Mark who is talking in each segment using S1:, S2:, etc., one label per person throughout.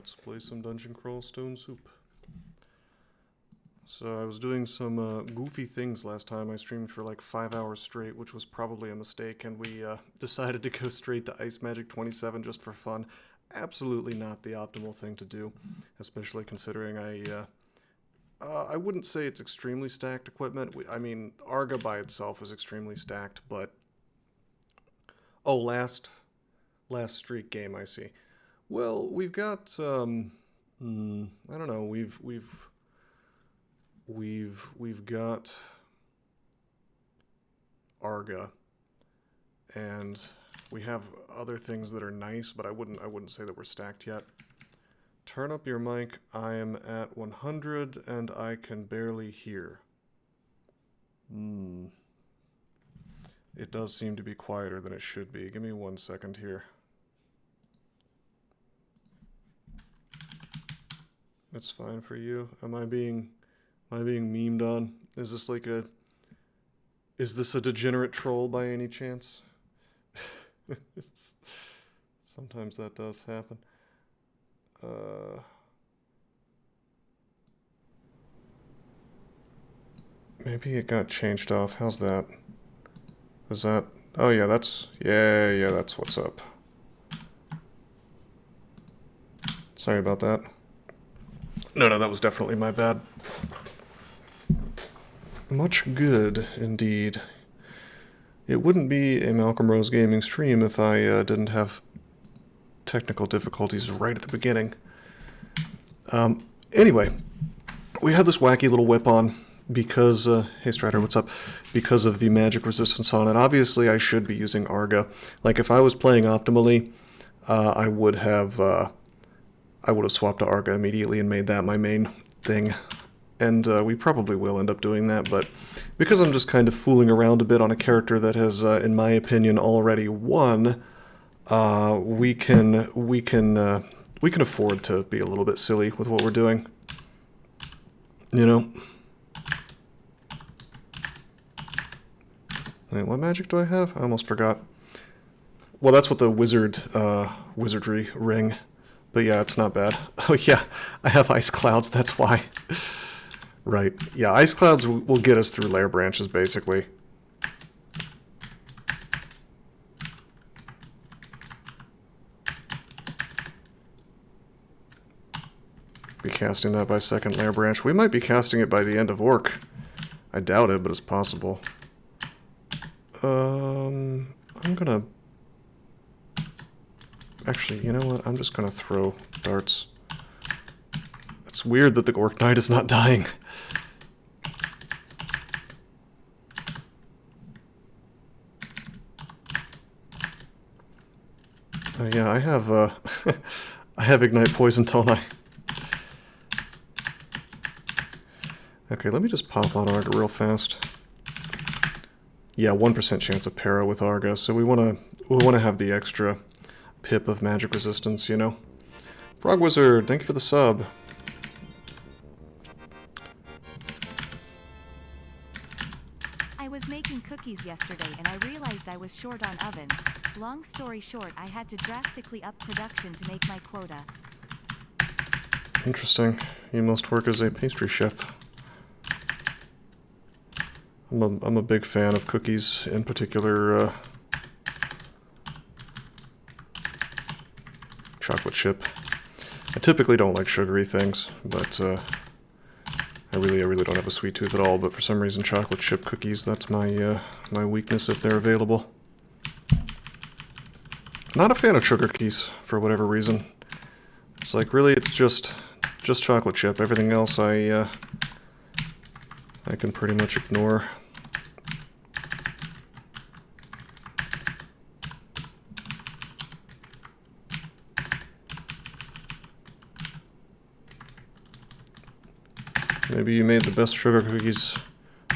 S1: Let's play some Dungeon Crawl Stone Soup. So I was doing some goofy things last time. I streamed for like 5 hours straight, which was probably a mistake, and we decided to go straight to Ice Magic 27 just for fun. Absolutely not the optimal thing to do, especially considering I wouldn't say it's extremely stacked equipment. I mean, Arga by itself is extremely stacked, but... Oh, last streak game, I see. Well, we've got, I don't know, we've got Arga, and we have other things that are nice, but I wouldn't say that we're stacked yet. Turn up your mic. I am at 100 and I can barely hear. It does seem to be quieter than it should be. Give me 1 second here. That's fine for you. Am I being memed on? Is this like is this a degenerate troll by any chance? Sometimes that does happen. Maybe it got changed off. How's that? Is that... Oh yeah, that's what's up. Sorry about that. No, that was definitely my bad. Much good, indeed. It wouldn't be a Malcolm Rose Gaming stream if I didn't have technical difficulties right at the beginning. Anyway, we had this wacky little whip on because, hey Strider, what's up? Because of the magic resistance on it. Obviously, I should be using Arga. Like, if I was playing optimally, I would have swapped to Arga immediately and made that my main thing. And we probably will end up doing that, but because I'm just kind of fooling around a bit on a character that has, in my opinion, already won, we can afford to be a little bit silly with what we're doing. You know? Wait, what magic do I have? I almost forgot. Well, that's what the wizardry ring. But yeah, it's not bad. Oh yeah, I have ice clouds, that's why. Right. Yeah, ice clouds will get us through lair branches, basically. Be casting that by second lair branch. We might be casting it by the end of Orc. I doubt it, but it's possible. I'm gonna... Actually, you know what? I'm just gonna throw darts. It's weird that the Orc Knight is not dying. Yeah, I have, I have Ignite Poison, don't I? Okay, let me just pop on Arga real fast. Yeah, 1% chance of para with Arga, so we wanna have the extra pip of magic resistance, you know? Frog Wizard, thank you for the sub.
S2: I was making cookies yesterday and I realized I was short on ovens. Long story short, I had to drastically up production to make my quota.
S1: Interesting. You must work as a pastry chef. I'm a big fan of cookies, in particular, chocolate chip. I typically don't like sugary things, but I really don't have a sweet tooth at all. But for some reason, chocolate chip cookies, that's my my weakness if they're available. Not a fan of sugar cookies for whatever reason. It's like, really, it's just chocolate chip. Everything else I can pretty much ignore. Maybe you made the best sugar cookies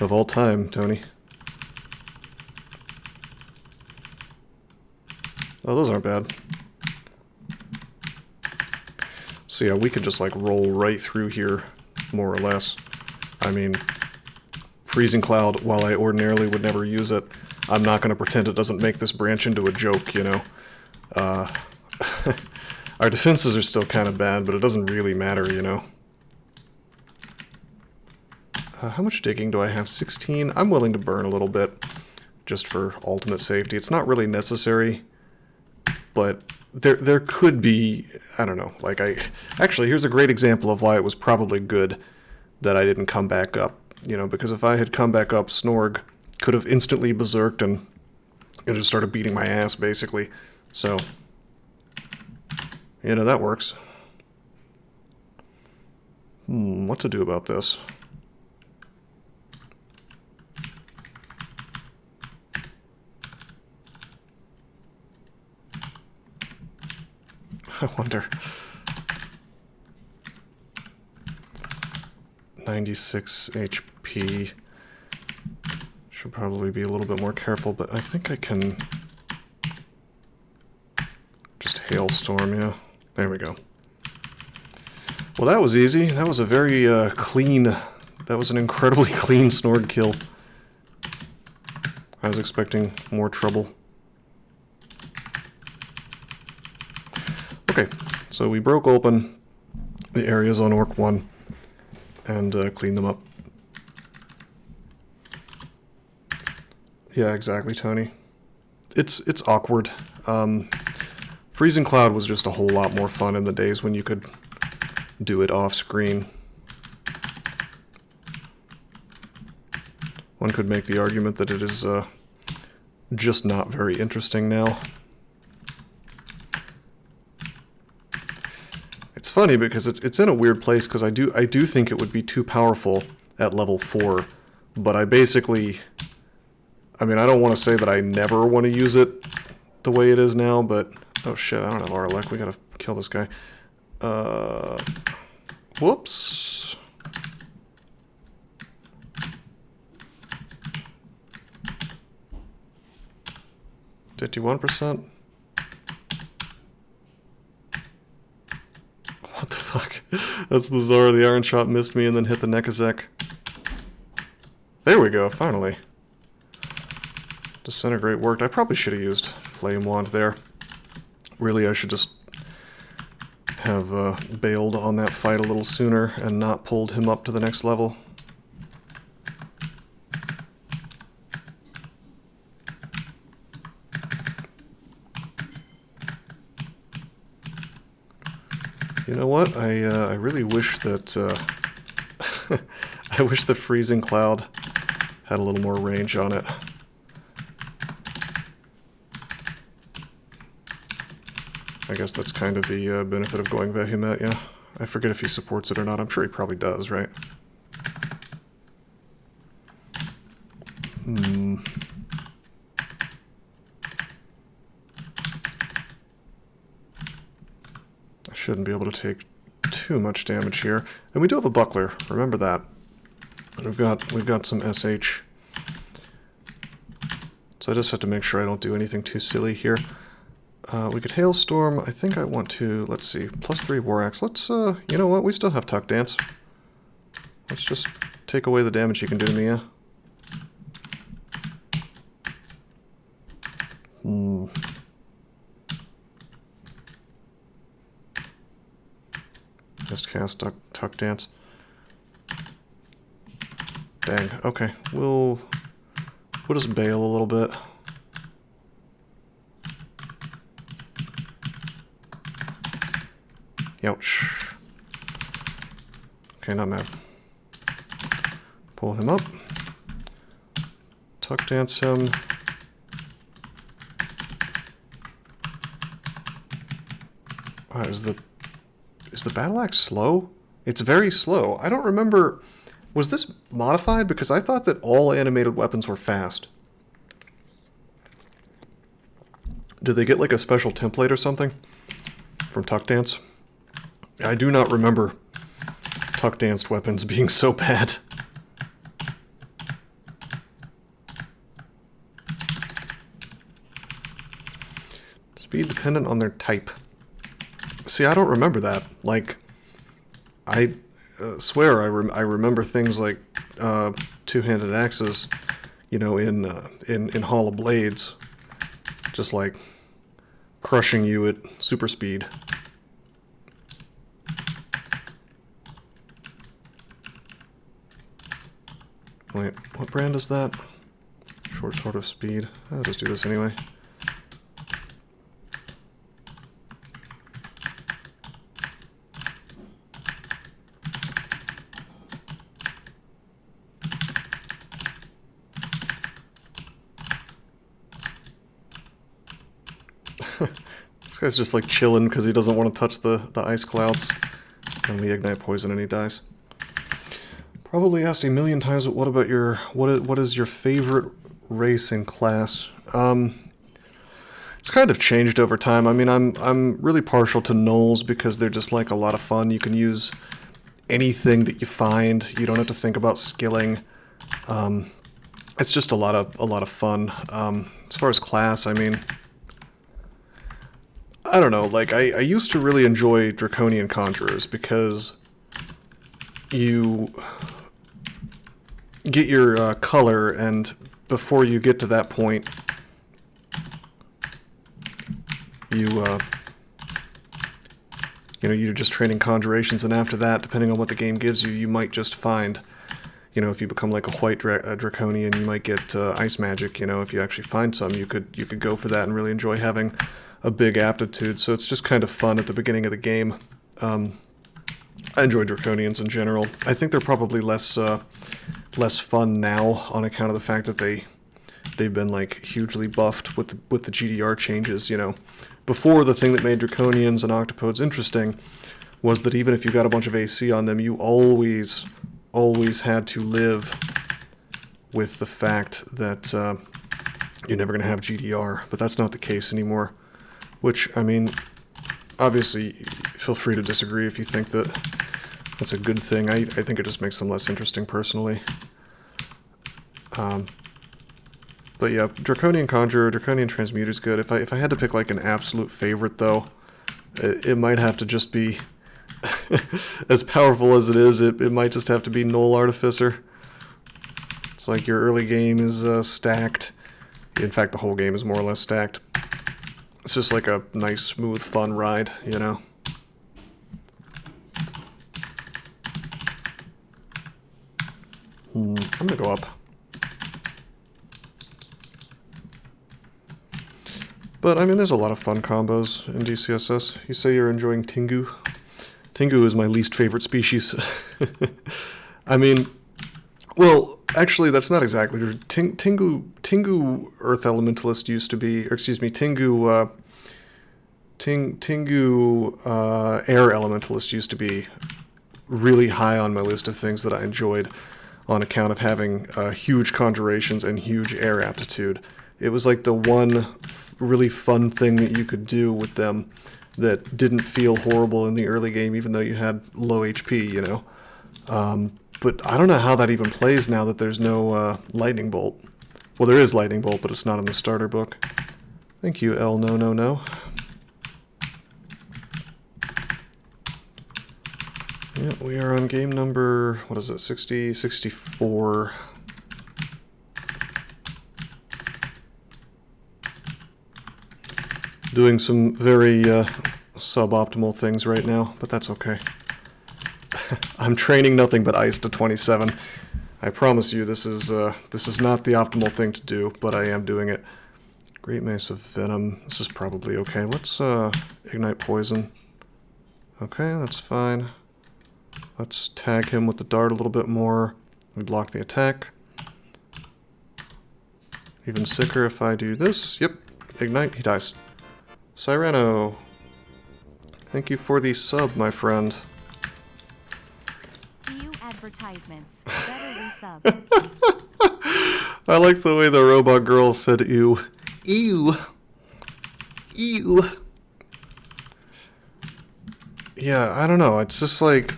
S1: of all time, Tony. Oh, those aren't bad. So yeah, we could just like roll right through here, more or less. I mean, Freezing Cloud, while I ordinarily would never use it, I'm not going to pretend it doesn't make this branch into a joke, you know? I Our defenses are still kind of bad, but it doesn't really matter, you know. How much digging do I have? 16? I'm willing to burn a little bit, just for ultimate safety. It's not really necessary, but there could be, I don't know, like actually, here's a great example of why it was probably good that I didn't come back up, you know, because if I had come back up, Snorg could have instantly berserked and just started beating my ass, basically. So, you know, that works. What to do about this? I wonder. 96 HP. Should probably be a little bit more careful, but I think I can just hailstorm, yeah. There we go. Well, that was easy. That was a very clean, that was an incredibly clean Snorg kill. I was expecting more trouble. Okay, so we broke open the areas on Orc 1 and cleaned them up. Yeah, exactly, Tony. It's awkward. Freezing Cloud was just a whole lot more fun in the days when you could do it off screen. One could make the argument that it is just not very interesting now. It's funny because it's in a weird place because I do think it would be too powerful at level 4, but I basically, I mean, I don't want to say that I never want to use it the way it is now, but oh shit, I don't have Arlek. We gotta kill this guy. Whoops. $51%. What the fuck? That's bizarre. The iron shot missed me and then hit the Nekazek. There we go, finally. Disintegrate worked. I probably should have used Flame Wand there. Really, I should just have bailed on that fight a little sooner and not pulled him up to the next level. You know what? I really wish that I wish the Freezing Cloud had a little more range on it. I guess that's kind of the benefit of going Vehement, yeah. I forget if he supports it or not. I'm sure he probably does, right? I shouldn't be able to take too much damage here. And we do have a buckler, remember that. And we've got some SH. So I just have to make sure I don't do anything too silly here. We could Hailstorm. I think I want to, let's see, +3 War Axe. Let's, you know what, we still have Tuck Dance. Let's just take away the damage he can do to me, yeah? Just cast Tuck Dance. Dang, okay. We'll just bail a little bit. Ouch. Okay, not mad. Pull him up. Tuck Dance him. Wow, is the battle axe slow? It's very slow. I don't remember. Was this modified? Because I thought that all animated weapons were fast. Did they get like a special template or something from Tuck Dance? I do not remember Tuck Danced weapons being so bad. Speed dependent on their type. See, I don't remember that. Like, I swear I remember things like two-handed axes, you know, in Hall of Blades, just like crushing you at super speed. Wait, what brand is that? Short sword of speed. I'll just do this anyway. This guy's just like chilling because he doesn't want to touch the ice clouds. And we ignite poison and he dies. Probably asked a million times, but what about your what is your favorite racing class? It's kind of changed over time. I mean, I'm really partial to gnolls because they're just like a lot of fun. You can use anything that you find. You don't have to think about skilling. It's just a lot of fun. As far as class, I mean, I don't know. Like I used to really enjoy Draconian Conjurers because you get your color, and before you get to that point, you're just training conjurations, and after that, depending on what the game gives you, you might just find, if you become like a white draconian, you might get ice magic. If you actually find some, you could go for that and really enjoy having a big aptitude. So it's just kind of fun at the beginning of the game. I enjoy draconians in general. I think they're probably less fun now on account of the fact that they've been like hugely buffed with the GDR changes. Before, the thing that made draconians and octopodes interesting was that even if you got a bunch of AC on them, you always had to live with the fact that you're never going to have GDR. But that's not the case anymore. Which, I mean, obviously, feel free to disagree if you think that that's a good thing. I think it just makes them less interesting personally. But yeah, Draconian Conjurer, Draconian Transmuter is good. If I had to pick like an absolute favorite though, it might have to just be, as powerful as it is, it might just have to be Gnoll Artificer. It's like your early game is stacked. In fact, the whole game is more or less stacked. It's just like a nice, smooth, fun ride, I'm gonna go up. But, I mean, there's a lot of fun combos in DCSS. You say you're enjoying Tengu. Tengu is my least favorite species. I mean, well, actually, that's not exactly true. Tengu Earth Elementalist used to be, or excuse me, Tengu Air Elementalist used to be really high on my list of things that I enjoyed on account of having huge conjurations and huge air aptitude. It was like the one really fun thing that you could do with them that didn't feel horrible in the early game, even though you had low HP, But I don't know how that even plays now that there's no Lightning Bolt. Well, there is Lightning Bolt, but it's not in the starter book. Thank you, L. No. Yeah, we are on game number, 64. Doing some very suboptimal things right now, but that's okay. I'm training nothing but ice to 27. I promise you this is not the optimal thing to do, but I am doing it. Great Mace of Venom. This is probably okay. Let's ignite poison. Okay, that's fine. Let's tag him with the dart a little bit more. We block the attack. Even sicker if I do this. Yep, ignite, he dies. Cyrano, thank you for the sub, my friend.
S2: EU advertisements. Better resub.
S1: I like the way the robot girl said ew. Ew. Ew. Yeah, I don't know. It's just like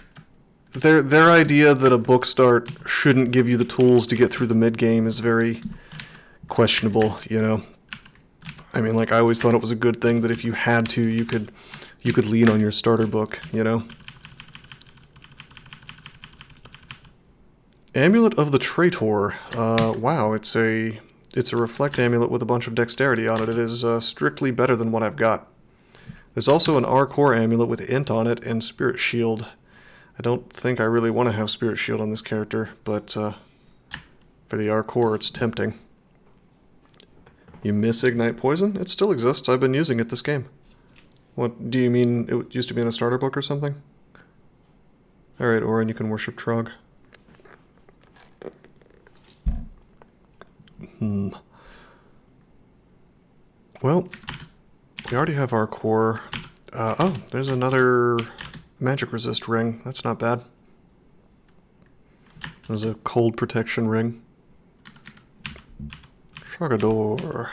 S1: their idea that a book start shouldn't give you the tools to get through the mid game is very questionable, I mean, like, I always thought it was a good thing that if you had to, you could lean on your starter book, Amulet of the Traitor. Wow, it's a reflect amulet with a bunch of dexterity on it. It is strictly better than what I've got. There's also an R-Core amulet with int on it and Spirit Shield. I don't think I really want to have Spirit Shield on this character, but For the R-Core, it's tempting. You miss Ignite Poison? It still exists. I've been using it this game. What, do you mean it used to be in a starter book or something? Alright, Orin, you can worship Trog. Well, we already have our core. Oh, there's another magic resist ring. That's not bad. There's a cold protection ring. Trogador.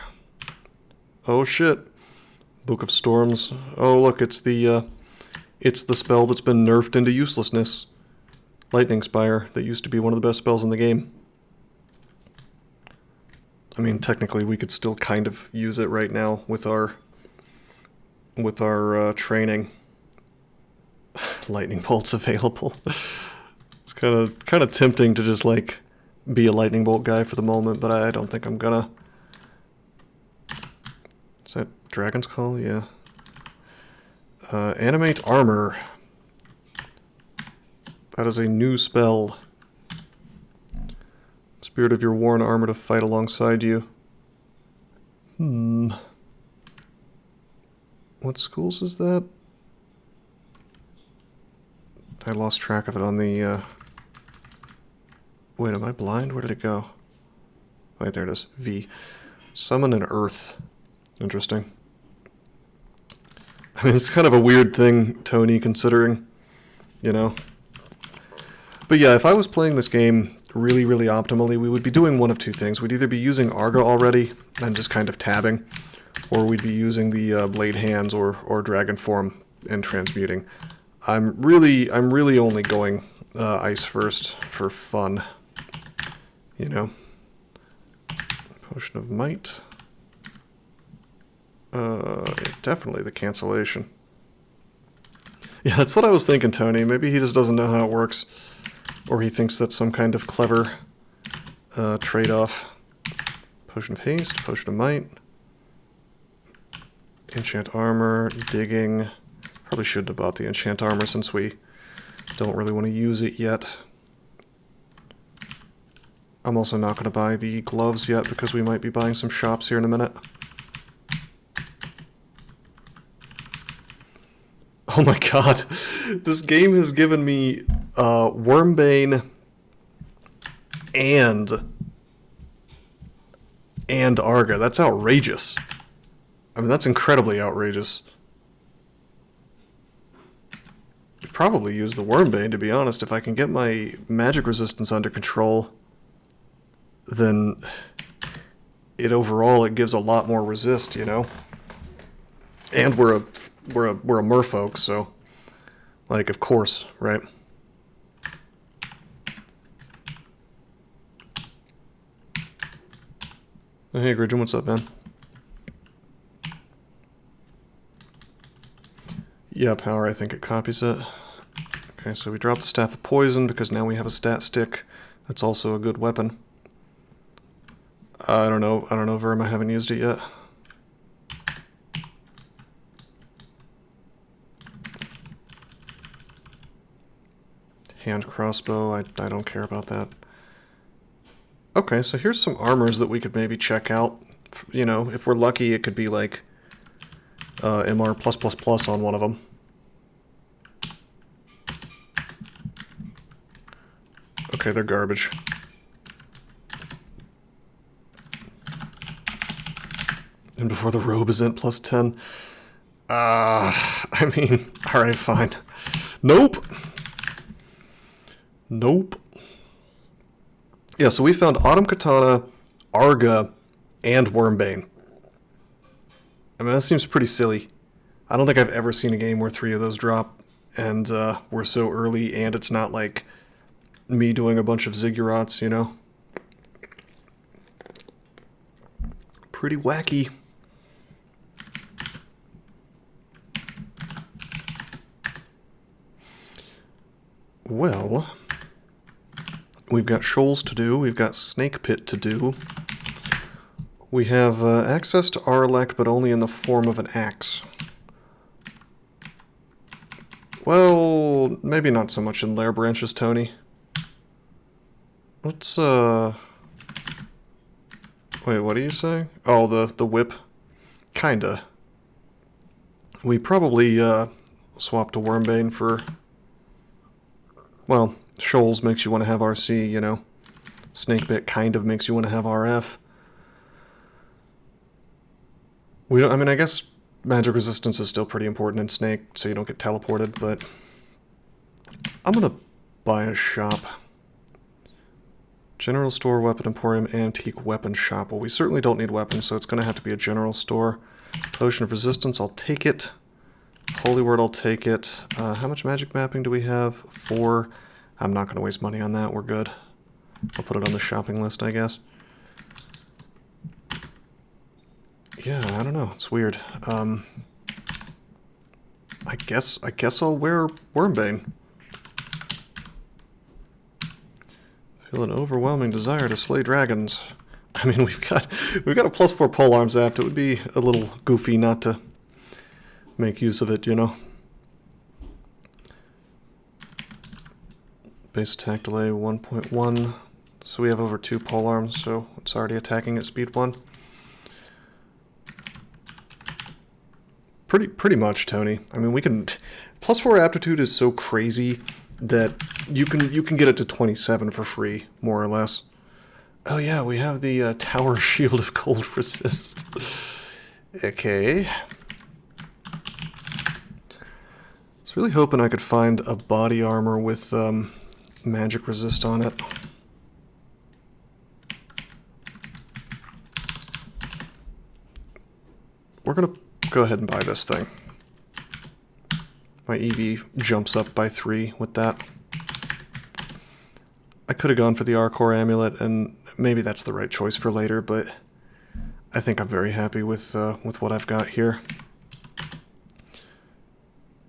S1: Oh shit. Book of Storms. Oh look, it's the spell that's been nerfed into uselessness. Lightning Spire, that used to be one of the best spells in the game. I mean, technically we could still kind of use it right now with our training. Lightning bolts available. It's kind of tempting to just like be a lightning bolt guy for the moment, but I don't think I'm gonna. Is that Dragon's Call? Yeah. Animate Armor. That is a new spell. Spirit of your worn armor to fight alongside you. What schools is that? I lost track of it on the, Wait, am I blind? Where did it go? Wait, there it is. V. Summon an Earth. Interesting. I mean, it's kind of a weird thing, Tony, considering, you know. But yeah, if I was playing this game really, really optimally, we would be doing one of two things. We'd either be using Arga already and just kind of tabbing, or we'd be using the Blade Hands or Dragon Form and transmuting. I'm really only going Ice first for fun, you know. Potion of Might. Definitely the cancellation. Yeah, that's what I was thinking, Tony. Maybe he just doesn't know how it works. Or he thinks that's some kind of clever trade-off. Potion of Haste, Potion of Might. Enchant Armor, Digging. Probably shouldn't have bought the Enchant Armor since we don't really want to use it yet. I'm also not going to buy the gloves yet because we might be buying some shops here in a minute. Oh my god, this game has given me Wormbane and Arga. That's outrageous. I mean, that's incredibly outrageous. I'd probably use the Wormbane, to be honest. If I can get my magic resistance under control, then it gives a lot more resist, you know? And we're a merfolk, so like, of course, right? Hey, Gridgen, what's up, man? Yeah, power, I think it copies it. Okay, so we dropped the Staff of Poison because now we have a stat stick. That's also a good weapon. I don't know, Verm, I haven't used it yet. Hand crossbow, I don't care about that. Okay, so here's some armors that we could maybe check out. You know, if we're lucky, it could be like MR+++ on one of them. Okay, they're garbage. And before the robe is in +10. I mean, alright, fine. Nope. Nope. Yeah, so we found Autumn Katana, Arga, and Wormbane. I mean, that seems pretty silly. I don't think I've ever seen a game where 3 of those drop, and we're so early, and it's not like me doing a bunch of ziggurats, you know? Pretty wacky. Well, we've got shoals to do, we've got Snake Pit to do. We have access to Arlek, but only in the form of an axe. Well, maybe not so much in Lair Branches, Tony. Let's Wait, what are you saying? Oh, the whip? Kinda. We probably swapped to Wormbane for... Well, Shoals makes you want to have RC, you know. Snakebit kind of makes you want to have RF. We don't, I mean, I guess magic resistance is still pretty important in Snake, so you don't get teleported, but... I'm gonna buy a shop. General store, weapon emporium, antique weapon shop. Well, we certainly don't need weapons, so it's gonna have to be a general store. Potion of resistance, I'll take it. Holy word, I'll take it. How much magic mapping do we have? 4. I'm not gonna waste money on that, we're good. I'll put it on the shopping list, I guess. Yeah, I don't know, it's weird. I guess I'll wear Wormbane. Feel an overwhelming desire to slay dragons. I mean, we've got a +4 polearms apt. It would be a little goofy not to make use of it, you know. Base attack delay 1.1. So we have over 2 polearms, so it's already attacking at speed 1. Pretty much, Tony. I mean, we can... +4 aptitude is so crazy that you can get it to 27 for free, more or less. Oh yeah, we have the Tower Shield of Cold Resist. Okay. I was really hoping I could find a body armor with magic resist on it. We're gonna go ahead and buy this thing. My EV jumps up by 3 with that. I could have gone for the Arcor Amulet, and maybe that's the right choice for later, but I think I'm very happy with what I've got here.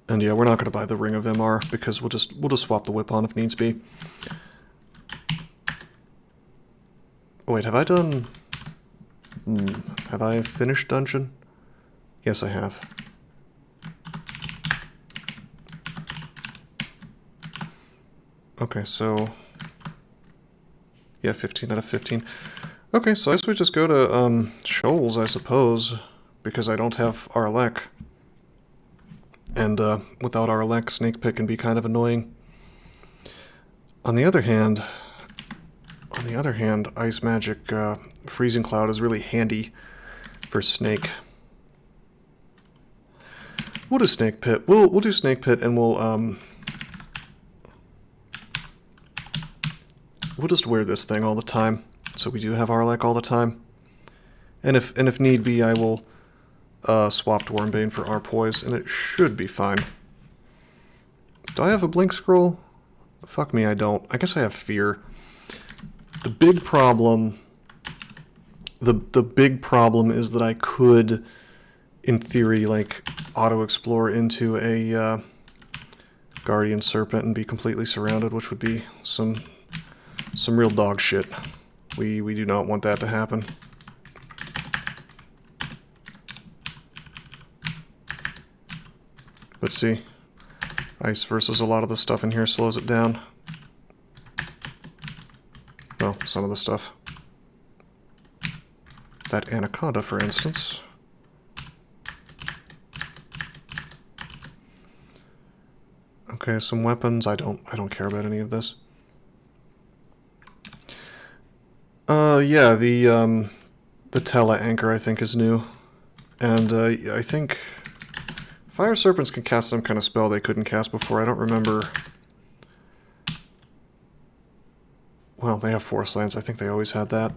S1: And yeah, we're not going to buy the Ring of MR because we'll just swap the whip on if needs be. Oh, wait, have I done? Have I finished dungeon? Yes, I have. Okay, so yeah, 15 out of 15. Okay, so I guess we just go to Shoals, I suppose, because I don't have Arlek. And without Arlek, Snake Pit can be kind of annoying. On the other hand, Ice Magic Freezing Cloud is really handy for Snake. We'll do Snake Pit. We'll do Snake Pit, and we'll just wear this thing all the time, so we do have Arlek all the time. And if need be, I will swap to Wormbane for Arpoise, and it should be fine. Do I have a Blink Scroll? Fuck me, I don't. I guess I have Fear. The big problem... The big problem is that I could, in theory, like, auto-explore into a Guardian Serpent and be completely surrounded, which would be some real dog shit. We do not want that to happen. But see, ice versus a lot of the stuff in here slows it down. Well, some of the stuff. That Anaconda, for instance. Okay, some weapons. I don't care about any of this. Yeah, the Tela Anchor I think is new. And I think Fire Serpents can cast some kind of spell they couldn't cast before. I don't remember. Well, they have Forest Lands. I think they always had that.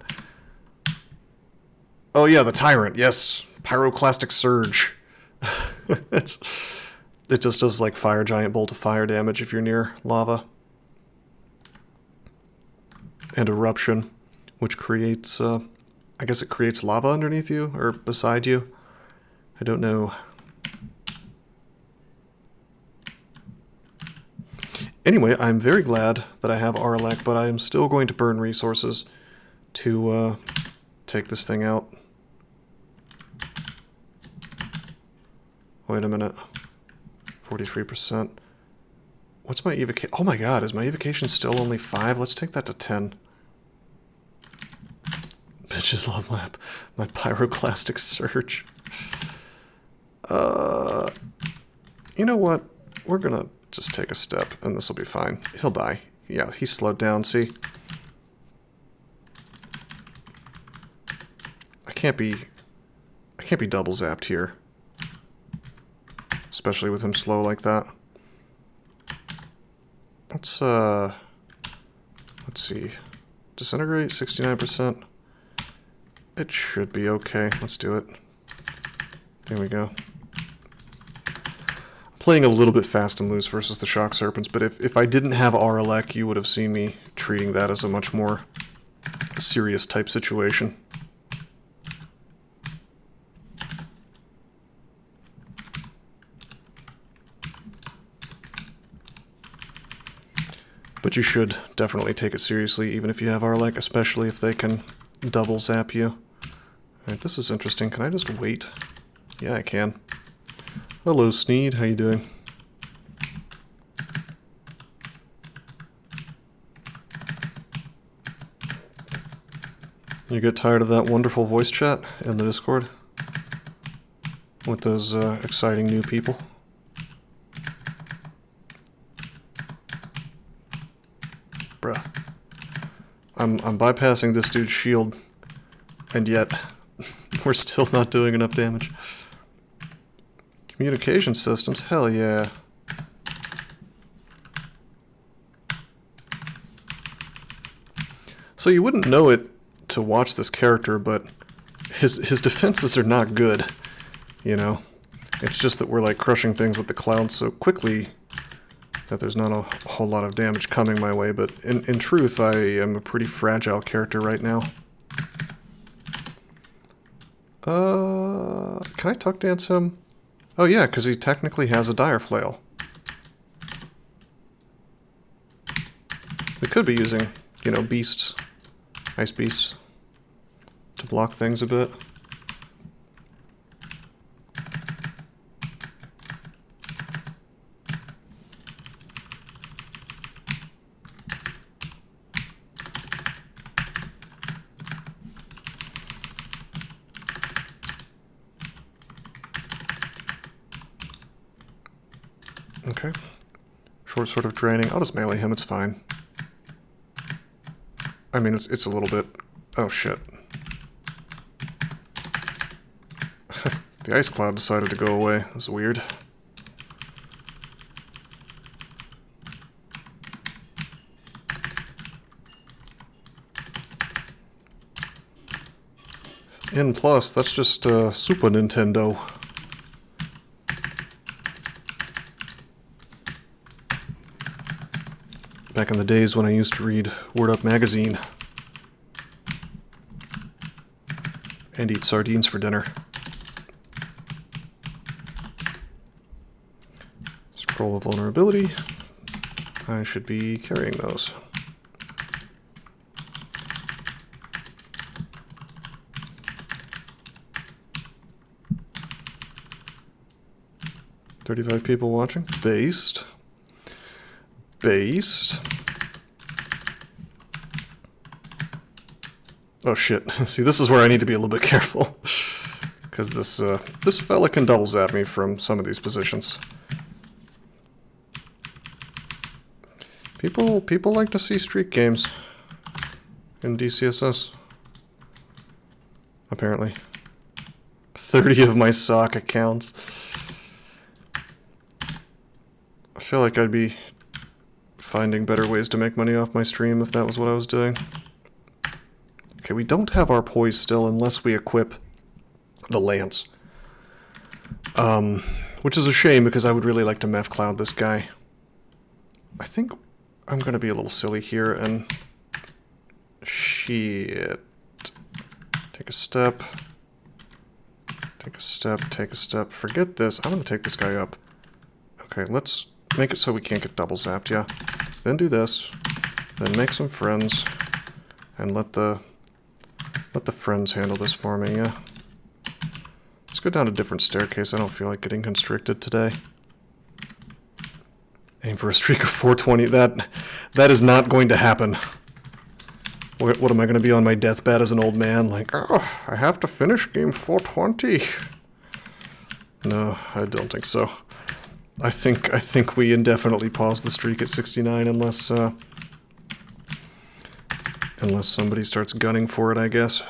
S1: Oh yeah, the Tyrant. Yes, Pyroclastic Surge. It just does like Fire Giant Bolt of fire damage if you're near lava. And Eruption, which creates, I guess it creates lava underneath you, or beside you. I don't know. Anyway, I'm very glad that I have Arlek, but I am still going to burn resources to take this thing out. Wait a minute. 43%. What's my evocation? Oh my god, is my evocation still only 5? Let's take that to 10. bitches love my pyroclastic surge. You know what? We're gonna just take a step, and this will be fine. He'll die. Yeah, he's slowed down, see? I can't be double zapped here. Especially with him slow like that. Let's see. Disintegrate, 69%. It should be okay. Let's do it. There we go. Playing a little bit fast and loose versus the Shock Serpents, but if I didn't have Aralek, you would have seen me treating that as a much more serious type situation. But you should definitely take it seriously, even if you have Aralek, especially if they can double zap you. Alright, this is interesting. Can I just wait? Yeah, I can. Hello, Sneed. How you doing? You get tired of that wonderful voice chat in the Discord? With those exciting new people? Bruh. I'm bypassing this dude's shield, and yet we're still not doing enough damage. Communication systems? Hell yeah. So you wouldn't know it to watch this character, but his defenses are not good, you know? It's just that we're like crushing things with the cloud so quickly that there's not a whole lot of damage coming my way, but in truth, I am a pretty fragile character right now. Can I tuck dance him? Oh yeah, because he technically has a dire flail. We could be using, you know, beasts, ice beasts, to block things a bit. Okay. Short sort of draining. I'll just melee him, it's fine. I mean, it's a little bit... Oh, shit. The ice cloud decided to go away. That's weird. N+, that's just Super Nintendo. Back in the days when I used to read Word Up magazine and eat sardines for dinner. Scroll of vulnerability. I should be carrying those. $35 people watching. Based. Oh shit. See, this is where I need to be a little bit careful. Because this fella can double zap me from some of these positions. People like to see streak games in DCSS. Apparently. 30 of my sock accounts. I feel like I'd be finding better ways to make money off my stream if that was what I was doing. Okay, we don't have our poise still unless we equip the lance. Which is a shame because I would really like to meth cloud this guy. I think I'm going to be a little silly here and... Shit. Take a step. Take a step, take a step. Forget this. I'm going to take this guy up. Okay, let's make it so we can't get double zapped, yeah. Then do this. Then make some friends. And let the friends handle this for me, yeah. Let's go down a different staircase. I don't feel like getting constricted today. Aim for a streak of 420. That is not going to happen. What am I going to be on my deathbed as an old man? Like, oh, I have to finish game 420. No, I don't think so. I think we indefinitely pause the streak at 69 unless unless somebody starts gunning for it, I guess.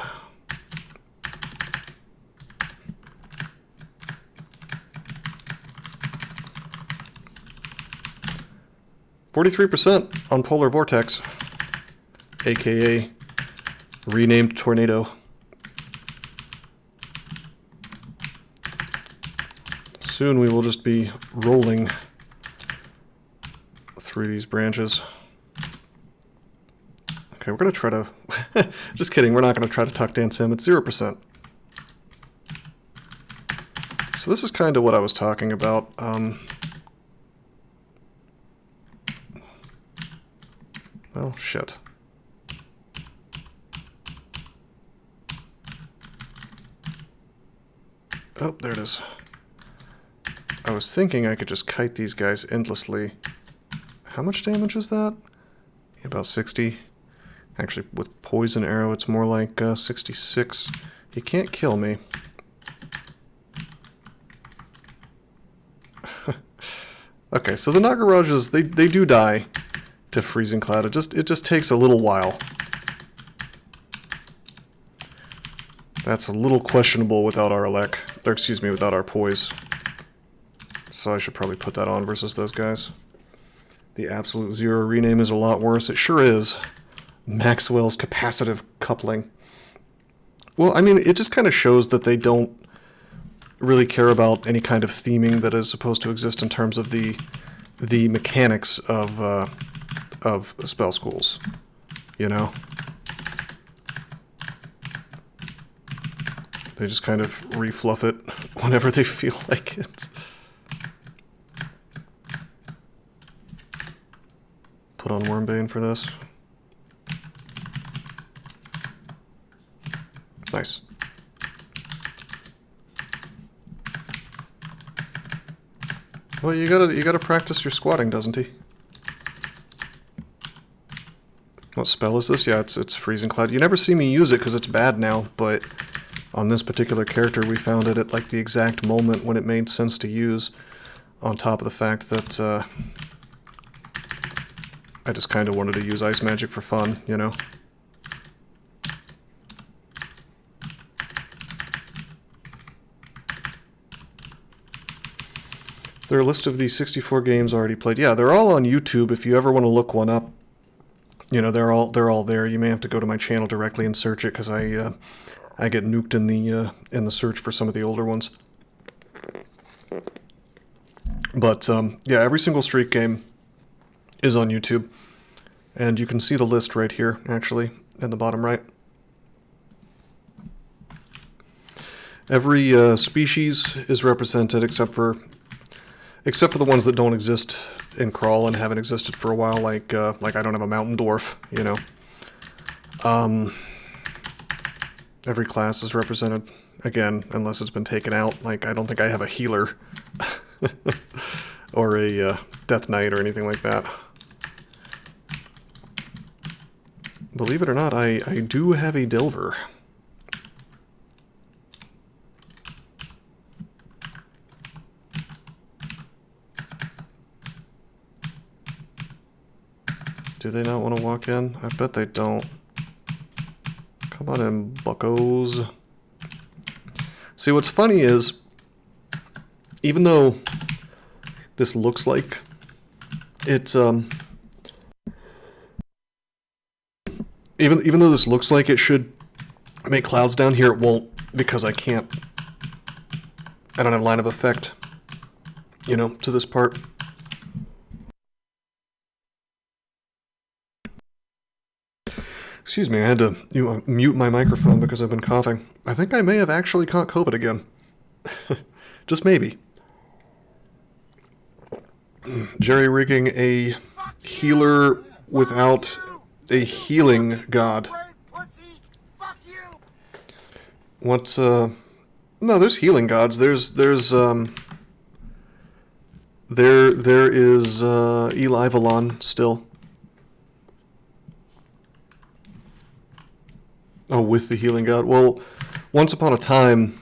S1: %, on Polar Vortex, aka renamed Tornado. Soon we will just be rolling through these branches. Okay, we're gonna try to... just kidding, we're not gonna try to tuck dance him. It's 0%. So this is kind of what I was talking about. Oh, shit. Oh, there it is. I was thinking I could just kite these guys endlessly. How much damage is that? About 60. Actually, with poison arrow, it's more like 66. He can't kill me. Okay, so the Nagarajas, they do die to Freezing Cloud. It just takes a little while. That's a little questionable without our elec, or excuse me, without our poise. So I should probably put that on versus those guys. The absolute zero rename is a lot worse. It sure is. Maxwell's capacitive coupling. Well, I mean, it just kind of shows that they don't really care about any kind of theming that is supposed to exist in terms of the mechanics of spell schools, you know? They just kind of refluff it whenever they feel like it. Put on Wormbane for this. Nice. Well, you gotta practice your squatting, doesn't he? What spell is this? Yeah, it's Freezing Cloud. You never see me use it because it's bad now, but on this particular character we found it at like the exact moment when it made sense to use, on top of the fact that I just kind of wanted to use Ice Magic for fun, you know? Is there a list of these 64 games already played? Yeah, they're all on YouTube if you ever want to look one up. You know, they're all there. You may have to go to my channel directly and search it because I get nuked in the search for some of the older ones. But yeah, every single streak game is on YouTube, and you can see the list right here, actually, in the bottom right. Every species is represented except for the ones that don't exist in Crawl and haven't existed for a while, like I don't have a Mountain Dwarf, you know. Every class is represented, again, unless it's been taken out. Like, I don't think I have a healer or a Death Knight or anything like that. Believe it or not, I do have a Delver. Do they not want to walk in? I bet they don't. Come on in, buckos. See, what's funny is, even though this looks like it's, even though this looks like it should make clouds down here, it won't, because I don't have line of effect, you know, to this part. Excuse me, I had to mute my microphone because I've been coughing. I think I may have actually caught COVID again. Just maybe. Jerry-rigging a healer without a healing god. What's, no, there's healing gods. There is, Eli Valon still. Oh, with the healing god. Well, once upon a time,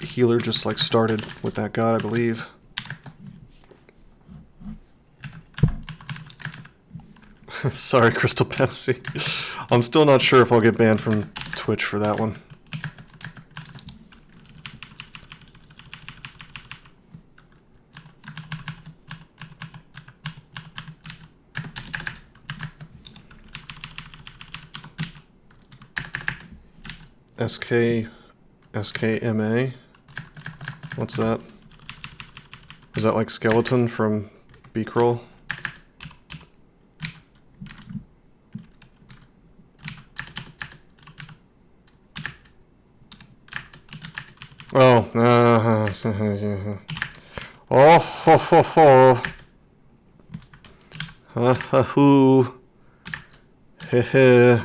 S1: healer just like started with that god, I believe. Sorry, Crystal Pepsi. I'm still not sure if I'll get banned from Twitch for that one. SKMA? What's that? Is that like skeleton from B-Crawl? Oh, oh, ho, ho, ho. Ha, ha, hoo. He, he.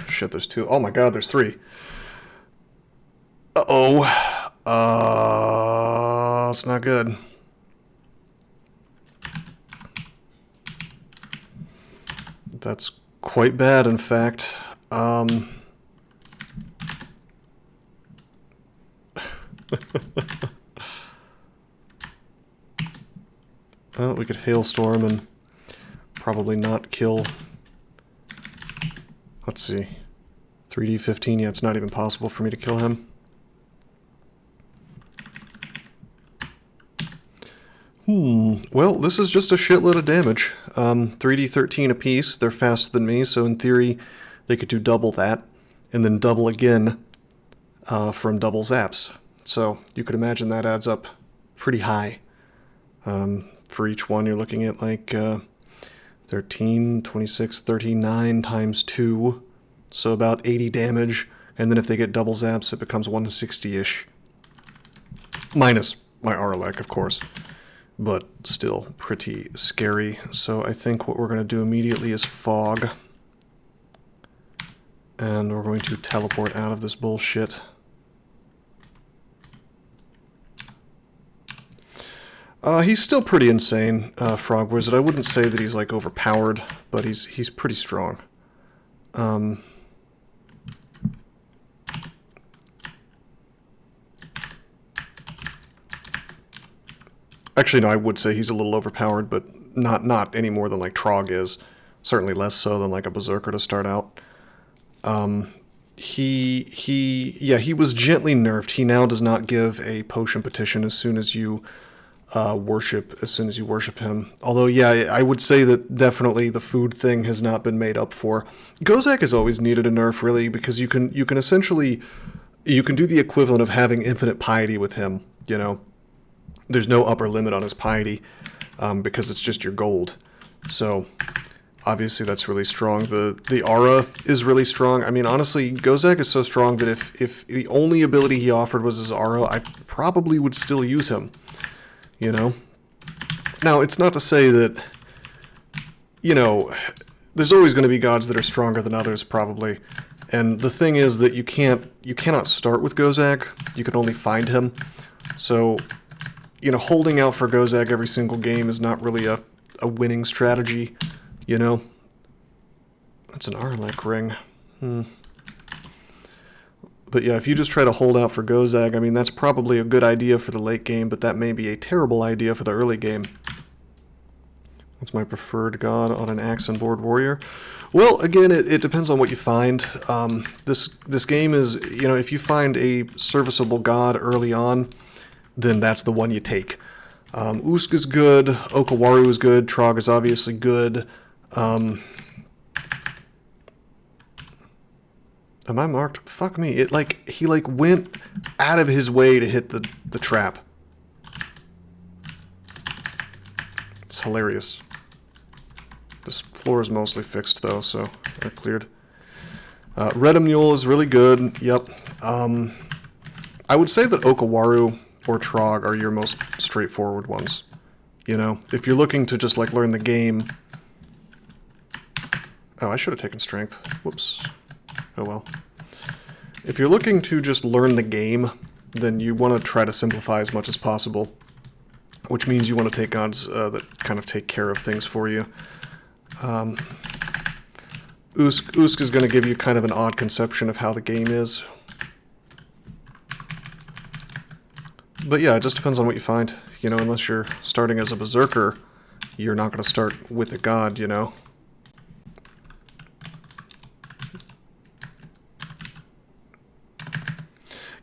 S1: Shit, there's two. Oh my god, there's three. Uh-oh. It's not good. That's quite bad, in fact. Well, we could hailstorm and probably not kill. Let's see. 3D15, yeah, it's not even possible for me to kill him. Well, this is just a shitload of damage. 3D13 apiece, they're faster than me, so in theory they could do double that, and then double again from double zaps. So you could imagine that adds up pretty high. For each one you're looking at like 13, 26, 39 times 2, so about 80 damage, and then if they get double zaps it becomes 160-ish. Minus my Arlec, of course. But still pretty scary. So I think what we're going to do immediately is fog. And we're going to teleport out of this bullshit. He's still pretty insane, Frog Wizard. I wouldn't say that he's like overpowered, but he's pretty strong. Actually, no, I would say he's a little overpowered, but not any more than like Trog is. Certainly less so than like a Berserker to start out. He was gently nerfed. He now does not give a potion petition as soon as you worship him. Although, yeah, I would say that definitely the food thing has not been made up for. Gozag has always needed a nerf, really, because you can essentially do the equivalent of having infinite piety with him, you know. There's no upper limit on his piety because it's just your gold. So obviously that's really strong. The aura is really strong. I mean, honestly, Gozag is so strong that if the only ability he offered was his aura, I probably would still use him, you know? Now, it's not to say that, you know, there's always going to be gods that are stronger than others, probably. And the thing is that you cannot start with Gozag. You can only find him. So, you know, holding out for Gozag every single game is not really a winning strategy, you know? That's an Arlec ring. But yeah, if you just try to hold out for Gozag, I mean, that's probably a good idea for the late game, but that may be a terrible idea for the early game. What's my preferred god on an axe and board warrior? Well, again, it depends on what you find. This game is, you know, if you find a serviceable god early on, then that's the one you take. Usk is good, Okawaru is good, Trog is obviously good. Am I marked? Fuck me. He went out of his way to hit the trap. It's hilarious. This floor is mostly fixed though, so they're cleared. Red Mule is really good. Yep. I would say that Okawaru or Trog are your most straightforward ones. You know, if you're looking to just like learn the game. Oh, I should have taken strength. Whoops. Oh well. If you're looking to just learn the game, then you want to try to simplify as much as possible, which means you want to take gods that kind of take care of things for you. Usk is going to give you kind of an odd conception of how the game is. But yeah, it just depends on what you find. You know, unless you're starting as a berserker, you're not going to start with a god, you know.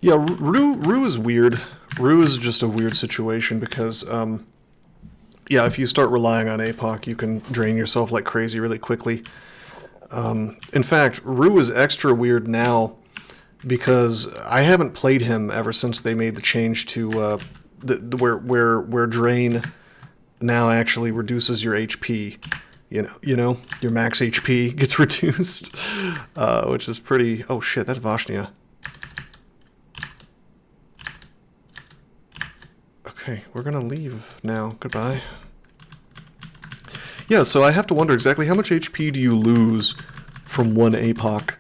S1: Yeah, Rue is weird. Rue is just a weird situation because, yeah, if you start relying on APOC, you can drain yourself like crazy really quickly. In fact, Rue is extra weird now because I haven't played him ever since they made the change to where drain now actually reduces your HP. You know, your max HP gets reduced, which is pretty. Oh shit, that's Vashnia. Okay, we're gonna leave now. Goodbye. Yeah, so I have to wonder exactly how much HP do you lose from one APOC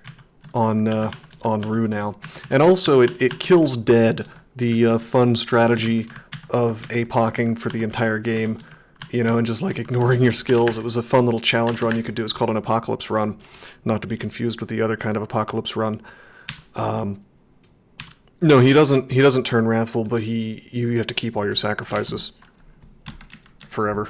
S1: on Rue now. And also, it kills dead the fun strategy of APOCing for the entire game, you know, and just like ignoring your skills. It was a fun little challenge run you could do. It's called an Apocalypse Run, not to be confused with the other kind of Apocalypse Run. No, he doesn't turn wrathful, but you have to keep all your sacrifices forever.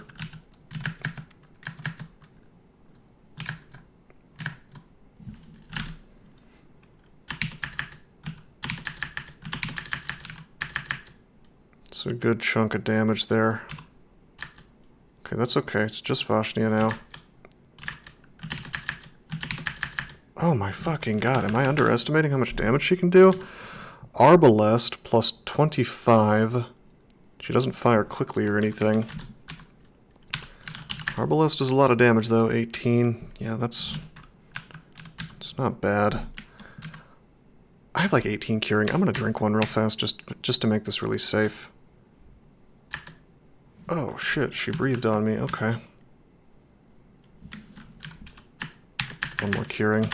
S1: It's a good chunk of damage there. Okay, that's okay. It's just Vashnia now. Oh my fucking god, am I underestimating how much damage she can do? Arbalest plus 25. She doesn't fire quickly or anything. Arbalest does a lot of damage though, 18. Yeah, it's not bad. I have like 18 curing. I'm gonna drink one real fast just to make this really safe. Oh shit, she breathed on me. Okay. One more curing.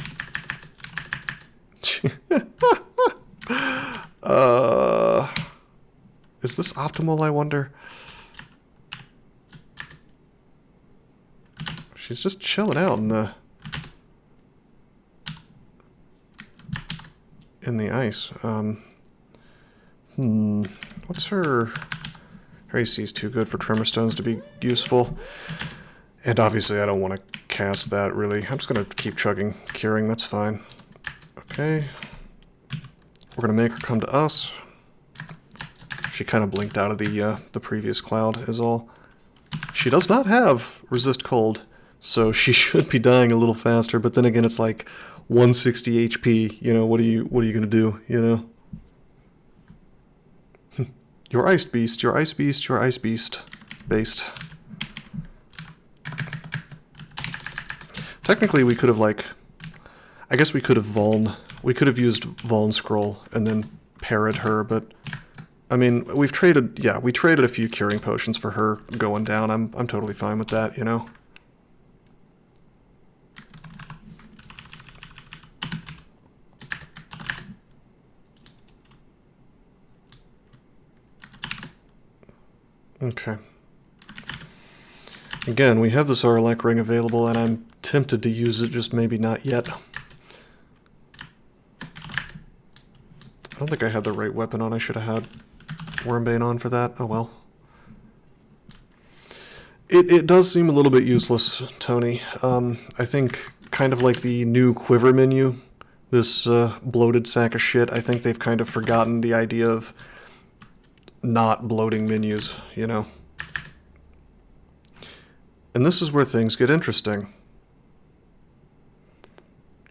S1: Is this optimal, I wonder? She's just chilling out in the ice. What's her AC is too good for Tremor Stones to be useful. And obviously I don't want to cast that, really. I'm just going to keep chugging curing, that's fine. Okay. We're going to make her come to us. She kind of blinked out of the previous cloud is all. She does not have resist cold, so she should be dying a little faster, but then again it's like 160 HP, you know, what are you going to do, you know? Your ice beast, your ice beast, your ice beast. Based. Technically we could have I guess we could have used Vuln Scroll and then parried her, but I mean, we traded a few curing potions for her going down. I'm totally fine with that, you know. Okay. Again, we have this Auralak ring available, and I'm tempted to use it, just maybe not yet. I don't think I had the right weapon on. I should have had Wormbane on for that. Oh well. It does seem a little bit useless, Tony. I think kind of like the new quiver menu, this bloated sack of shit, I think they've kind of forgotten the idea of not bloating menus, you know. And this is where things get interesting.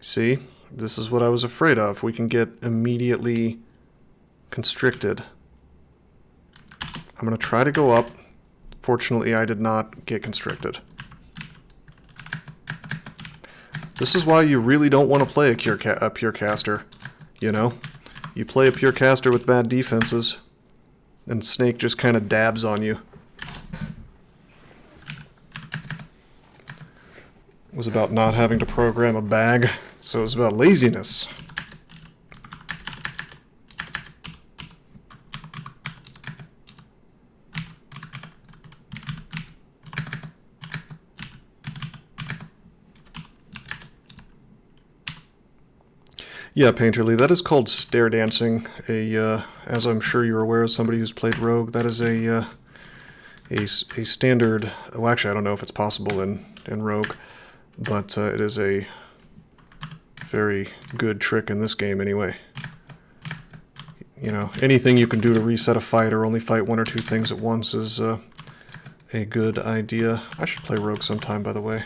S1: See? This is what I was afraid of. We can get immediately constricted. I'm going to try to go up. Fortunately, I did not get constricted. This is why you really don't want to play a pure caster, you know? You play a pure caster with bad defenses, and Snake just kind of dabs on you. It was about not having to program a bag, so it was about laziness. Yeah, Painterly, that is called stair dancing. As I'm sure you're aware, as somebody who's played Rogue, that is a standard. Well, actually, I don't know if it's possible in Rogue, but it is a very good trick in this game anyway. You know, anything you can do to reset a fight or only fight one or two things at once is a good idea. I should play Rogue sometime, by the way.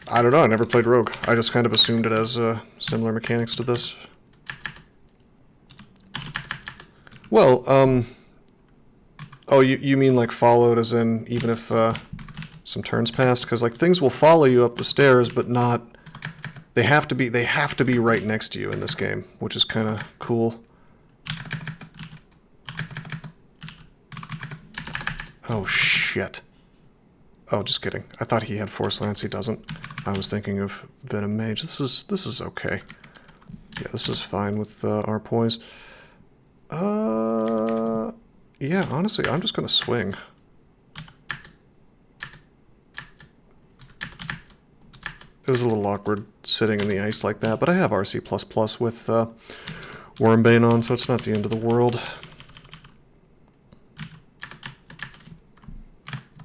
S1: I don't know, I never played Rogue. I just kind of assumed it has similar mechanics to this. Well, oh, you mean like followed as in even if some turns passed? Because like things will follow you up the stairs, but not... They have to be right next to you in this game, which is kind of cool. Oh, shit. Oh, just kidding. I thought he had Force Lance. He doesn't. I was thinking of Venom Mage. This is okay. Yeah, this is fine with our poise. Yeah, honestly, I'm just gonna swing. It was a little awkward sitting in the ice like that, but I have RC++ with Wormbane on, so it's not the end of the world.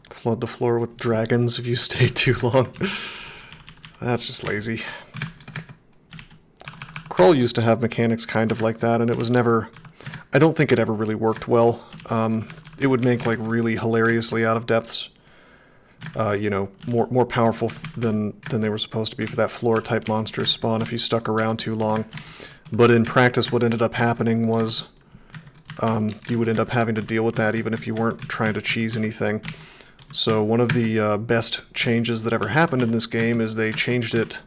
S1: Flood the floor with dragons if you stay too long. That's just lazy. Crawl used to have mechanics kind of like that, and it was never... I don't think it ever really worked well. It would make like really hilariously out of depths. You know, more powerful than they were supposed to be for that floor type monster spawn if you stuck around too long. But in practice, what ended up happening was you would end up having to deal with that even if you weren't trying to cheese anything. So one of the best changes that ever happened in this game is they changed it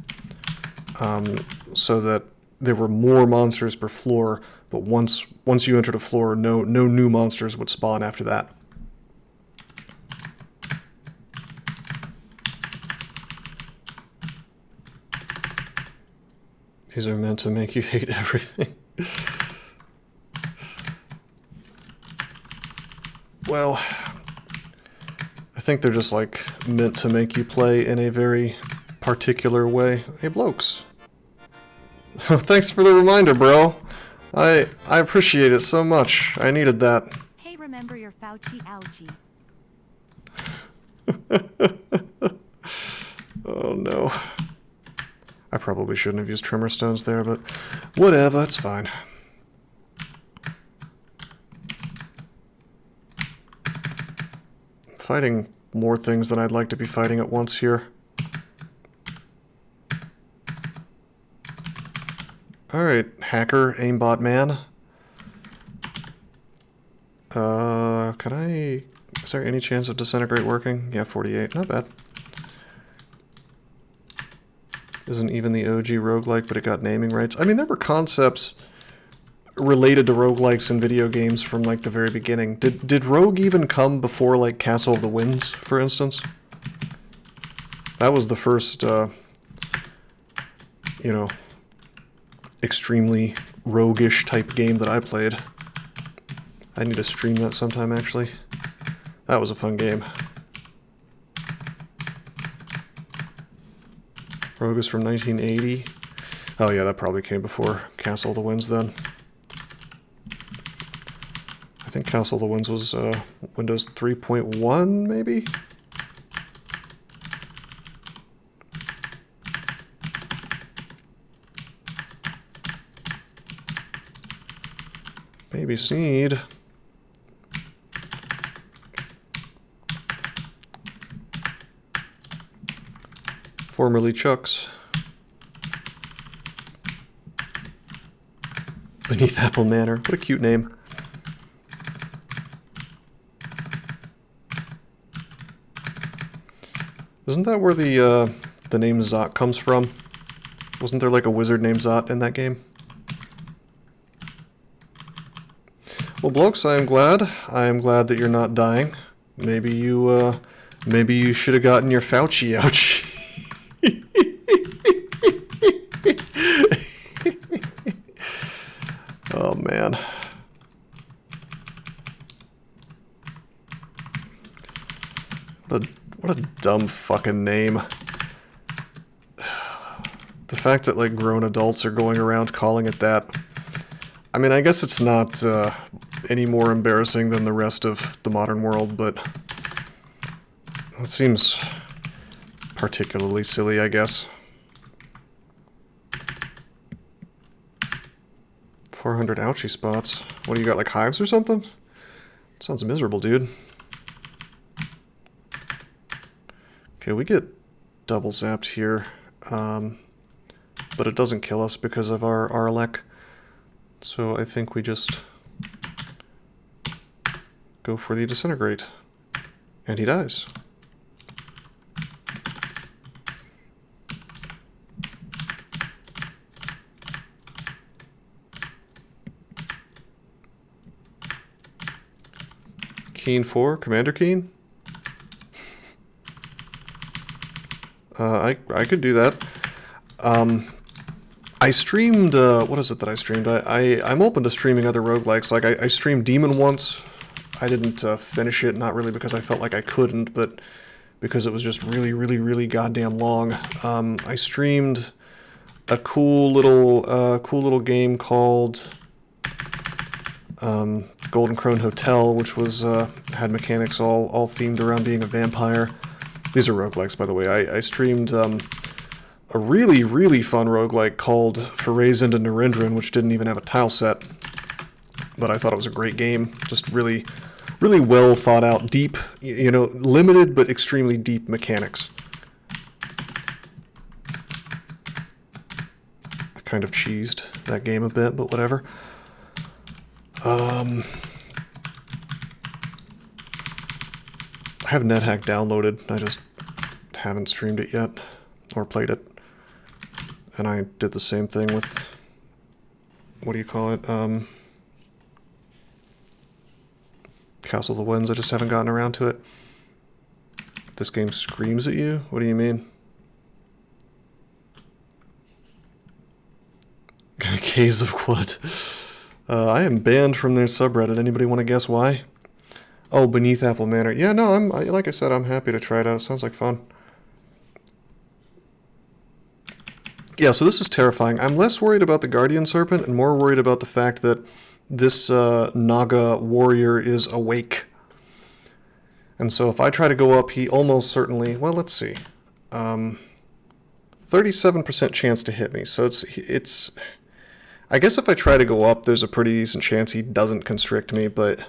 S1: so that there were more monsters per floor, but once you entered a floor, no new monsters would spawn after that. These are meant to make you hate everything. Well, I think they're just like meant to make you play in a very particular way. Hey, blokes. Thanks for the reminder, bro. I appreciate it so much. I needed that.
S2: Hey, remember your Fauci ouchie.
S1: Oh no. I probably shouldn't have used tremor stones there, but whatever, it's fine. Fighting more things than I'd like to be fighting at once here. Alright, hacker, aimbot man. Can I... Is there any chance of disintegrate working? Yeah, 48, not bad. Isn't even the OG roguelike, but it got naming rights. I mean, there were concepts related to roguelikes in video games from, like, the very beginning. Did Rogue even come before, like, Castle of the Winds, for instance? That was the first, you know, extremely roguish type game that I played. I need to stream that sometime, actually. That was a fun game. Rogue is from 1980. Oh yeah, that probably came before Castle of the Winds then. I think Castle of the Winds was Windows 3.1, maybe? Maybe Seed. Formerly Chuck's. Beneath Apple Manor. What a cute name. Isn't that where the name Zot comes from? Wasn't there like a wizard named Zot in that game? Well, blokes, I am glad. I am glad that you're not dying. Maybe you should have gotten your Fauci ouch. Oh man. What a dumb fucking name. The fact that, like, grown adults are going around calling it that, I mean, I guess it's not any more embarrassing than the rest of the modern world, but it seems particularly silly, I guess. 400 ouchie spots. What do you got, like hives or something? Sounds miserable, dude. Okay, we get double zapped here, but it doesn't kill us because of our Arlek. So I think we just go for the disintegrate. And he dies. Keen 4, Commander Keen? I could do that. I streamed, what is it that I streamed? I'm open to streaming other roguelikes. Like, I streamed Demon once. I didn't finish it, not really because I felt like I couldn't, but because it was just really, really, really goddamn long. I streamed a cool little game called Golden Crone Hotel, which was had mechanics all themed around being a vampire. These are roguelikes, by the way. I streamed a really, really fun roguelike called Forays into Narendran, which didn't even have a tile set, but I thought it was a great game. Just really, really well thought out, deep, you know, limited but extremely deep mechanics. I kind of cheesed that game a bit, but whatever. I have NetHack downloaded, I just haven't streamed it yet, or played it. And I did the same thing with, what do you call it, Castle of the Winds. I just haven't gotten around to it. This game screams at you? What do you mean? Caves of Quad. I am banned from their subreddit. Anybody want to guess why? Oh, Beneath Apple Manor. Yeah, no, like I said, I'm happy to try it out. It sounds like fun. Yeah, so this is terrifying. I'm less worried about the Guardian Serpent and more worried about the fact that this Naga warrior is awake. And so if I try to go up, he almost certainly... Well, let's see. 37% chance to hit me. So it's... I guess if I try to go up, there's a pretty decent chance he doesn't constrict me, but...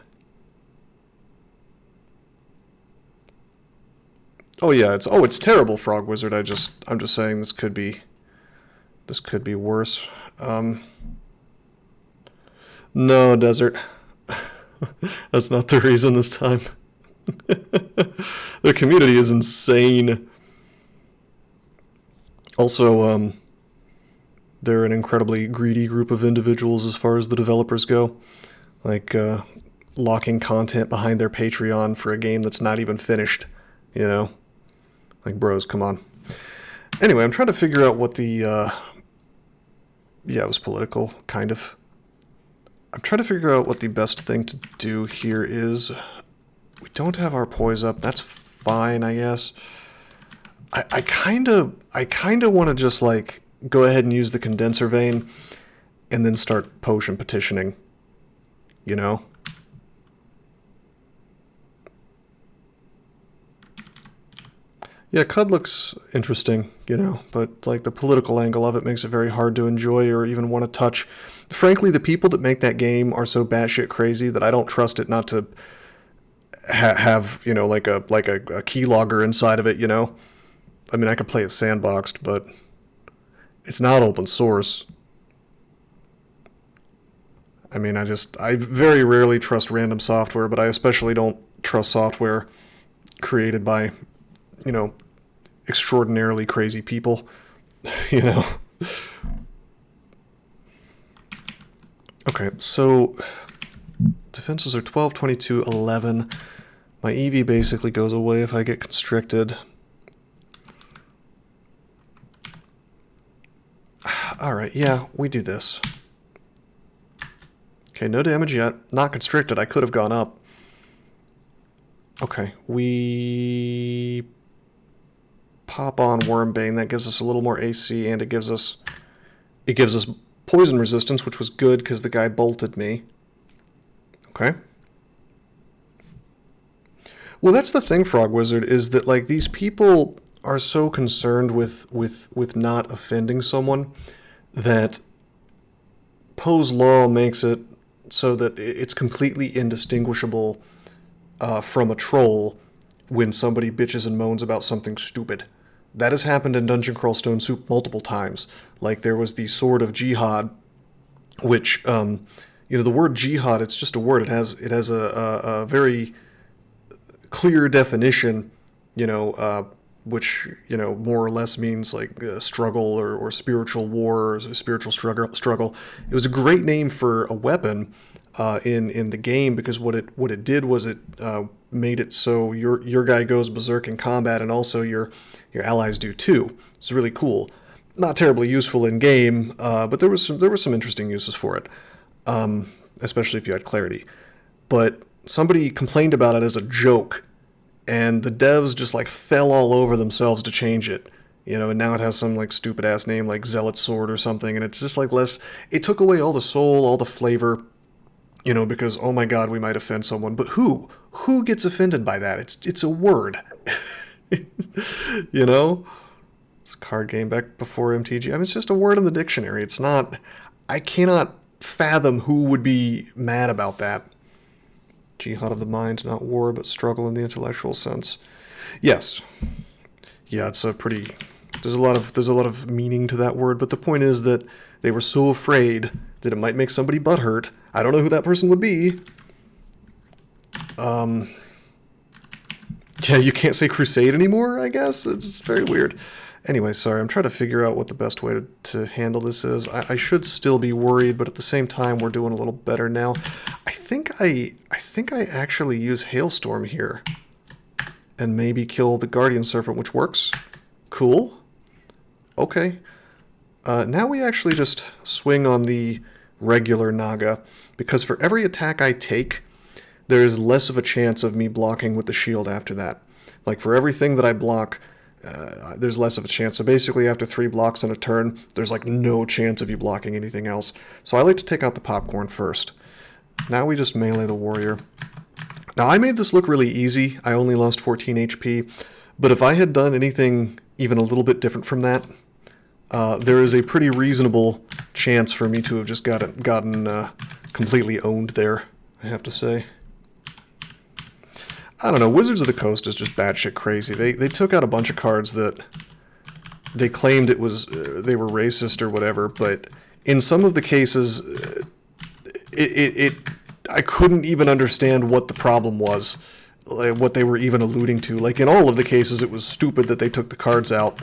S1: Oh yeah, it's terrible, Frog Wizard. I'm just saying this could be worse. No, Desert. That's not the reason this time. Their community is insane. Also, they're an incredibly greedy group of individuals as far as the developers go. Like, locking content behind their Patreon for a game that's not even finished, you know? Like, bros, come on. Anyway, I'm trying to figure out what the, yeah, it was political, kind of. I'm trying to figure out what the best thing to do here is. We don't have our poise up. That's fine, I guess. I kind of want to just, like, go ahead and use the condenser vein and then start potion petitioning, you know? Yeah, CUD looks interesting, you know, but like the political angle of it makes it very hard to enjoy or even want to touch. Frankly, the people that make that game are so batshit crazy that I don't trust it not to have, you know, like a keylogger inside of it, you know? I mean, I could play it sandboxed, but it's not open source. I mean, I very rarely trust random software, but I especially don't trust software created by, you know, extraordinarily crazy people, you know. Okay, so defenses are 12, 22, 11. My EV basically goes away if I get constricted. Alright, yeah, we do this. Okay, no damage yet. Not constricted, I could have gone up. Okay, we pop on Wormbane. That gives us a little more AC, and it gives us poison resistance, which was good because the guy bolted me. Okay. Well, that's the thing, Frog Wizard, is that like these people are so concerned with not offending someone that Poe's Law makes it so that it's completely indistinguishable from a troll when somebody bitches and moans about something stupid. That has happened in Dungeon Crawl Stone Soup multiple times. Like there was the Sword of Jihad, which the word jihad, it's just a word. It has a very clear definition, which more or less means like struggle or spiritual war or spiritual struggle. It was a great name for a weapon in the game because what it did was it made it so your guy goes berserk in combat and also your allies do too. It's really cool. Not terribly useful in game, but there were some interesting uses for it, especially if you had clarity. But somebody complained about it as a joke, and the devs just like fell all over themselves to change it. And now it has some like stupid ass name like Zealot Sword or something, and it's just like less. It took away all the soul, all the flavor, because oh my god, we might offend someone, but who gets offended by that? It's a word, It's a card game back before MTG. I mean, it's just a word in the dictionary. It's not. I cannot fathom who would be mad about that. Jihad of the mind, not war, but struggle in the intellectual sense. Yes. Yeah, it's a pretty. There's a lot of meaning to that word, but the point is that they were so afraid that it might make somebody butthurt. I don't know who that person would be. Yeah, you can't say crusade anymore, I guess? It's very weird. Anyway, sorry, I'm trying to figure out what the best way to handle this is. I should still be worried, but at the same time, we're doing a little better now. I think I actually use Hailstorm here. And maybe kill the Guardian Serpent, which works. Cool. Okay. Now we actually just swing on the regular Naga, because for every attack I take, there is less of a chance of me blocking with the shield after that. Like, for everything that I block, there's less of a chance. So basically, after 3 blocks in a turn, there's like no chance of you blocking anything else. So I like to take out the popcorn first. Now we just melee the warrior. Now, I made this look really easy. I only lost 14 HP. But if I had done anything even a little bit different from that, there is a pretty reasonable chance for me to have just gotten completely owned there, I have to say. I don't know, Wizards of the Coast is just batshit crazy. They took out a bunch of cards that they claimed it was they were racist or whatever, but in some of the cases, I couldn't even understand what the problem was, like, what they were even alluding to. Like, in all of the cases, it was stupid that they took the cards out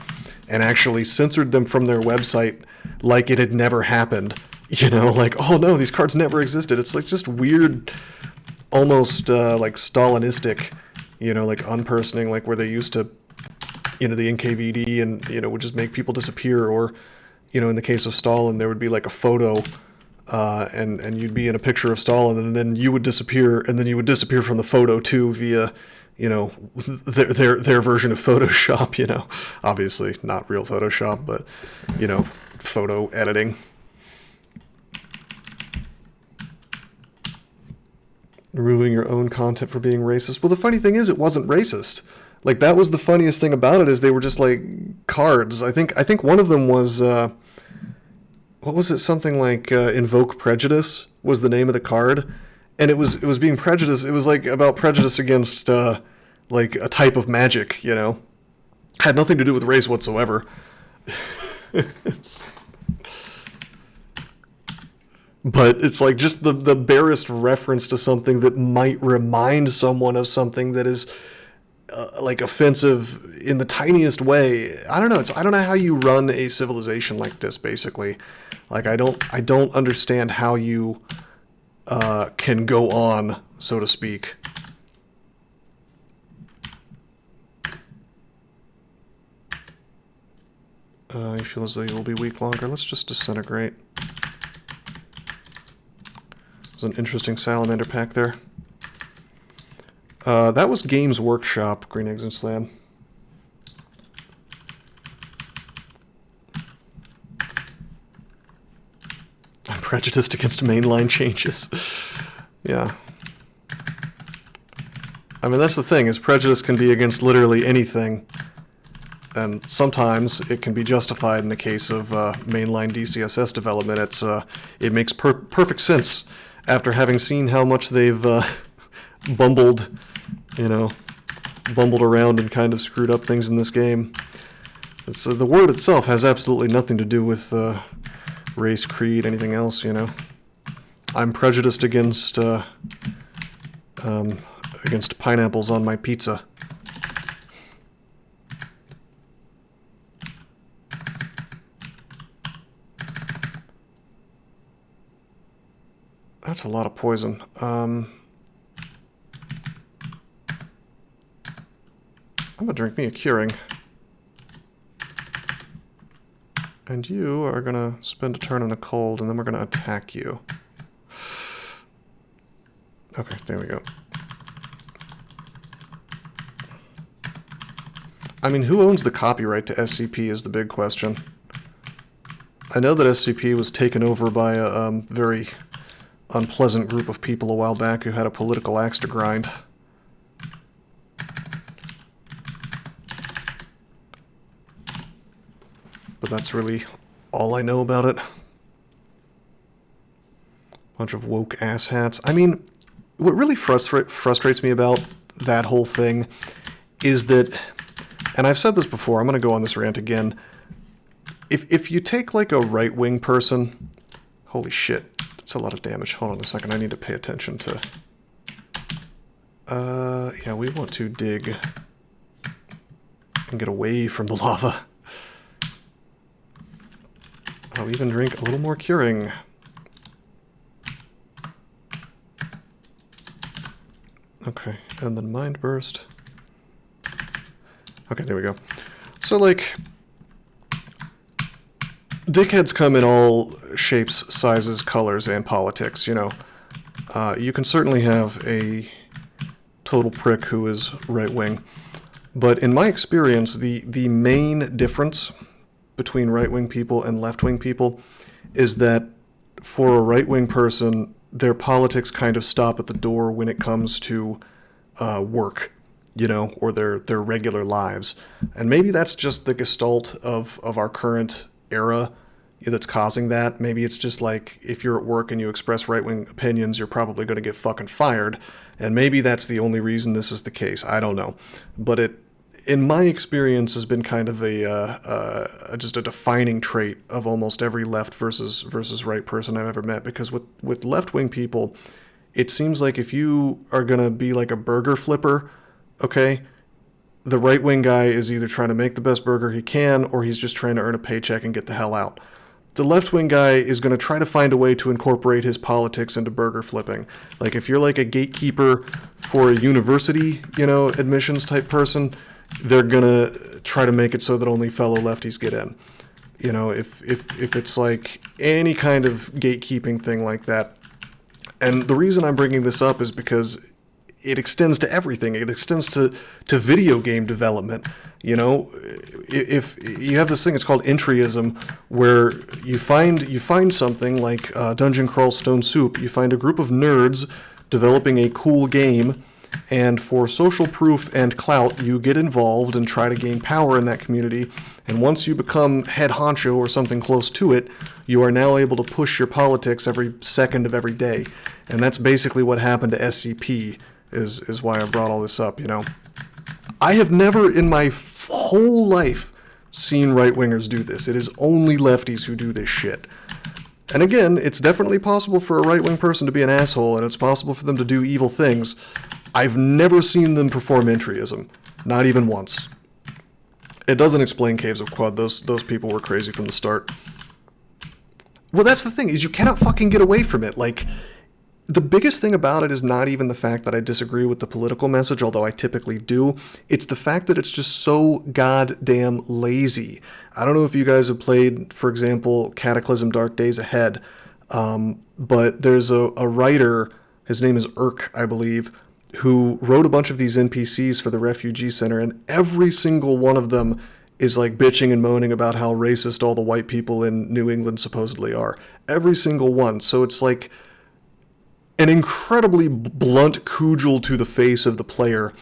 S1: and actually censored them from their website like it had never happened. Like, oh no, these cards never existed. It's like just weird, almost like Stalinistic, like unpersoning, like where they used to, the NKVD and, would just make people disappear. Or, in the case of Stalin, there would be like a photo and you'd be in a picture of Stalin, and then you would disappear, and then you would disappear from the photo too via, their version of Photoshop. Obviously not real Photoshop, but photo editing. Removing your own content for being racist. Well, the funny thing is, it wasn't racist. Like, that was the funniest thing about it, is they were just like cards. I think one of them was. What was it? Something like Invoke Prejudice was the name of the card, and it was being prejudiced. It was like about prejudice against like a type of magic, had nothing to do with race whatsoever. But it's like just the barest reference to something that might remind someone of something that is like offensive in the tiniest way. I don't know. I don't know how you run a civilization like this, basically. Like, I don't understand how you can go on, so to speak. You feel as though you will be weak longer. Let's just disintegrate. There's an interesting salamander pack there. That was Games Workshop, Green Eggs and Slam. prejudiced against mainline changes. Yeah. I mean, that's the thing, is prejudice can be against literally anything. And sometimes it can be justified in the case of mainline DCSS development. It makes perfect sense after having seen how much they've bumbled around and kind of screwed up things in this game. The word itself has absolutely nothing to do with race, creed, anything else, I'm prejudiced against pineapples on my pizza. That's a lot of poison. I'm gonna drink me a curing. And you are gonna spend a turn on a cold, and then we're gonna attack you. Okay, there we go. I mean, who owns the copyright to SCP is the big question. I know that SCP was taken over by a very unpleasant group of people a while back who had a political axe to grind. But that's really all I know about it. Bunch of woke asshats. I mean, what really frustrates me about that whole thing is that, and I've said this before, I'm going to go on this rant again, if you take like a right-wing person, holy shit, that's a lot of damage. Hold on a second, I need to pay attention to... yeah, we want to dig and get away from the lava. I'll even drink a little more curing. Okay, and then Mind Burst. Okay, there we go. So, like, dickheads come in all shapes, sizes, colors, and politics, you can certainly have a total prick who is right-wing. But in my experience, the main difference between right-wing people and left-wing people is that for a right-wing person, their politics kind of stop at the door when it comes to work, or their regular lives. And maybe that's just the gestalt of our current era that's causing that. Maybe it's just like, if you're at work and you express right-wing opinions, you're probably going to get fucking fired. And maybe that's the only reason this is the case. I don't know. But it, in my experience, has been kind of just a defining trait of almost every left versus right person I've ever met. Because with left-wing people, it seems like if you are going to be like a burger flipper, okay, the right-wing guy is either trying to make the best burger he can, or he's just trying to earn a paycheck and get the hell out. The left-wing guy is going to try to find a way to incorporate his politics into burger flipping. Like, if you're like a gatekeeper for a university, admissions type person, they're going to try to make it so that only fellow lefties get in. If it's like any kind of gatekeeping thing like that. And the reason I'm bringing this up is because it extends to everything. It extends to video game development. If you have this thing, it's called entryism, where you find something like Dungeon Crawl Stone Soup. You find a group of nerds developing a cool game, and for social proof and clout, you get involved and try to gain power in that community. And once you become head honcho or something close to it, you are now able to push your politics every second of every day. And that's basically what happened to SCP, is why I brought all this up, I have never in my whole life seen right-wingers do this. It is only lefties who do this shit. And again, it's definitely possible for a right-wing person to be an asshole, and it's possible for them to do evil things. I've never seen them perform entryism. Not even once. It doesn't explain Caves of Quad. Those people were crazy from the start. Well, that's the thing, is you cannot fucking get away from it. Like, the biggest thing about it is not even the fact that I disagree with the political message, although I typically do. It's the fact that it's just so goddamn lazy. I don't know if you guys have played, for example, Cataclysm Dark Days Ahead, but there's a writer, his name is Urk, I believe, who wrote a bunch of these NPCs for the refugee center, and every single one of them is like bitching and moaning about how racist all the white people in New England supposedly are. Every single one. So it's like an incredibly blunt cudgel to the face of the player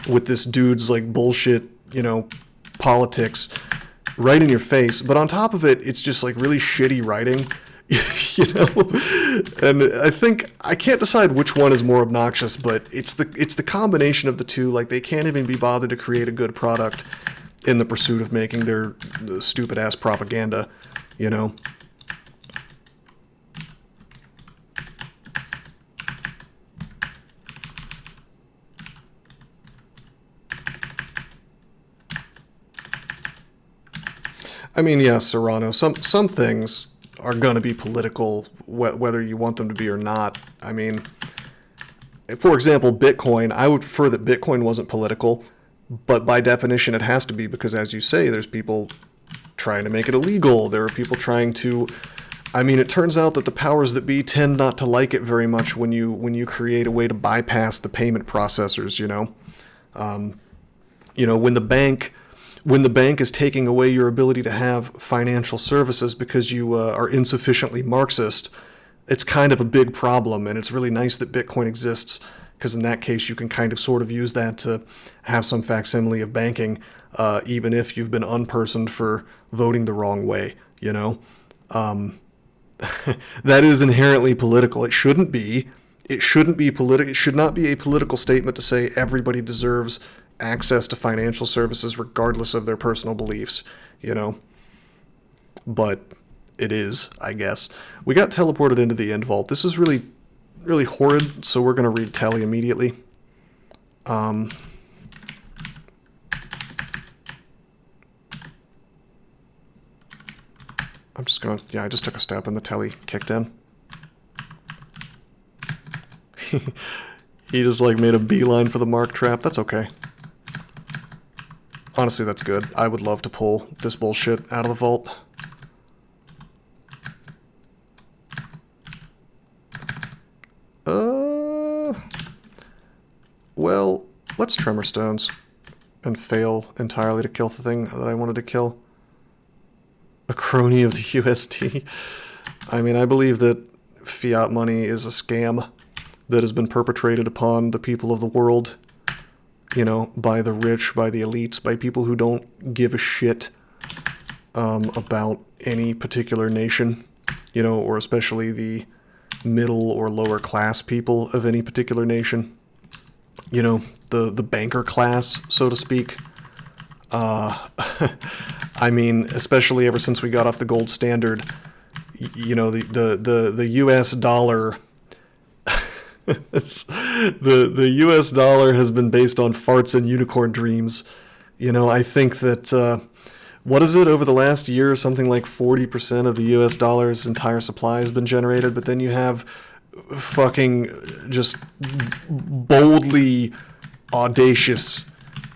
S1: with this dude's like bullshit, politics right in your face. But on top of it, it's just like really shitty writing, And I think I can't decide which one is more obnoxious, but it's the combination of the two. Like they can't even be bothered to create a good product in the pursuit of making their stupid ass propaganda, I mean, yeah, Serrano, some things are going to be political, whether you want them to be or not. I mean, for example, Bitcoin, I would prefer that Bitcoin wasn't political, but by definition it has to be because, as you say, there's people trying to make it illegal. There are people trying to... I mean, it turns out that the powers that be tend not to like it very much when you create a way to bypass the payment processors, when the bank is taking away your ability to have financial services because you are insufficiently Marxist, it's kind of a big problem, and it's really nice that Bitcoin exists, because in that case you can kind of sort of use that to have some facsimile of banking, even if you've been unpersoned for voting the wrong way, That is inherently political. It shouldn't be. It should not be a political statement to say everybody deserves access to financial services regardless of their personal beliefs, But it is, I guess. We got teleported into the end vault. This is really, really horrid, so we're going to read Telly immediately. I'm just going to... Yeah, I just took a step and the Telly kicked in. He just, made a beeline for the mark trap. That's okay. Honestly, that's good. I would love to pull this bullshit out of the vault. Well, let's Tremor Stones and fail entirely to kill the thing that I wanted to kill. A crony of the USD. I mean, I believe that fiat money is a scam that has been perpetrated upon the people of the world, by the rich, by the elites, by people who don't give a shit about any particular nation, or especially the middle or lower class people of any particular nation. The banker class, so to speak. I mean, especially ever since we got off the gold standard, the U.S. dollar... the U.S. dollar has been based on farts and unicorn dreams. I think that, what is it, over the last year, something like 40% of the U.S. dollar's entire supply has been generated, but then you have fucking just boldly audacious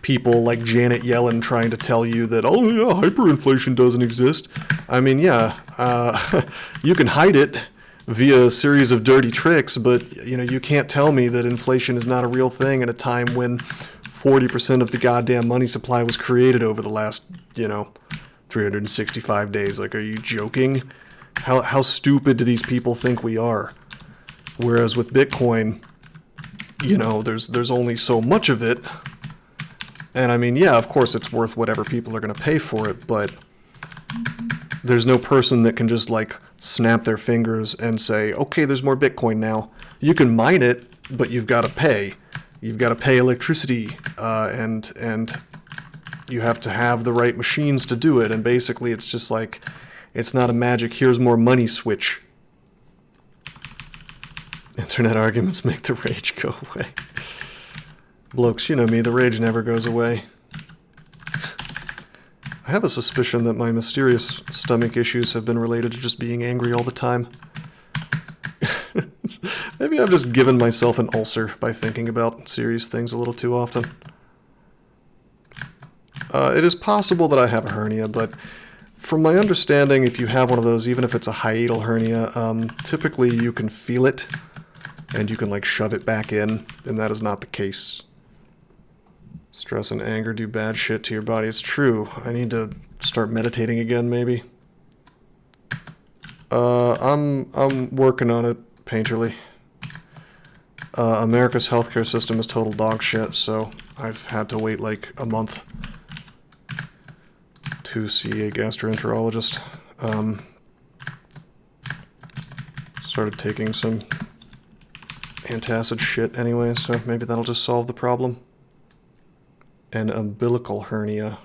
S1: people like Janet Yellen trying to tell you that, oh yeah, hyperinflation doesn't exist. I mean, yeah, you can hide it via a series of dirty tricks, but you can't tell me that inflation is not a real thing at a time when 40% of the goddamn money supply was created over the last 365 days. Like, are you joking? How stupid do these people think we are? Whereas with Bitcoin, there's only so much of it, and I mean, yeah, of course it's worth whatever people are going to pay for it, but there's no person that can just snap their fingers and say, okay, there's more Bitcoin now. You can mine it, but you've got to pay. You've got to pay electricity, and you have to have the right machines to do it. And basically, it's just it's not a magic, here's more money switch. Internet arguments make the rage go away. Blokes, you know me, the rage never goes away. I have a suspicion that my mysterious stomach issues have been related to just being angry all the time. Maybe I've just given myself an ulcer by thinking about serious things a little too often. It is possible that I have a hernia, but from my understanding, if you have one of those, even if it's a hiatal hernia, typically you can feel it, and you can shove it back in, and that is not the case. Stress and anger do bad shit to your body. It's true. I need to start meditating again, maybe. I'm working on it, Painterly. America's healthcare system is total dog shit, so I've had to wait like a month to see a gastroenterologist. Started taking some antacid shit anyway, so maybe that'll just solve the problem. An umbilical hernia.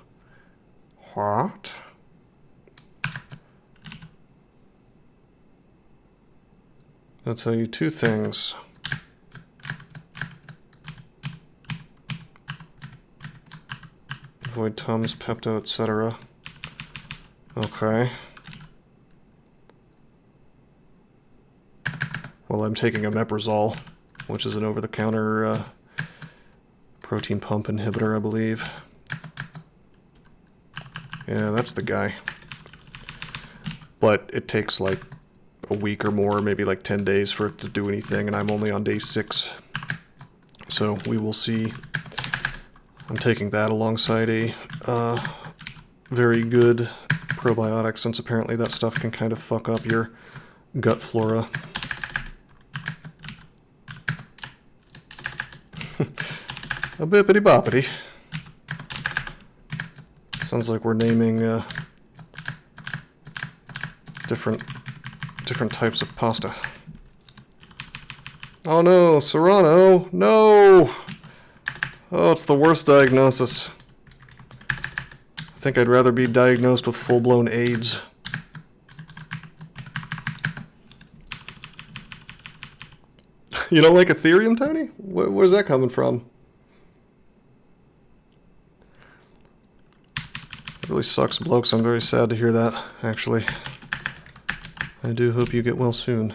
S1: What? I'll tell you two things. Avoid Tums, Pepto, etc. Okay. Well, I'm taking omeprazole, which is an over-the-counter protein pump inhibitor, I believe. Yeah, that's the guy. But it takes like a week or more, maybe like 10 days for it to do anything, and I'm only on day 6. So we will see. I'm taking that alongside a very good probiotic, since apparently that stuff can kind of fuck up your gut flora. A bippity boppity. Sounds like we're naming different types of pasta. Oh no, Serrano! No! Oh, it's the worst diagnosis. I think I'd rather be diagnosed with full-blown AIDS. You don't like Ethereum, Tony? Where's that coming from? It really sucks, blokes. I'm very sad to hear that, actually. I do hope you get well soon.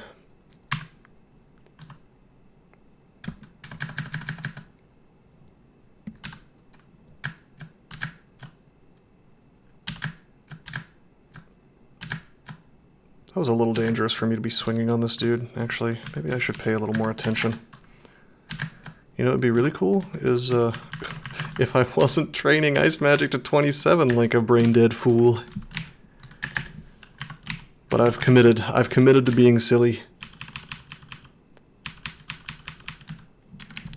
S1: That was a little dangerous for me to be swinging on this dude, actually. Maybe I should pay a little more attention. You know what would be really cool is if I wasn't training Ice Magic to 27 like a brain-dead fool. But I've committed to being silly.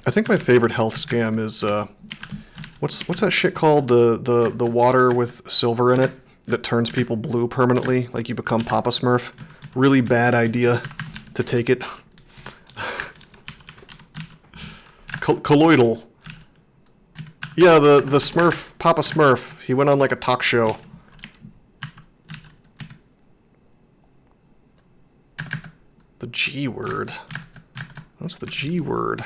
S1: I think my favorite health scam is what's that shit called? The water with silver in it that turns people blue permanently, like you become Papa Smurf. Really bad idea to take it. Colloidal. Yeah, the Smurf, Papa Smurf. He went on like a talk show. The G word. What's the G word?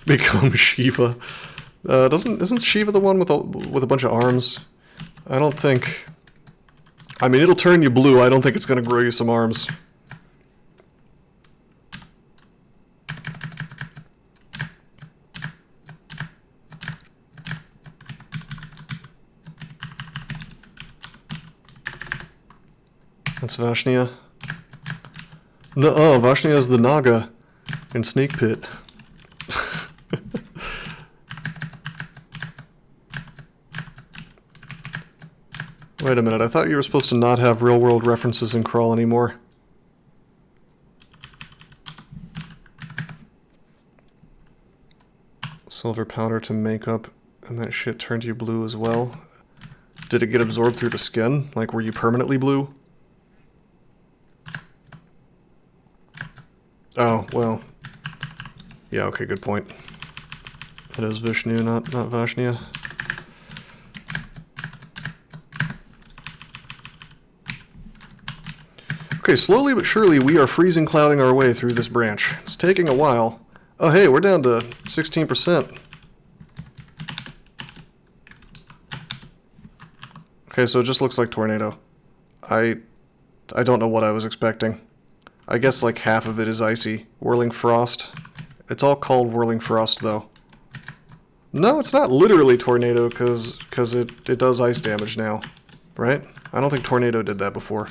S1: Become Shiva. Isn't Shiva the one with a bunch of arms? I don't think. I mean, it'll turn you blue. I don't think it's gonna grow you some arms. That's Vashnia. No, oh, Vashnia is the Naga in Snake Pit. Wait a minute, I thought you were supposed to not have real-world references in Crawl anymore. Silver powder to makeup, and that shit turned you blue as well. Did it get absorbed through the skin? Like, were you permanently blue? Oh, well. Yeah, okay, good point. It is Vishnu, not Vashnia. Okay, slowly but surely we are freezing clouding our way through this branch. It's taking a while. Oh hey, we're down to 16%. Okay, so it just looks like tornado. I don't know what I was expecting. I guess like half of it is icy. Whirling frost. It's all called whirling frost though. No, it's not literally tornado because it does ice damage now, right? I don't think tornado did that before.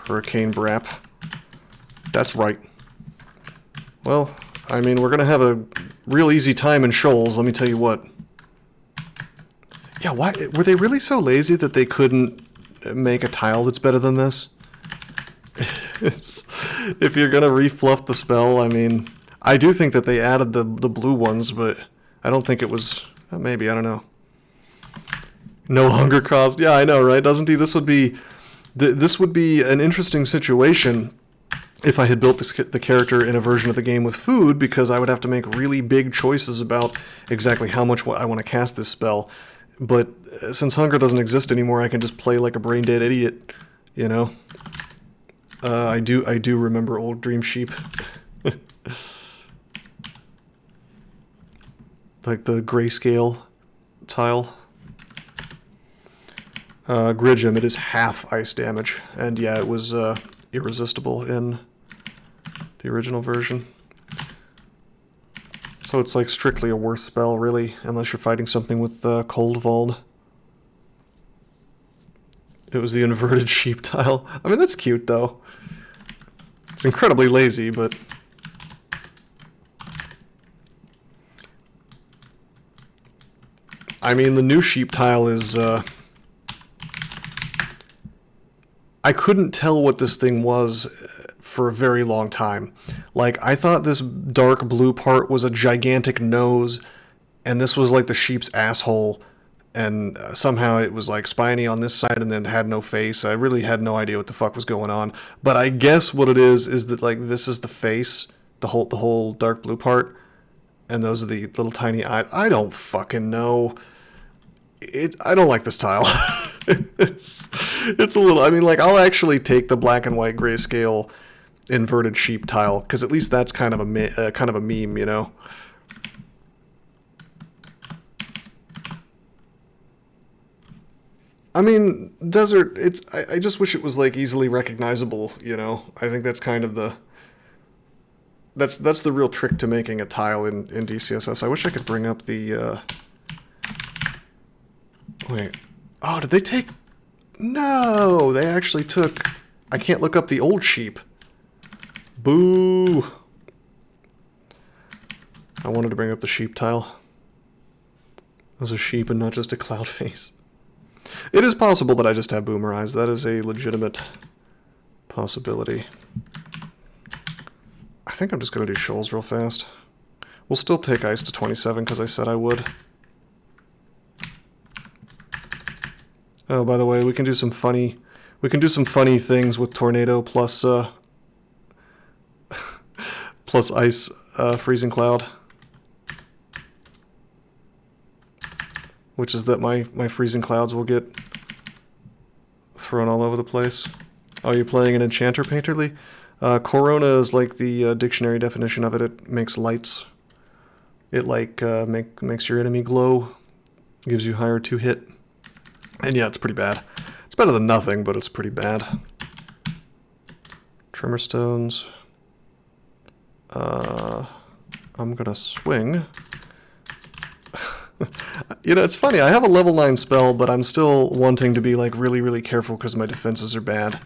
S1: Hurricane Brap. That's right. Well, I mean, we're gonna have a real easy time in shoals, let me tell you what. Yeah, why were they really so lazy that they couldn't make a tile that's better than this? If you're gonna refluff the spell, I mean, I do think that they added the blue ones, but I don't think it was, maybe, I don't know. No hunger cost. Yeah, I know, right? Doesn't he? This would be an interesting situation if I had built the character in a version of the game with food, because I would have to make really big choices about exactly how much I want to cast this spell. But since hunger doesn't exist anymore, I can just play like a brain dead idiot, you know. I do remember old Dream Sheep. Like the grayscale tile. Gridgem, it is half ice damage, and yeah, it was irresistible in the original version. So it's like strictly a worse spell, really, unless you're fighting something with Cold Vault. It was the inverted sheep tile. I mean, that's cute, though. It's incredibly lazy, but... I mean, the new sheep tile is... I couldn't tell what this thing was for a very long time. Like, I thought this dark blue part was a gigantic nose, and this was like the sheep's asshole, and somehow it was like spiny on this side and then had no face. I really had no idea what the fuck was going on. But I guess what it is that like this is the face, the whole dark blue part, and those are the little tiny eyes. I don't fucking know. I don't like this tile. it's a little. I mean, like, I'll actually take the black and white grayscale inverted sheep tile, because at least that's kind of a meme, you know. I mean, desert. I just wish it was like easily recognizable, you know. I think that's kind of the. That's the real trick to making a tile in DCSS. I wish I could bring up the. Wait. Oh, did they take... No! They actually took... I can't look up the old sheep. Boo! I wanted to bring up the sheep tile. It was a sheep and not just a cloud face. It is possible that I just have boomer eyes. That is a legitimate possibility. I think I'm just going to do shoals real fast. We'll still take ice to 27 because I said I would. Oh, by the way, we can do some funny things with tornado plus plus ice freezing cloud, which is that my freezing clouds will get thrown all over the place. Oh, you're playing an Enchanter Painterly? Corona is like the dictionary definition of it. It makes lights. It like makes your enemy glow, gives you higher 2 hit. And yeah, it's pretty bad. It's better than nothing, but it's pretty bad. Tremor stones. I'm gonna swing. You know, it's funny. I have a level 9 spell, but I'm still wanting to be like really, really careful because my defenses are bad.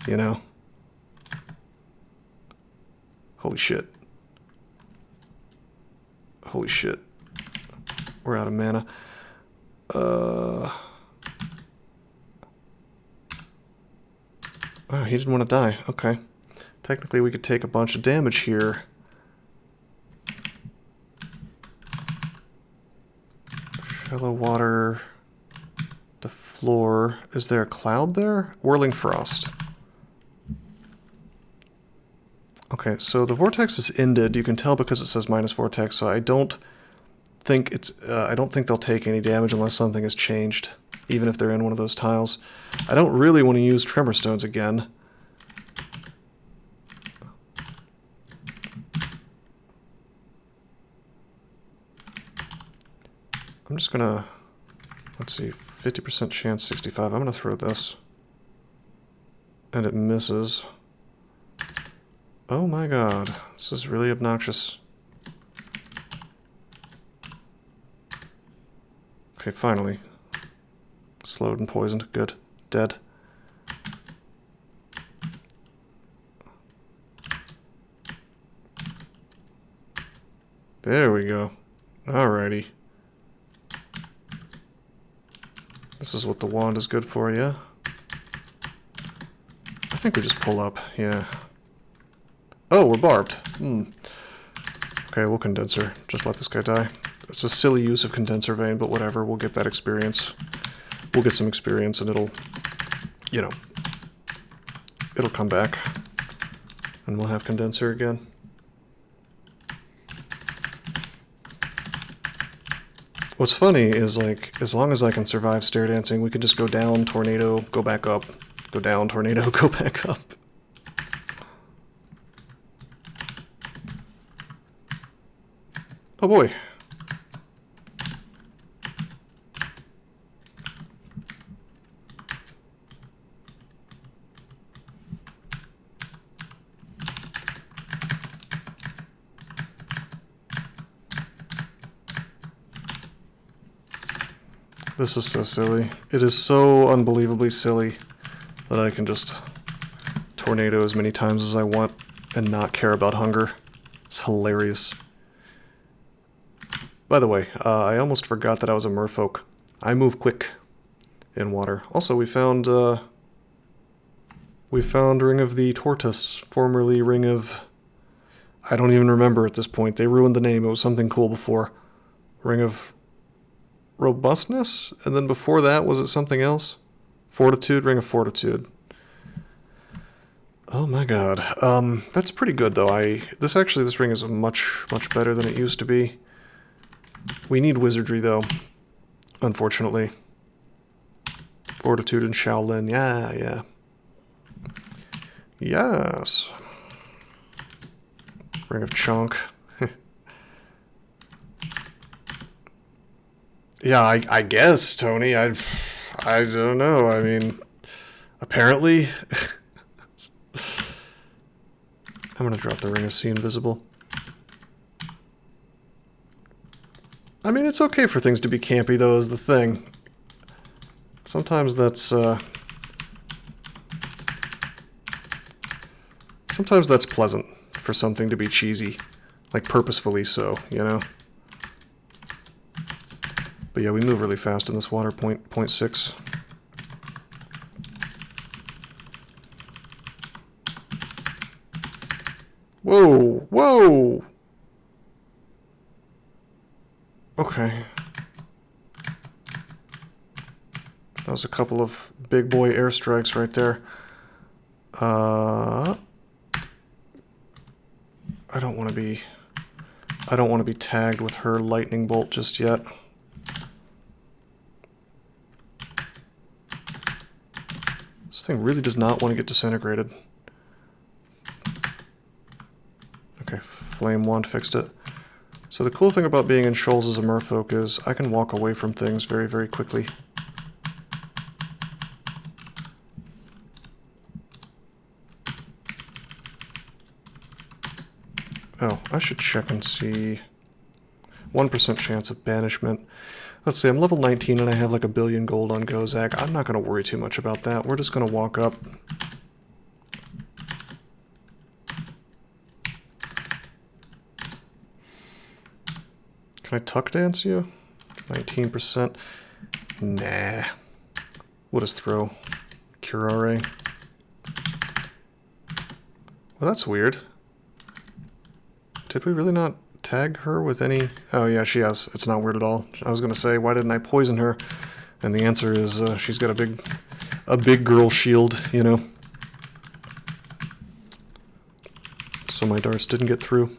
S1: You know? Holy shit. Holy shit. We're out of mana. Oh, he didn't want to die. Okay. Technically, we could take a bunch of damage here. Shallow water. The floor. Is there a cloud there? Whirling frost. Okay, so the vortex is ended. You can tell because it says minus vortex, so I don't think they'll take any damage unless something has changed, even if they're in one of those tiles. I don't really want to use tremor stones again. I'm just gonna, let's see, 50% chance, 65. I'm gonna throw this. And it misses. Oh my god, this is really obnoxious. Okay, finally. Slowed and poisoned. Good. Dead. There we go. Alrighty. This is what the wand is good for, yeah? I think we just pull up, yeah. Oh, we're barbed. Okay, we'll condenser. Just let this guy die. It's a silly use of condenser vein, but whatever. We'll get that experience. We'll get some experience and it'll, you know, it'll come back. And we'll have condenser again. What's funny is, like, as long as I can survive stair dancing, we can just go down, tornado, go back up. Go down, tornado, go back up. Oh boy. This is so silly. It is so unbelievably silly that I can just tornado as many times as I want and not care about hunger. It's hilarious. By the way, I almost forgot that I was a merfolk. I move quick in water. Also, we found Ring of the Tortoise, formerly Ring of... I don't even remember at this point. They ruined the name. It was something cool before. Ring of Robustness? And then before that, was it something else? Fortitude? Ring of Fortitude. Oh my god. That's pretty good, though. This ring is much better than it used to be. We need wizardry, though, unfortunately. Fortitude and Shaolin, yeah. Yes. Ring of Chunk. Yeah, I guess, Tony. I don't know. I mean, apparently. I'm gonna drop the Ring of See Invisible. I mean, it's okay for things to be campy, though, is the thing. Sometimes that's, sometimes that's pleasant for something to be cheesy. Like, purposefully so, you know? But yeah, we move really fast in this water, 0.6. Whoa! Okay. That was a couple of big boy airstrikes right there. I don't want to be tagged with her lightning bolt just yet. This thing really does not want to get disintegrated. Okay, flame wand fixed it. So the cool thing about being in shoals as a merfolk is I can walk away from things very, very quickly. Oh, I should check and see. 1% chance of banishment. Let's see, I'm level 19 and I have like 1 billion gold on Gozag. I'm not going to worry too much about that. We're just going to walk up. Can I tuck dance you? 19%. Nah. We'll just throw Curare. Well, that's weird. Did we really not tag her with any... Oh, yeah, she has. It's not weird at all. I was going to say, why didn't I poison her? And the answer is she's got a big girl shield, you know. So my darts didn't get through.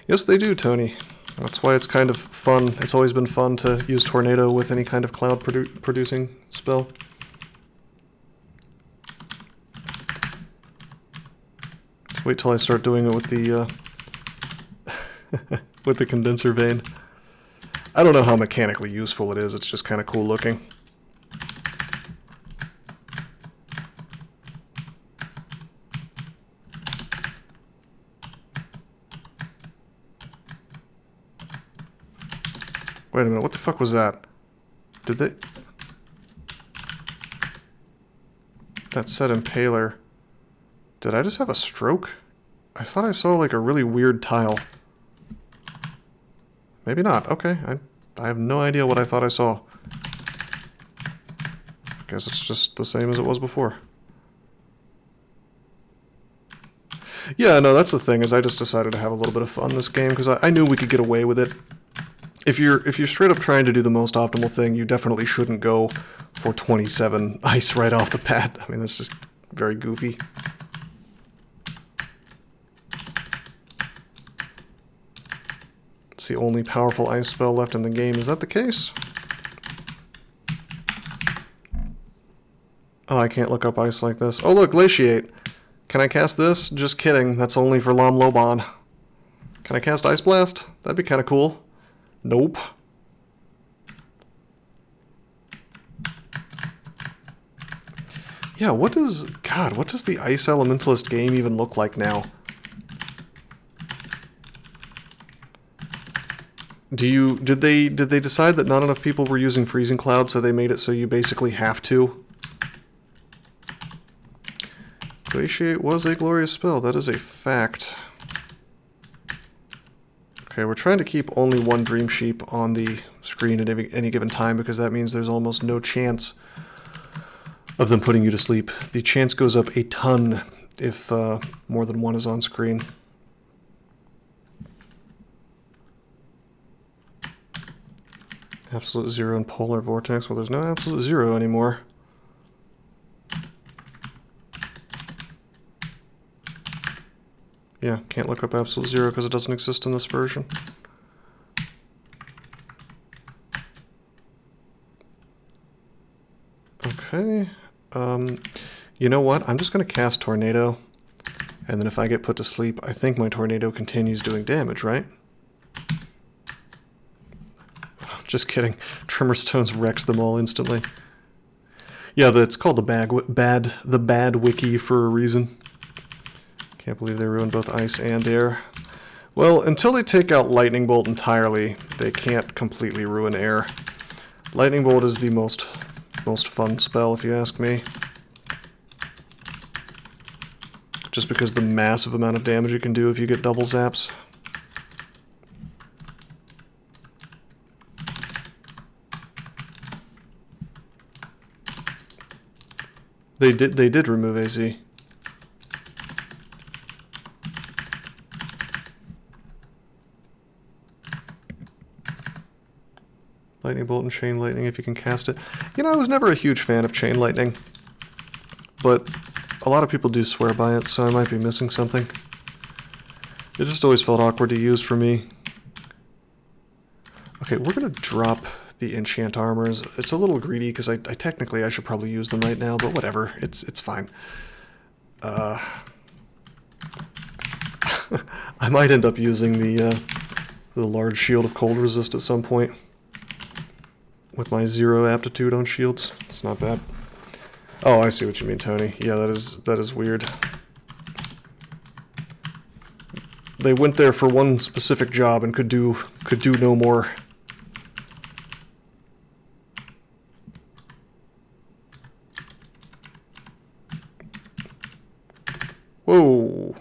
S1: Yes, they do, Tony. That's why it's kind of fun. It's always been fun to use Tornado with any kind of cloud producing spell. Just wait till I start doing it with the with the condenser vein. I don't know how mechanically useful it is. It's just kind of cool looking. Wait a minute, what the fuck was that? Did they... That said Impaler. Did I just have a stroke? I thought I saw like a really weird tile. Maybe not. Okay, I have no idea what I thought I saw. Guess it's just the same as it was before. Yeah, no, that's the thing, is I just decided to have a little bit of fun this game, because I knew we could get away with it. If you're straight up trying to do the most optimal thing, you definitely shouldn't go for 27 ice right off the bat. I mean, that's just very goofy. It's the only powerful ice spell left in the game. Is that the case? Oh, I can't look up ice like this. Oh, look, Glaciate. Can I cast this? Just kidding. That's only for Lam Loban. Can I cast Ice Blast? That'd be kind of cool. Nope. Yeah, what does the Ice Elementalist game even look like now? Did they decide that not enough people were using Freezing Cloud, so they made it so you basically have to? Glaciate was a glorious spell, that is a fact. Okay, we're trying to keep only one Dream Sheep on the screen at any given time, because that means there's almost no chance of them putting you to sleep. The chance goes up a ton if more than one is on screen. Absolute Zero and Polar Vortex. Well, there's no Absolute Zero anymore. Yeah, can't look up Absolute Zero because it doesn't exist in this version. Okay. You know what? I'm just going to cast Tornado. And then if I get put to sleep, I think my Tornado continues doing damage, right? Just kidding. Tremor Stones wrecks them all instantly. Yeah, it's called the bad wiki for a reason. Can't believe they ruined both ice and air. Well, until they take out Lightning Bolt entirely, they can't completely ruin air. Lightning Bolt is the most fun spell, if you ask me. Just because the massive amount of damage it can do if you get double zaps. They did remove AZ. Lightning Bolt and Chain Lightning if you can cast it. You know, I was never a huge fan of Chain Lightning, but a lot of people do swear by it, so I might be missing something. It just always felt awkward to use for me. Okay, we're going to drop the Enchant Armors. It's a little greedy because I technically I should probably use them right now, but whatever. It's fine. I might end up using the large Shield of Cold Resist at some point. With my 0 aptitude on shields. It's not bad. Oh, I see what you mean, Tony. Yeah, that is weird. They went there for one specific job and could do no more. Whoa.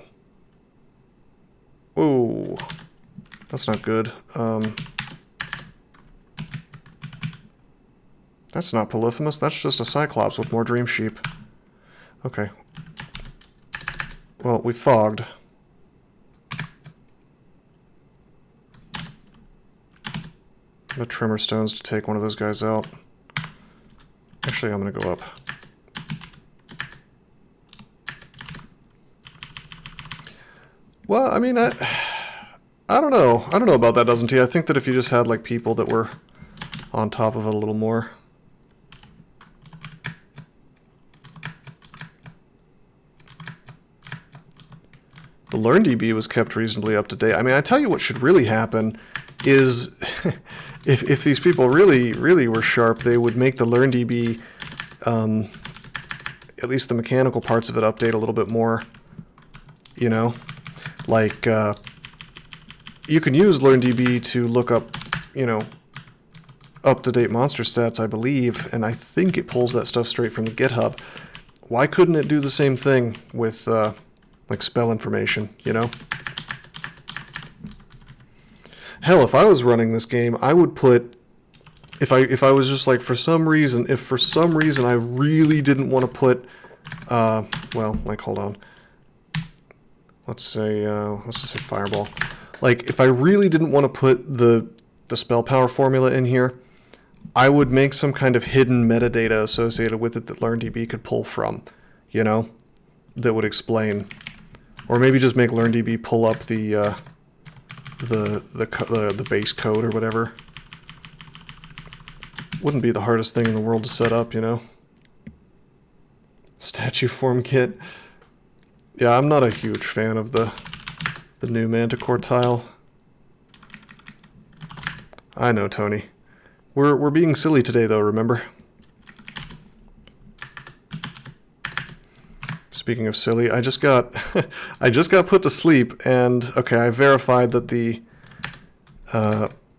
S1: Whoa. That's not good. That's not Polyphemus, that's just a Cyclops with more Dream Sheep. Okay. Well, we fogged. The Tremor Stones to take one of those guys out. Actually, I'm gonna go up. Well, I mean, I don't know. I don't know about that, doesn't he? I think that if you just had, like, people that were on top of it a little more. The LearnDB was kept reasonably up to date. I mean, I tell you what should really happen is if these people really were sharp, they would make the LearnDB, at least the mechanical parts of it, update a little bit more. You know? Like, you can use LearnDB to look up, you know, up-to-date monster stats, I believe, and I think it pulls that stuff straight from the GitHub. Why couldn't it do the same thing with, like, spell information, you know? Hell, if I was running this game, I would put, if I was just like, for some reason I really didn't want to put, well, like, hold on. Let's just say fireball. Like, if I really didn't want to put the spell power formula in here, I would make some kind of hidden metadata associated with it that LearnDB could pull from, you know, that would explain, or maybe just make LearnDB pull up the base code or whatever. Wouldn't be the hardest thing in the world to set up, you know. Statue form kit. Yeah, I'm not a huge fan of the new Manticore tile. I know, Tony. We're being silly today, though, remember? Speaking of silly, I just got I just got put to sleep, and okay, I verified that the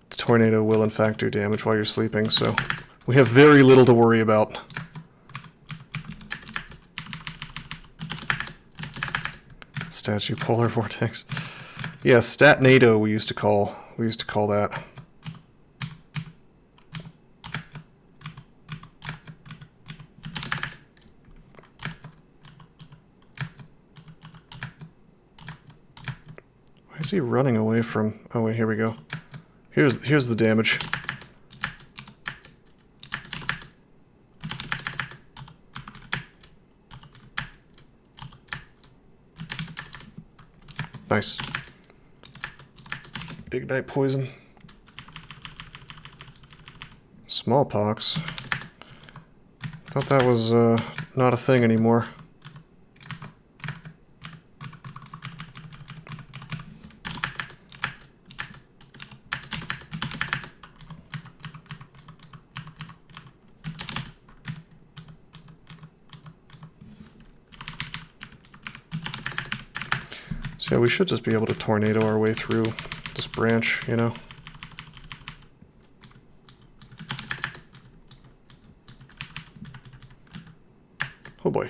S1: tornado will in fact do damage while you're sleeping, so we have very little to worry about. Statue polar vortex. Yeah, Statnado we used to call that. Why is he running away from... Oh wait, here we go. Here's the damage. Nice. Ignite poison. Smallpox. Thought that was not a thing anymore. So yeah, we should just be able to tornado our way through this branch, you know? Oh boy.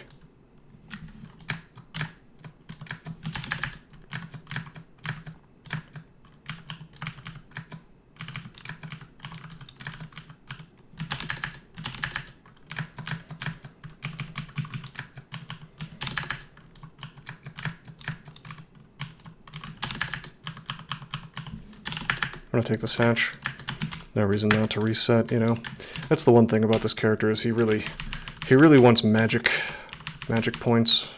S1: I'm gonna take this hatch. No reason not to reset, you know. That's the one thing about this character is he really wants magic points.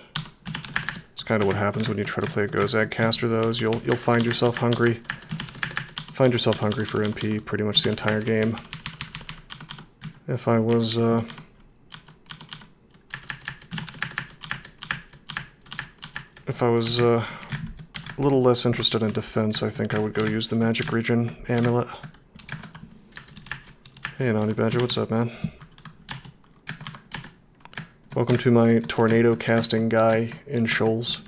S1: It's kind of what happens when you try to play a Gozag caster, though, is you'll find yourself hungry. Find yourself hungry for MP pretty much the entire game. If I was a little less interested in defense, I think I would go use the Magic Region Amulet. Hey, Naughty Badger, what's up, man? Welcome to my tornado casting guy in Shoals.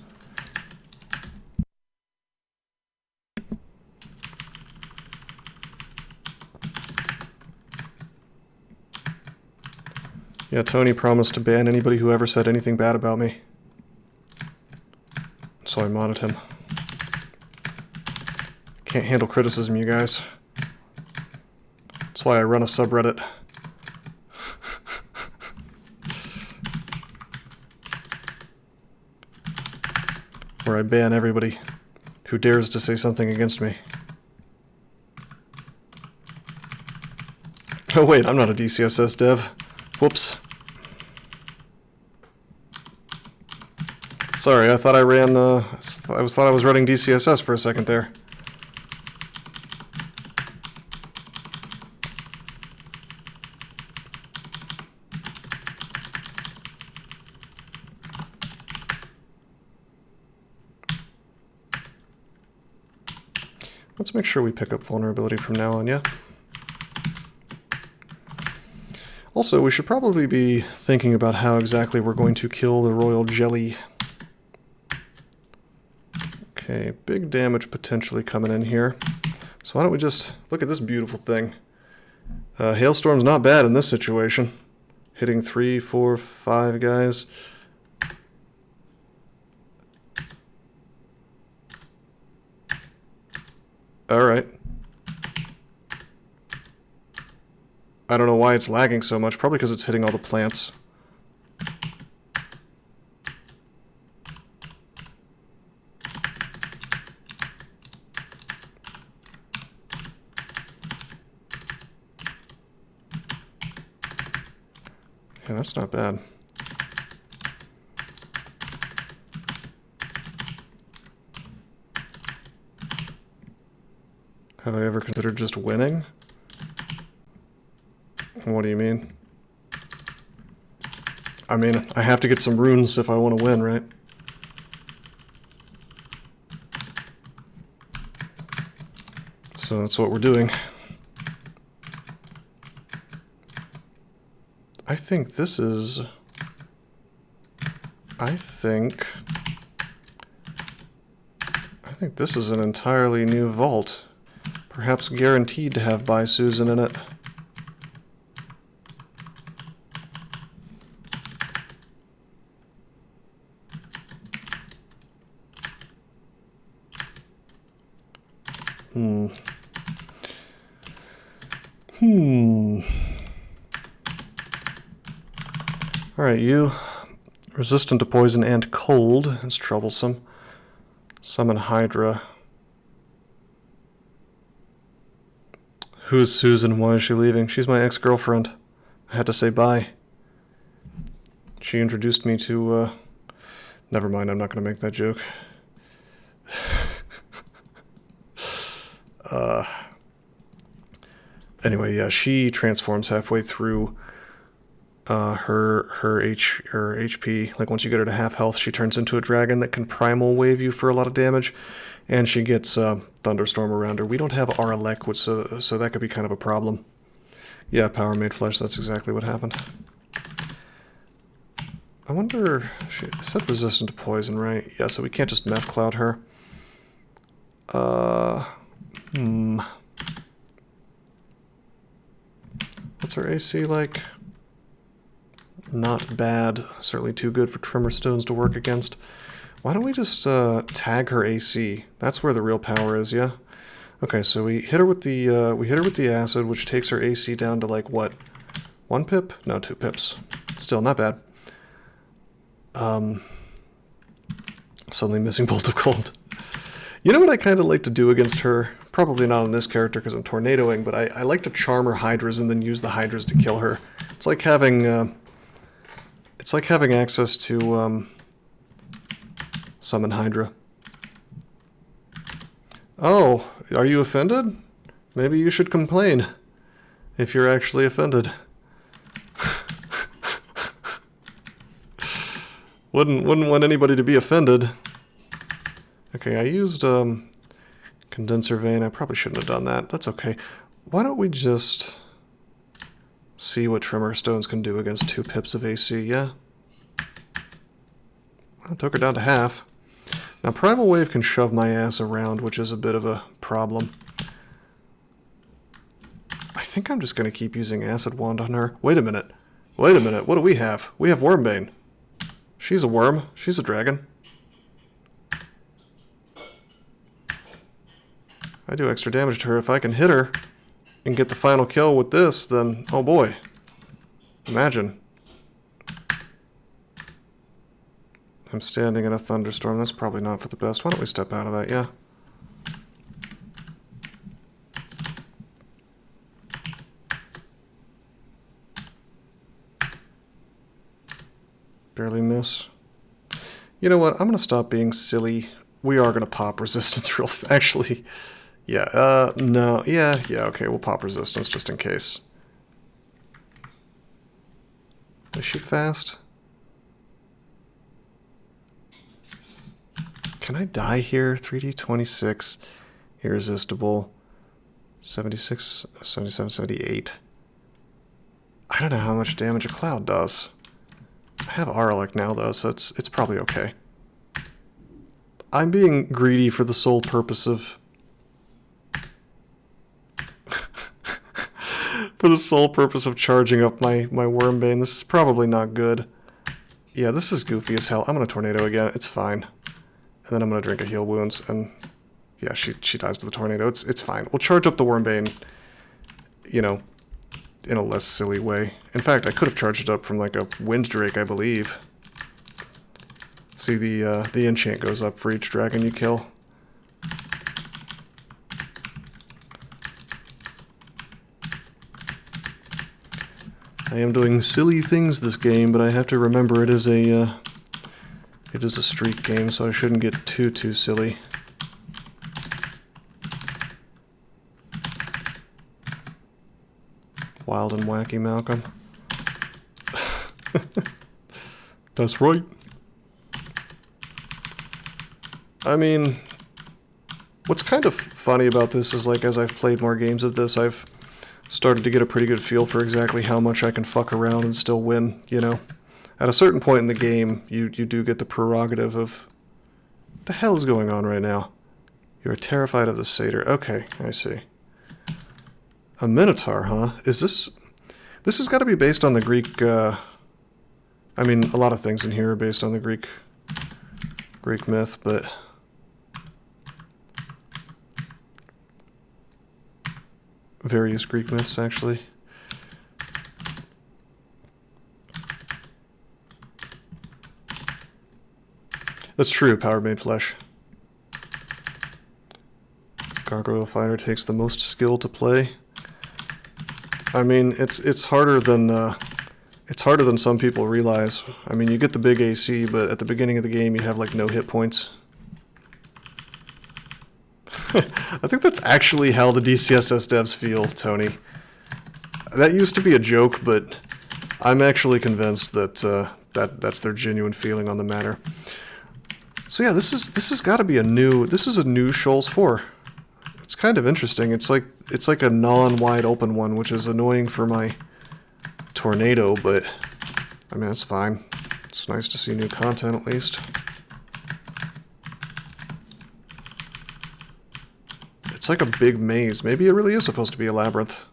S1: Yeah, Tony promised to ban anybody who ever said anything bad about me. So I modded him. Can't handle criticism, you guys. That's why I run a subreddit. Where I ban everybody who dares to say something against me. Oh wait, I'm not a DCSS dev. Whoops. Sorry, I thought I ran, thought I was running DCSS for a second there. Let's make sure we pick up vulnerability from now on, yeah? Also, we should probably be thinking about how exactly we're going to kill the royal jelly. Okay, big damage potentially coming in here. So why don't we just look at this beautiful thing. Hailstorm's not bad in this situation. Hitting 3, 4, 5 guys. Alright. I don't know why it's lagging so much. Probably because it's hitting all the plants. Yeah, that's not bad. Have I ever considered just winning? What do you mean? I mean, I have to get some runes if I want to win, right? So that's what we're doing. I think this is... I think this is an entirely new vault. Perhaps guaranteed to have Bai Susan in it. Alright, you. Resistant to poison and cold. It's troublesome. Summon Hydra. Who's Susan? Why is she leaving? She's my ex-girlfriend. I had to say bye. She introduced me to, Never mind, I'm not going to make that joke. Anyway, yeah, she transforms halfway through her HP. Like, once you get her to half health, she turns into a dragon that can primal wave you for a lot of damage. And she gets Thunderstorm around her. We don't have Aralek, so that could be kind of a problem. Yeah, Power Made Flesh, that's exactly what happened. I wonder... She said resistant to poison, right? Yeah, so we can't just Meph Cloud her. What's her AC like? Not bad. Certainly too good for Tremor Stones to work against. Why don't we just tag her AC? That's where the real power is, yeah? Okay, so we hit her with the acid, which takes her AC down to like what? 1 pip? No, 2 pips. Still not bad. Suddenly missing Bolt of Cold. You know what I kind of like to do against her? Probably not on this character because I'm tornadoing, but I like to charm her hydras and then use the hydras to kill her. It's like having access to summon Hydra. Oh, are you offended? Maybe you should complain if you're actually offended. Wouldn't want anybody to be offended. Okay, I used Condenser Vein. I probably shouldn't have done that. That's okay. Why don't we just see what Tremor Stones can do against 2 pips of AC, yeah? I took her down to half. Now, Primal Wave can shove my ass around, which is a bit of a problem. I think I'm just going to keep using Acid Wand on her. Wait a minute. Wait a minute. What do we have? We have Wormbane. She's a worm. She's a dragon. I do extra damage to her. If I can hit her and get the final kill with this, then, oh boy. Imagine. I'm standing in a thunderstorm. That's probably not for the best. Why don't we step out of that, yeah? Barely miss. You know what? I'm going to stop being silly. We are going to pop resistance real actually. Yeah, no. Yeah, okay. We'll pop resistance just in case. Is she fast? Can I die here? 3d26. Irresistible. 76, 77, 78. I don't know how much damage a cloud does. I have Aralek now, though, so it's probably okay. I'm being greedy for the sole purpose of... for the sole purpose of charging up my Wormbane. This is probably not good. Yeah, this is goofy as hell. I'm going to Tornado again. It's fine. And then I'm going to drink a Heal Wounds, and... yeah, she dies to the Tornado. It's fine. We'll charge up the Wormbane, you know, in a less silly way. In fact, I could have charged it up from like a Wind Drake, I believe. See, the enchant goes up for each dragon you kill. I am doing silly things this game, but I have to remember it is a streak game, so I shouldn't get too silly. Wild and wacky, Malcolm. That's right. I mean, what's kind of funny about this is, like, as I've played more games of this, I've started to get a pretty good feel for exactly how much I can fuck around and still win, you know? At a certain point in the game, you do get the prerogative of... What the hell is going on right now? You're terrified of the satyr. Okay, I see. A minotaur, huh? Is this... This has got to be based on the Greek, I mean, a lot of things in here are based on the Greek myth, but... Various Greek myths, actually. That's true, Power Made Flesh. Gargoyle Fighter takes the most skill to play. I mean, it's harder than some people realize. I mean, you get the big AC, but at the beginning of the game you have like no hit points. I think that's actually how the DCSS devs feel, Tony. That used to be a joke, but I'm actually convinced that that's their genuine feeling on the matter. So yeah, this has got to be a new Shoals 4. It's kind of interesting. It's like a non-wide open one, which is annoying for my tornado, but I mean that's fine. It's nice to see new content at least. It's like a big maze. Maybe it really is supposed to be a labyrinth.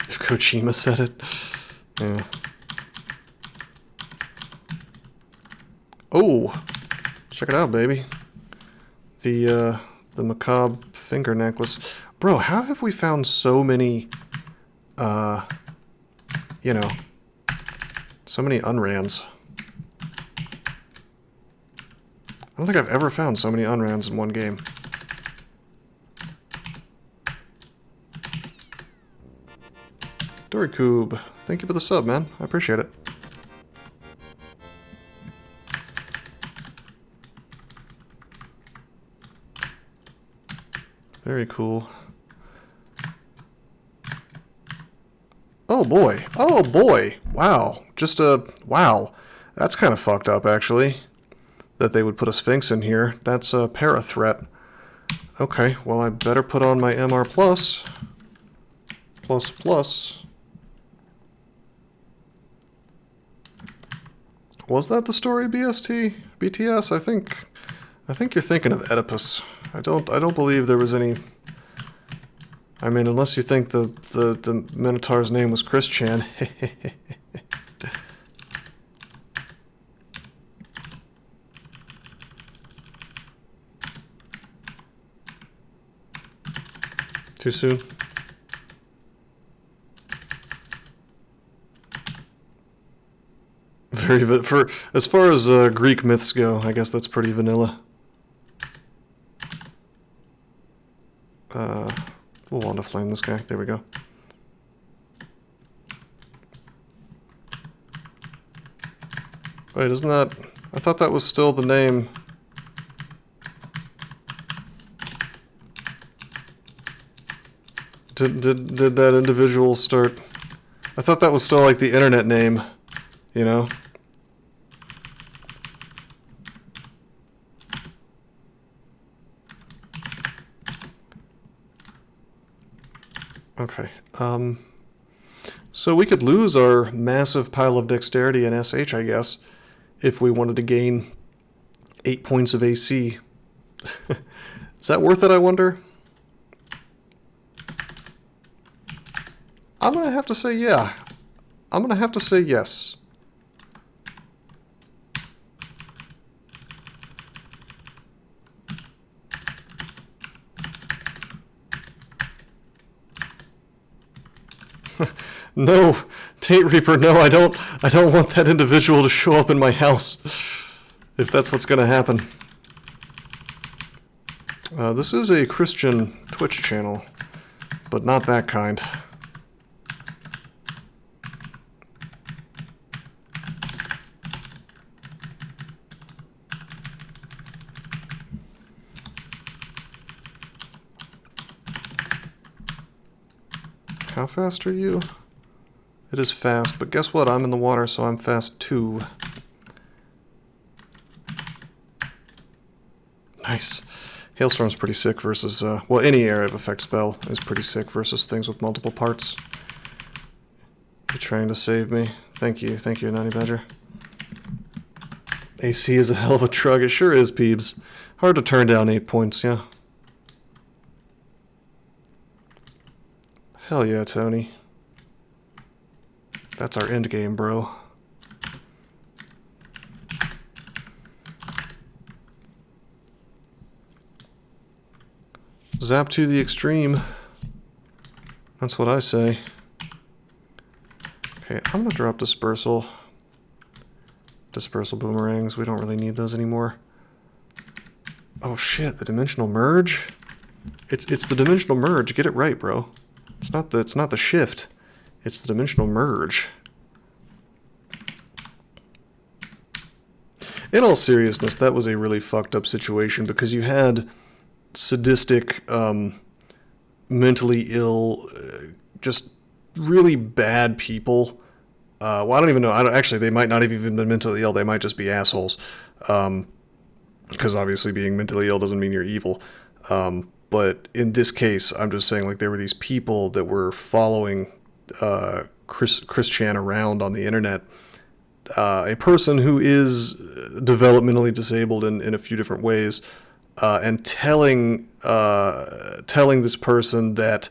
S1: If Kojima said it. Yeah. Oh! Check it out, baby. The macabre finger necklace. Bro, how have we found so many... you know, so many unrans. I don't think I've ever found so many unrans in one game. Dorikoob, thank you for the sub, man. I appreciate it. Very cool. Oh boy. Oh boy. Wow. Just wow. That's kind of fucked up, actually. That they would put a Sphinx in here. That's a para-threat. Okay, well I better put on my MR+. Plus. Was that the story, BTS? I think you're thinking of Oedipus. I don't believe there was any... I mean, unless you think the Minotaur's name was Chris-chan. Too soon? For as far as Greek myths go, I guess that's pretty vanilla. We'll want to flame this guy. There we go. Wait, isn't that... I thought that was still the name. Did that individual start... I thought that was still like the internet name, you know? Okay, so we could lose our massive pile of dexterity and SH, I guess, if we wanted to gain 8 points of AC. Is that worth it, I wonder? I'm gonna have to say yeah. I'm gonna have to say yes. No, Tate Reaper, no, I don't want that individual to show up in my house. If that's what's gonna happen. This is a Christian Twitch channel, but not that kind. How fast are you? It is fast, but guess what? I'm in the water, so I'm fast too. Nice. Hailstorm's pretty sick versus, well, any area of effect spell is pretty sick versus things with multiple parts. You're trying to save me. Thank you, Nani Badger. AC is a hell of a drug. It sure is, Peebs. Hard to turn down 8 points, yeah. Hell yeah, Tony. That's our end game, bro. Zap to the extreme. That's what I say. Okay, I'm gonna drop dispersal. Dispersal boomerangs. We don't really need those anymore. Oh shit, the dimensional merge? It's the dimensional merge. Get it right, bro. It's not the shift. It's the dimensional merge. In all seriousness, that was a really fucked up situation because you had sadistic, mentally ill, just really bad people. Well, I don't even know. Actually, they might not have even been mentally ill. They might just be assholes. Because obviously being mentally ill doesn't mean you're evil. But in this case, I'm just saying, like, there were these people that were following Chris Chan around on the internet. A person who is developmentally disabled in a few different ways, and telling this person that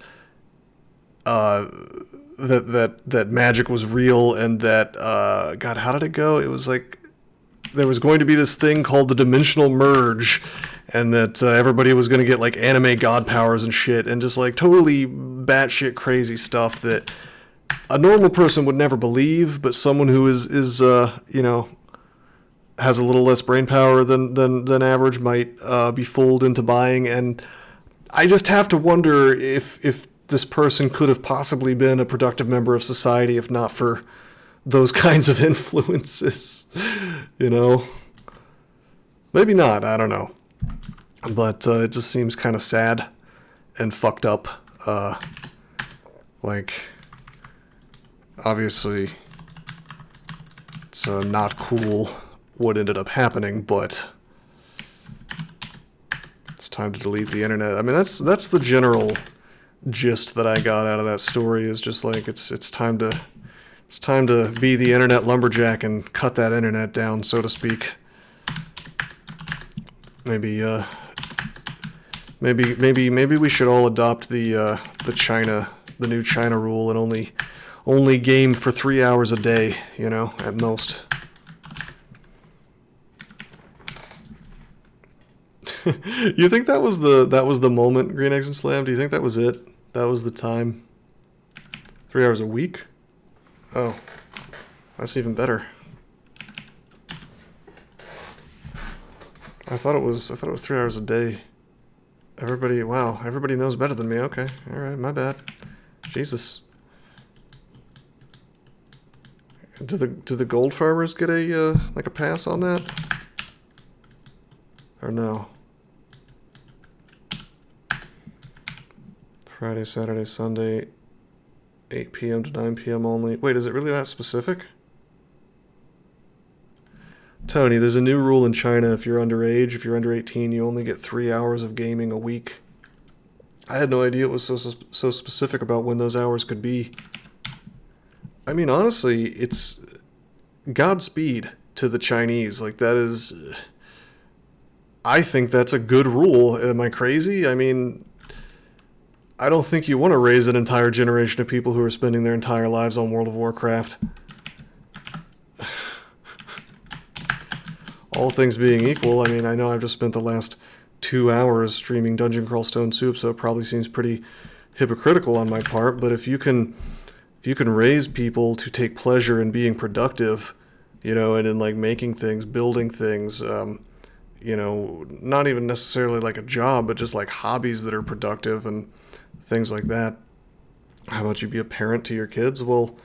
S1: that magic was real and that God, how did it go? It was like there was going to be this thing called the dimensional merge, and that everybody was going to get like anime god powers and shit, and just like totally batshit crazy stuff that a normal person would never believe, but someone who is you know, has a little less brain power than average might be fooled into buying. And I just have to wonder if this person could have possibly been a productive member of society if not for those kinds of influences. You know, maybe not. I don't know, but it just seems kind of sad and fucked up. Like, obviously, it's not cool what ended up happening, but it's time to delete the internet. I mean, that's the general gist that I got out of that story, is just like it's time to be the internet lumberjack and cut that internet down, so to speak. Maybe we should all adopt the new China rule and only game for 3 hours a day, you know, at most. You think that was the moment, Green Eggs and Slam? Do you think that was it? That was the time? 3 hours a week? Oh, that's even better. I thought it was 3 hours a day. Everybody knows better than me. Okay, all right, my bad. Jesus. Do the gold farmers get a like a pass on that? Or no? Friday, Saturday, Sunday, 8 p.m. to 9 p.m. only. Wait, is it really that specific? Tony, there's a new rule in China. If you're underage, if you're under 18, you only get 3 hours of gaming a week. I had no idea it was so specific about when those hours could be. I mean, honestly, it's Godspeed to the Chinese. Like, that is... I think that's a good rule. Am I crazy? I mean, I don't think you want to raise an entire generation of people who are spending their entire lives on World of Warcraft. All things being equal, I mean, I know I've just spent the last 2 hours streaming Dungeon Crawl Stone Soup, so it probably seems pretty hypocritical on my part, but if you can if you can raise people to take pleasure in being productive, you know, and in like making things, building things, you know, not even necessarily like a job, but just like hobbies that are productive and things like that. How about you be a parent to your kids? Well,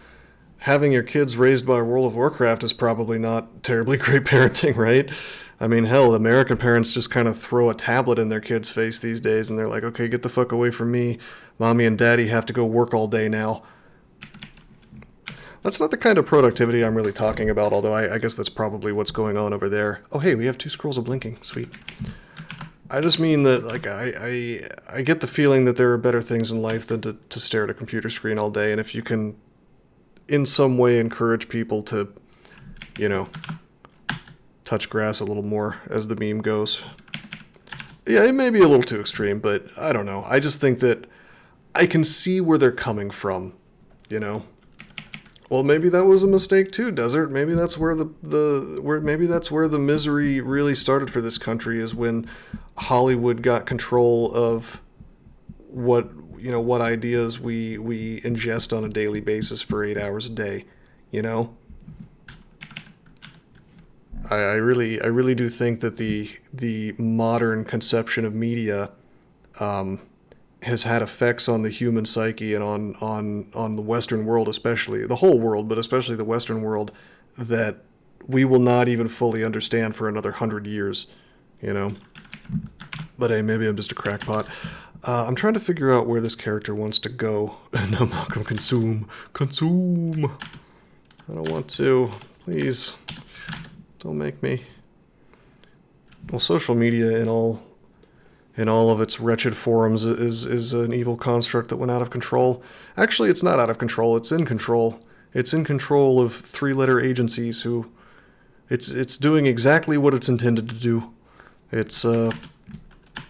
S1: having your kids raised by World of Warcraft is probably not terribly great parenting, right? I mean, hell, American parents just kind of throw a tablet in their kids' face these days, and they're like, okay, get the fuck away from me. Mommy and daddy have to go work all day now. That's not the kind of productivity I'm really talking about, although I guess that's probably what's going on over there. Oh, hey, we have 2 scrolls of blinking. Sweet. I just mean that, like, I get the feeling that there are better things in life than to stare at a computer screen all day, and if you can in some way encourage people to, you know, touch grass a little more, as the meme goes. Yeah, it may be a little too extreme, but I don't know. I just think that I can see where they're coming from, you know? Well, maybe that was a mistake too, Desert. Maybe that's where maybe that's where the misery really started for this country, is when Hollywood got control of what ideas we ingest on a daily basis for 8 hours a day, you know? I really do think that the modern conception of media has had effects on the human psyche and on the Western world, especially the whole world, but especially the Western world, that we will not even fully understand for another 100 years, you know. But hey, maybe I'm just a crackpot. I'm trying to figure out where this character wants to go. No, Malcolm, consume. I don't want to. Please, don't make me. Well, social media in all of its wretched forms is an evil construct that went out of control. Actually, it's not out of control. It's in control. It's in control of 3-letter agencies who... It's doing exactly what it's intended to do. It's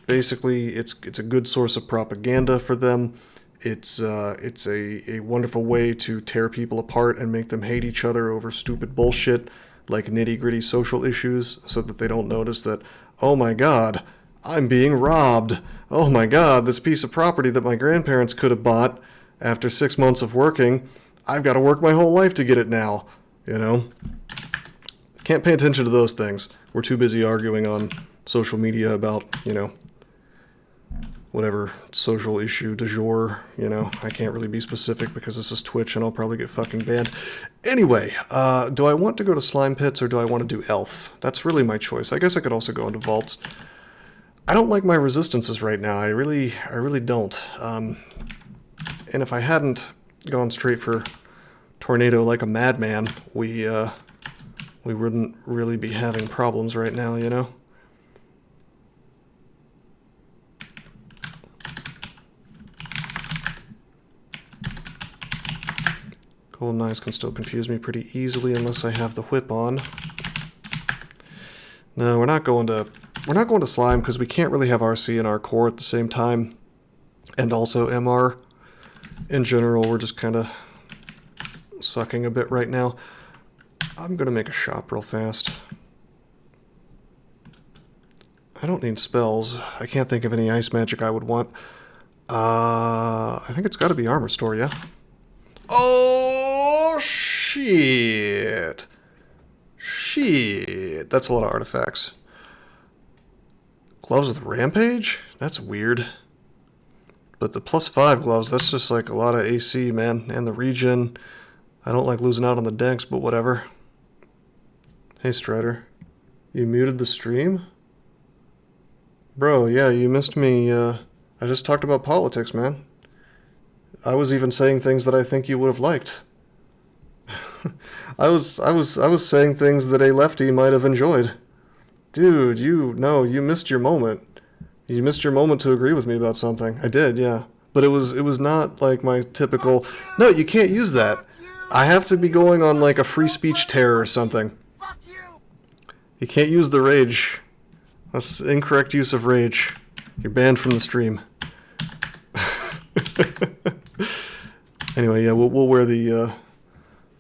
S1: basically it's a good source of propaganda for them. It's a wonderful way to tear people apart and make them hate each other over stupid bullshit like nitty-gritty social issues, so that they don't notice that, oh my god, I'm being robbed. Oh my god, this piece of property that my grandparents could have bought after 6 months of working, I've got to work my whole life to get it now, you know? Can't pay attention to those things. We're too busy arguing on social media about, you know, whatever social issue du jour, you know. I can't really be specific because this is Twitch and I'll probably get fucking banned. Anyway, do I want to go to Slime Pits or do I want to do Elf? That's really my choice. I guess I could also go into Vaults. I don't like my resistances right now. I really don't. And if I hadn't gone straight for Tornado like a madman, we wouldn't really be having problems right now, you know? Golden Eyes can still confuse me pretty easily unless I have the whip on. No, we're not going to Slime because we can't really have RC and our core at the same time. And also MR. In general, we're just kind of sucking a bit right now. I'm going to make a shop real fast. I don't need spells. I can't think of any ice magic I would want. I think it's got to be armor store, yeah? Oh, shit. Shit. That's a lot of artifacts. Gloves with Rampage? That's weird. But the +5 gloves, that's just like a lot of AC, man. And the regen. I don't like losing out on the decks, but whatever. Hey, Strider. You muted the stream? Bro, yeah, you missed me. I just talked about politics, man. I was even saying things that I think you would have liked. I was saying things that a lefty might have enjoyed. Dude, you missed your moment. You missed your moment to agree with me about something. I did, yeah. But it was not like my typical... No, you can't use that. I have to be going on like a free speech tear or something. You can't use the rage. That's incorrect use of rage. You're banned from the stream. Anyway, yeah, we'll wear the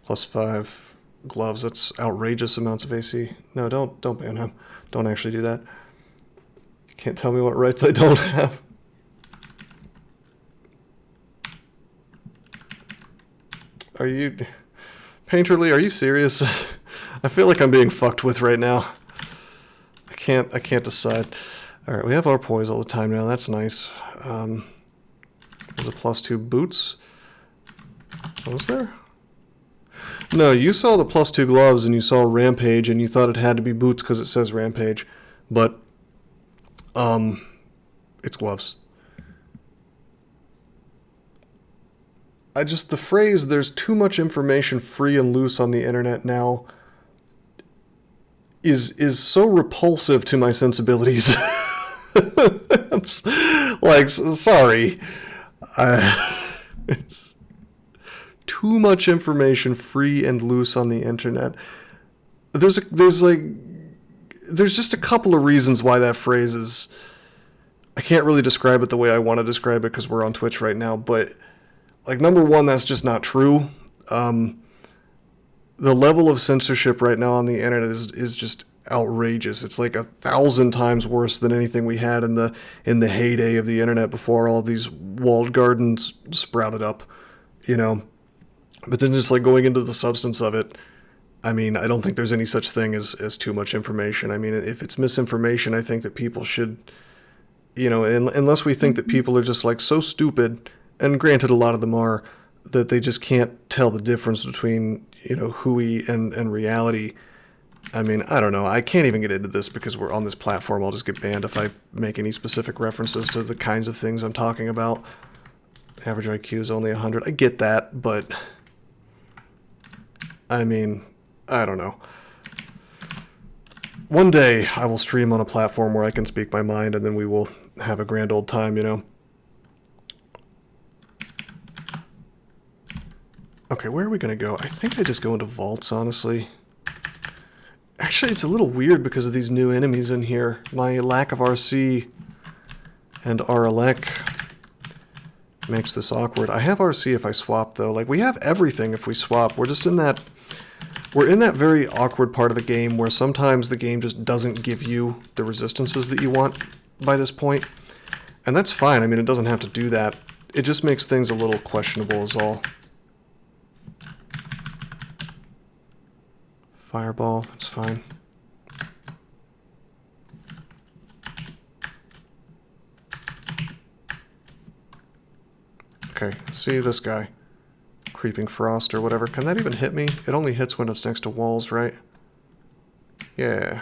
S1: +5 gloves. That's outrageous amounts of AC. No, don't ban him. Don't actually do that. You can't tell me what rights I don't have. Are you... Painterly, are you serious? I feel like I'm being fucked with right now. I can't decide. Alright, we have our poise all the time now. That's nice. There's a +2 boots. What was there? No, you saw the +2 gloves and you saw Rampage and you thought it had to be boots because it says Rampage. But, it's gloves. The phrase, there's too much information free and loose on the internet now, is so repulsive to my sensibilities. Sorry. It's too much information free and loose on the internet. There's just a couple of reasons why that phrase is... I can't really describe it the way I want to describe it because we're on Twitch right now, but... Like, number one, that's just not true. The level of censorship right now on the internet is just outrageous. It's like 1,000 times worse than anything we had in the heyday of the internet before all of these walled gardens sprouted up, you know. But then just like going into the substance of it, I mean, I don't think there's any such thing as too much information. I mean, if it's misinformation, I think that people should, you know, unless we think that people are just like so stupid. And granted, a lot of them are, that they just can't tell the difference between, you know, hooey and reality. I mean, I don't know. I can't even get into this because we're on this platform. I'll just get banned if I make any specific references to the kinds of things I'm talking about. Average IQ is only 100. I get that, but... I mean, I don't know. One day, I will stream on a platform where I can speak my mind, and then we will have a grand old time, you know? Okay, where are we going to go? I think I just go into vaults, honestly. Actually, it's a little weird because of these new enemies in here. My lack of RC and RLEC makes this awkward. I have RC if I swap, though. Like, we have everything if we swap. We're just in that... We're in that very awkward part of the game where sometimes the game just doesn't give you the resistances that you want by this point. And that's fine. I mean, it doesn't have to do that. It just makes things a little questionable is all. Fireball, that's fine. Okay, see this guy. Creeping Frost or whatever. Can that even hit me? It only hits when it's next to walls, right? Yeah.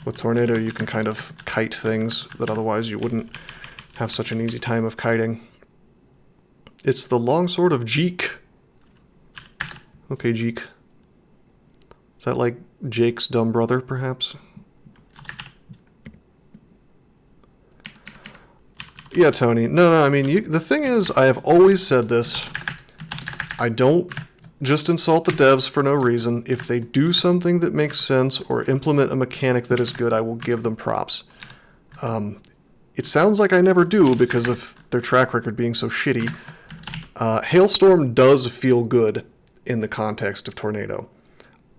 S1: With Tornado, you can kind of kite things that otherwise you wouldn't have such an easy time of kiting. It's the longsword of Jeek. Okay, Jeek. Is that like Jake's dumb brother, perhaps? Yeah, Tony. No, I mean, the thing is, I have always said this. I don't just insult the devs for no reason. If they do something that makes sense or implement a mechanic that is good, I will give them props. It sounds like I never do because of their track record being so shitty. Hailstorm does feel good in the context of Tornado.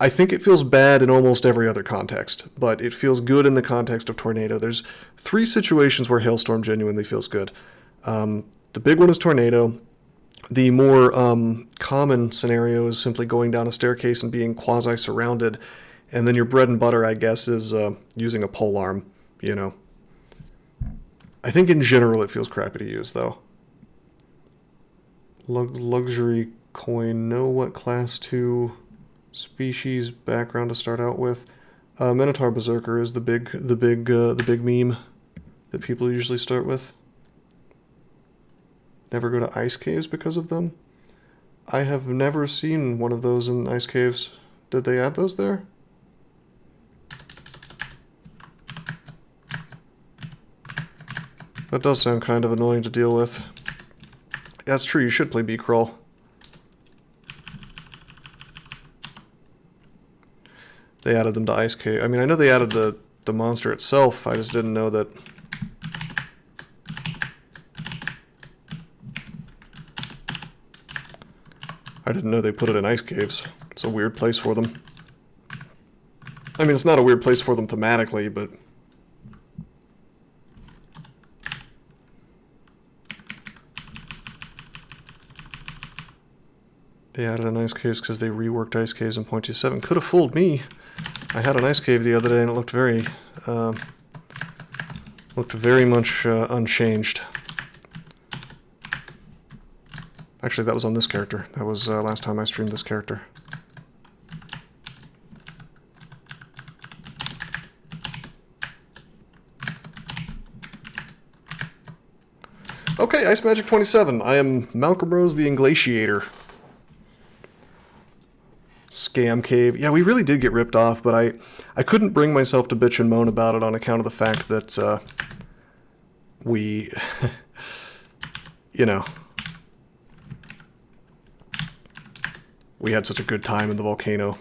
S1: I think it feels bad in almost every other context, but it feels good in the context of Tornado. There's 3 situations where Hailstorm genuinely feels good. The big one is Tornado. The more common scenario is simply going down a staircase and being quasi-surrounded, and then your bread and butter, I guess, is using a polearm, you know. I think in general it feels crappy to use, though. Luxury coin. Know what class 2 species background to start out with. Minotaur Berserker is the big meme that people usually start with. Never go to ice caves because of them. I have never seen one of those in ice caves. Did they add those there? That does sound kind of annoying to deal with. That's true, you should play B-Crawl. They added them to Ice Cave. I mean, I know they added the monster itself, I just didn't know that... I didn't know they put it in ice caves. It's a weird place for them. I mean, it's not a weird place for them thematically, but... They added an ice caves because they reworked ice caves in 0.27. Could have fooled me. I had an ice cave the other day and it looked very much unchanged. Actually, that was on this character. That was last time I streamed this character. Okay, Ice Magic 27. I am Malcolm Rose the Inglatiator. Scam cave. Yeah, we really did get ripped off, but I couldn't bring myself to bitch and moan about it on account of the fact that we, you know, we had such a good time in the volcano.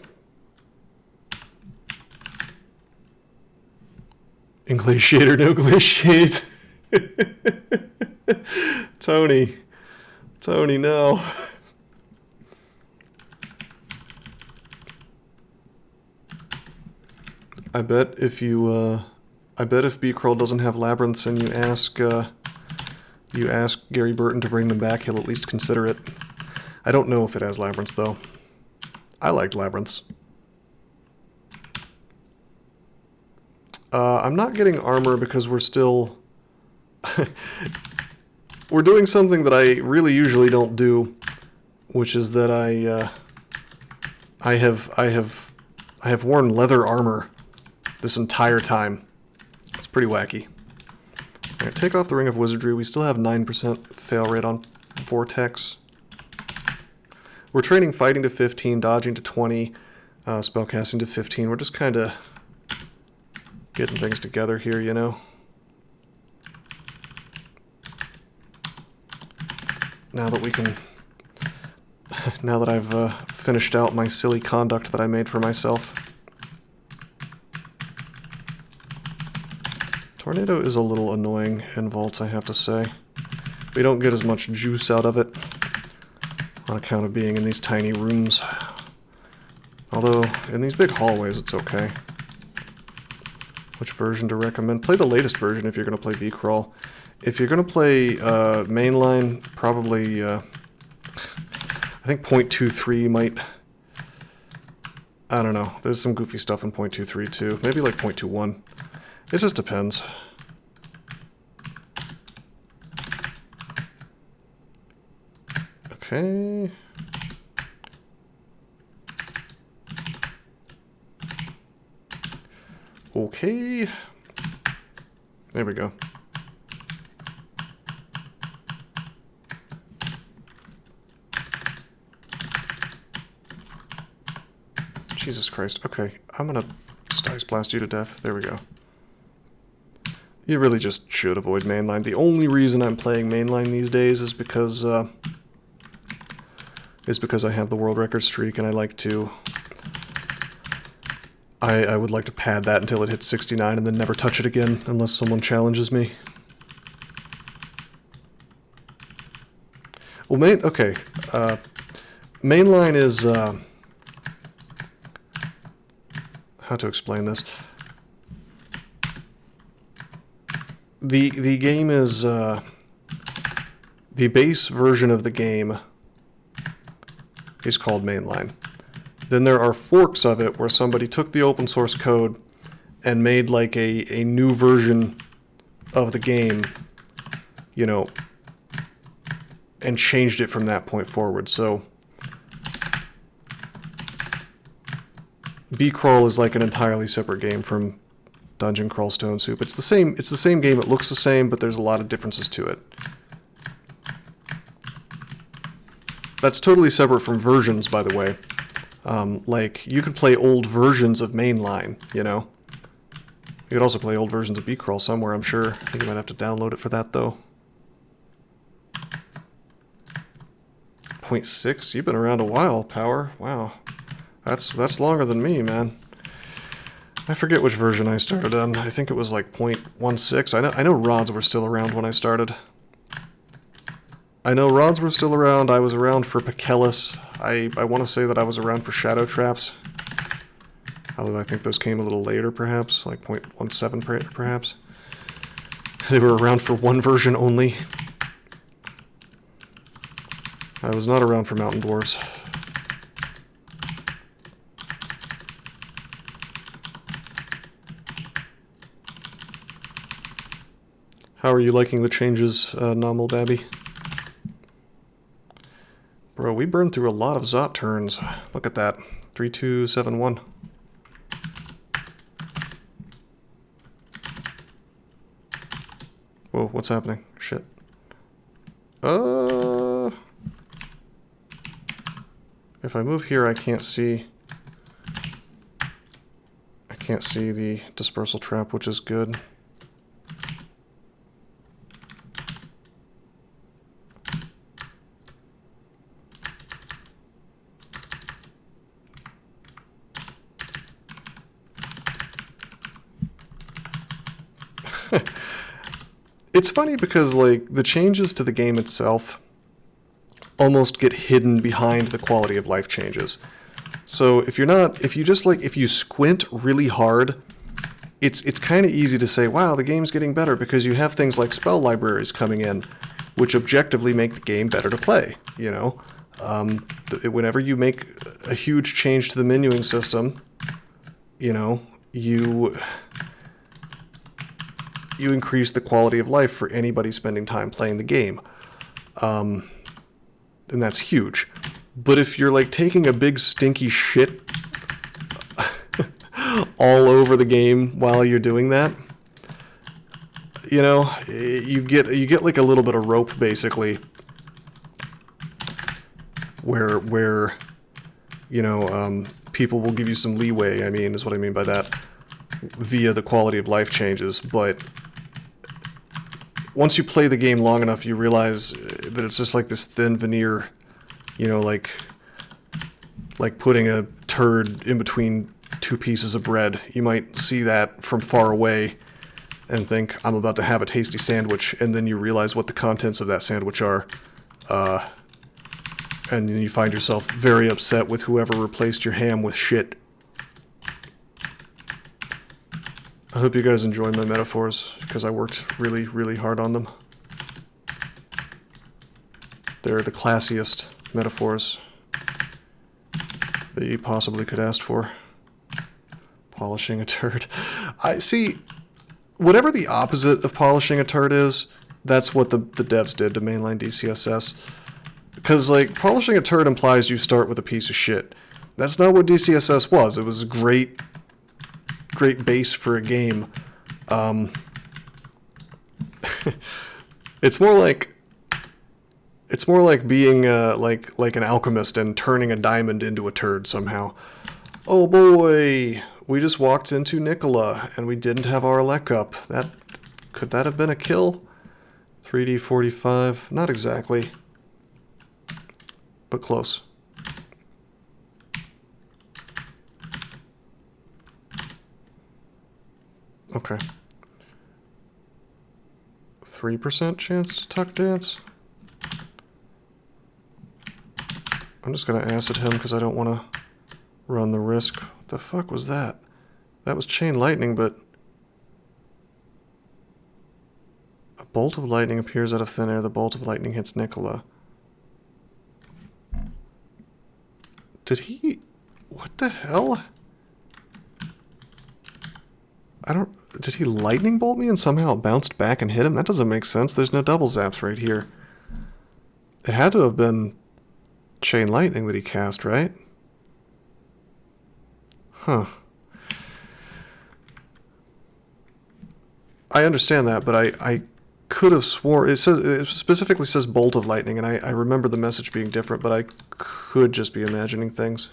S1: Inglatiator, no glaciate. Tony, no. I bet if B. Crawl doesn't have labyrinths and you ask Gary Burton to bring them back, he'll at least consider it. I don't know if it has labyrinths though. I liked labyrinths. I'm not getting armor because we're still we're doing something that I really usually don't do, which is that I have worn leather armor this entire time. It's pretty wacky. Alright, take off the Ring of Wizardry. We still have 9% fail rate on Vortex. We're training Fighting to 15, Dodging to 20, Spellcasting to 15. We're just kind of getting things together here, you know? Now that we can... now that I've finished out my silly conduct that I made for myself. Tornado is a little annoying in vaults, I have to say. We don't get as much juice out of it on account of being in these tiny rooms. Although, in these big hallways, it's okay. Which version to recommend? Play the latest version if you're going to play B-Crawl. If you're going to play mainline, probably, I think 0.23 might... I don't know. There's some goofy stuff in 0.23 too. Maybe like 0.21. It just depends. Okay. Okay. There we go. Jesus Christ. Okay, I'm gonna just ice blast you to death. There we go. You really just should avoid mainline. The only reason I'm playing mainline these days is because I have the world record streak and I like to... I would like to pad that until it hits 69 and then never touch it again unless someone challenges me. Well, okay. Mainline is... how to explain this? The game is... the base version of the game is called mainline. Then there are forks of it where somebody took the open source code and made like a new version of the game, you know, and changed it from that point forward. So B-Crawl is like an entirely separate game from Dungeon Crawl Stone Soup. It's the same game, it looks the same, but there's a lot of differences to it. That's totally separate from versions, by the way. Like, you could play old versions of mainline, you know? You could also play old versions of B-Crawl somewhere, I'm sure. I think you might have to download it for that, though. 0.6? You've been around a while, Power. Wow. That's longer than me, man. I forget which version I started on. I think it was like 0.16. I know rods were still around when I started. I know rods were still around. I was around for Pakellis. I want to say that I was around for Shadow Traps. Although I think those came a little later, perhaps. Like 0.17, perhaps. They were around for one version only. I was not around for Mountain Dwarves. How are you liking the changes, Nominal Babby? Bro, we burned through a lot of Zot turns. Look at that. 3271. Whoa, what's happening? Shit. If I move here, I can't see the dispersal trap, which is good. It's funny because, like, the changes to the game itself almost get hidden behind the quality of life changes. So if you squint really hard, it's kind of easy to say, wow, the game's getting better, because you have things like spell libraries coming in, which objectively make the game better to play, you know? Whenever you make a huge change to the menuing system, you know, you increase the quality of life for anybody spending time playing the game. And that's huge. But if you're like taking a big stinky shit all over the game while you're doing that, you know, you get like a little bit of rope, basically, where you know, people will give you some leeway, I mean, is what I mean by that, via the quality of life changes. But once you play the game long enough, you realize that it's just like this thin veneer, you know, like putting a turd in between two pieces of bread. You might see that from far away and think, I'm about to have a tasty sandwich, and then you realize what the contents of that sandwich are. And then you find yourself very upset with whoever replaced your ham with shit. I hope you guys enjoy my metaphors, because I worked really, really hard on them. They're the classiest metaphors that you possibly could ask for. Polishing a turd. I see, whatever the opposite of polishing a turd is, that's what the devs did to mainline DCSS. Because, like, polishing a turd implies you start with a piece of shit. That's not what DCSS was. It was a great base for a game. It's more like being like an alchemist and turning a diamond into a turd somehow. Oh boy, we just walked into Nicola and we didn't have our elect up. Could that have been a kill? 3D45, not exactly, but close. Okay. 3% chance to tuck dance? I'm just gonna acid him because I don't want to run the risk. What the fuck was that? That was chain lightning, but a bolt of lightning appears out of thin air. The bolt of lightning hits Nicola. Did he... What the hell? Did he lightning bolt me and somehow it bounced back and hit him? That doesn't make sense. There's no double zaps right here. It had to have been chain lightning that he cast, right? Huh. I understand that, but I could have sworn... It specifically says bolt of lightning, and I remember the message being different, but I could just be imagining things.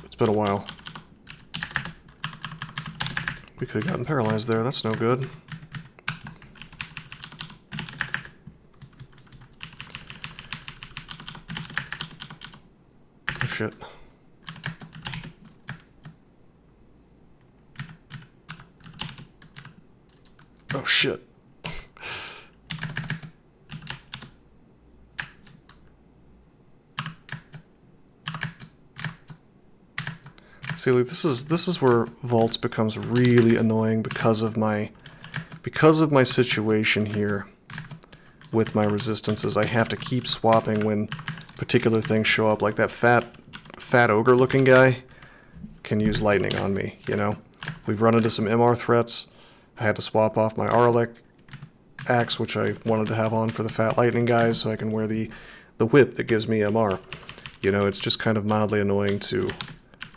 S1: It's been a while. We could have gotten paralyzed there. That's no good. Oh shit. Oh shit. See, like, this is where Vaults becomes really annoying because of my situation here with my resistances. I have to keep swapping when particular things show up, like that fat ogre looking guy can use lightning on me, you know? We've run into some MR threats. I had to swap off my Arlek axe, which I wanted to have on for the fat lightning guys, so I can wear the whip that gives me MR. You know, it's just kind of mildly annoying to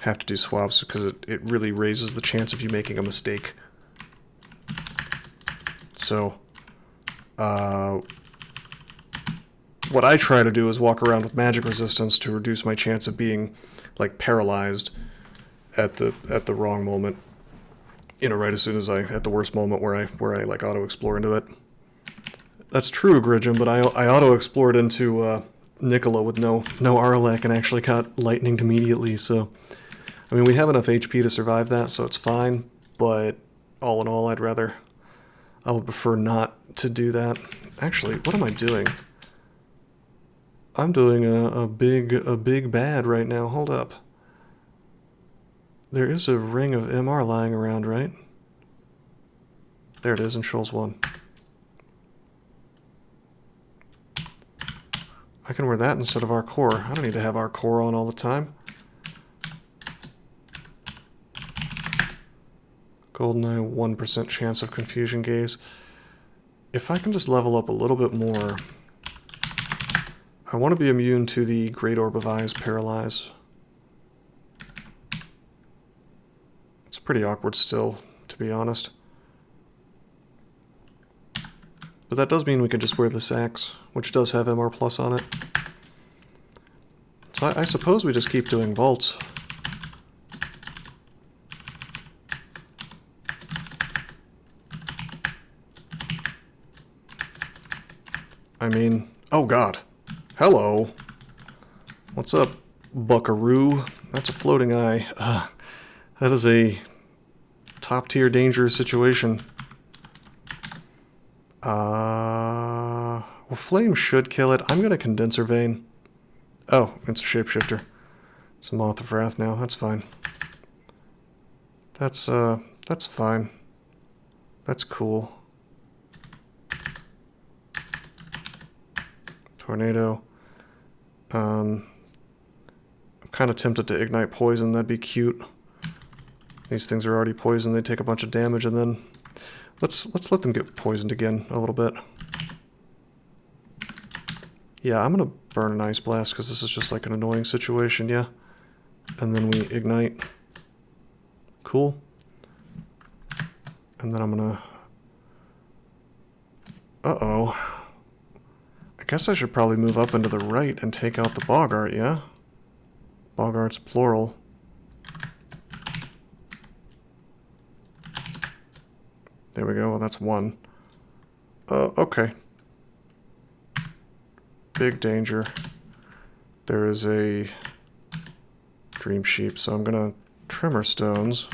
S1: have to do swaps because it really raises the chance of you making a mistake. So, what I try to do is walk around with magic resistance to reduce my chance of being, like, paralyzed at the wrong moment. You know, right as soon as at the worst moment where I like auto-explore into it. That's true, Gridgem, but I auto-explored into Nicola with no Arlek and actually got lightninged immediately, so... I mean, we have enough HP to survive that, so it's fine, but all in all, I would prefer not to do that. Actually, what am I doing? I'm doing a big bad right now. Hold up. There is a ring of MR lying around, right? There it is in Shoals 1. I can wear that instead of our core. I don't need to have our core on all the time. Goldeneye, 1% chance of confusion gaze. If I can just level up a little bit more, I want to be immune to the Great Orb of Eyes Paralyze. It's pretty awkward still, to be honest. But that does mean we could just wear this axe, which does have MR plus on it. So I suppose we just keep doing vaults. I mean, oh god. Hello. What's up, buckaroo? That's a floating eye. That is a top-tier dangerous situation. Well, flame should kill it. I'm gonna condenser vein. Oh, it's a shapeshifter. It's a Moth of Wrath now. That's fine. That's fine. That's cool. Tornado. I'm kind of tempted to ignite poison. That'd be cute. These things are already poisoned. They take a bunch of damage, and then let's let them get poisoned again a little bit. Yeah, I'm gonna burn an ice blast because this is just like an annoying situation. Yeah, and then we ignite. Cool. And then I'm gonna. Uh-oh. I guess I should probably move up into the right and take out the Boggart, yeah? Boggart's plural. There we go, well, that's one. Okay. Big danger. There is a Dream Sheep, so I'm gonna Tremor Stones.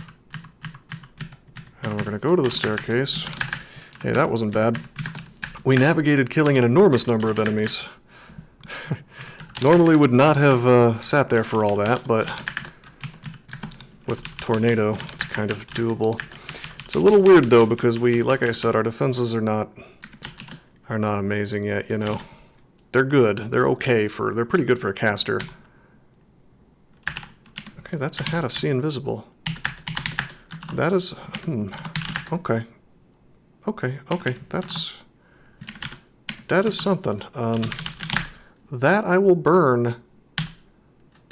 S1: And we're gonna go to the staircase. Hey, that wasn't bad. We navigated killing an enormous number of enemies. Normally would not have sat there for all that, but with Tornado, it's kind of doable. It's a little weird though, because like I said, our defenses are not amazing yet, you know. They're good. They're okay they're pretty good for a caster. Okay, that's a Hat of See Invisible. That is, okay. Okay, that is something. That I will burn.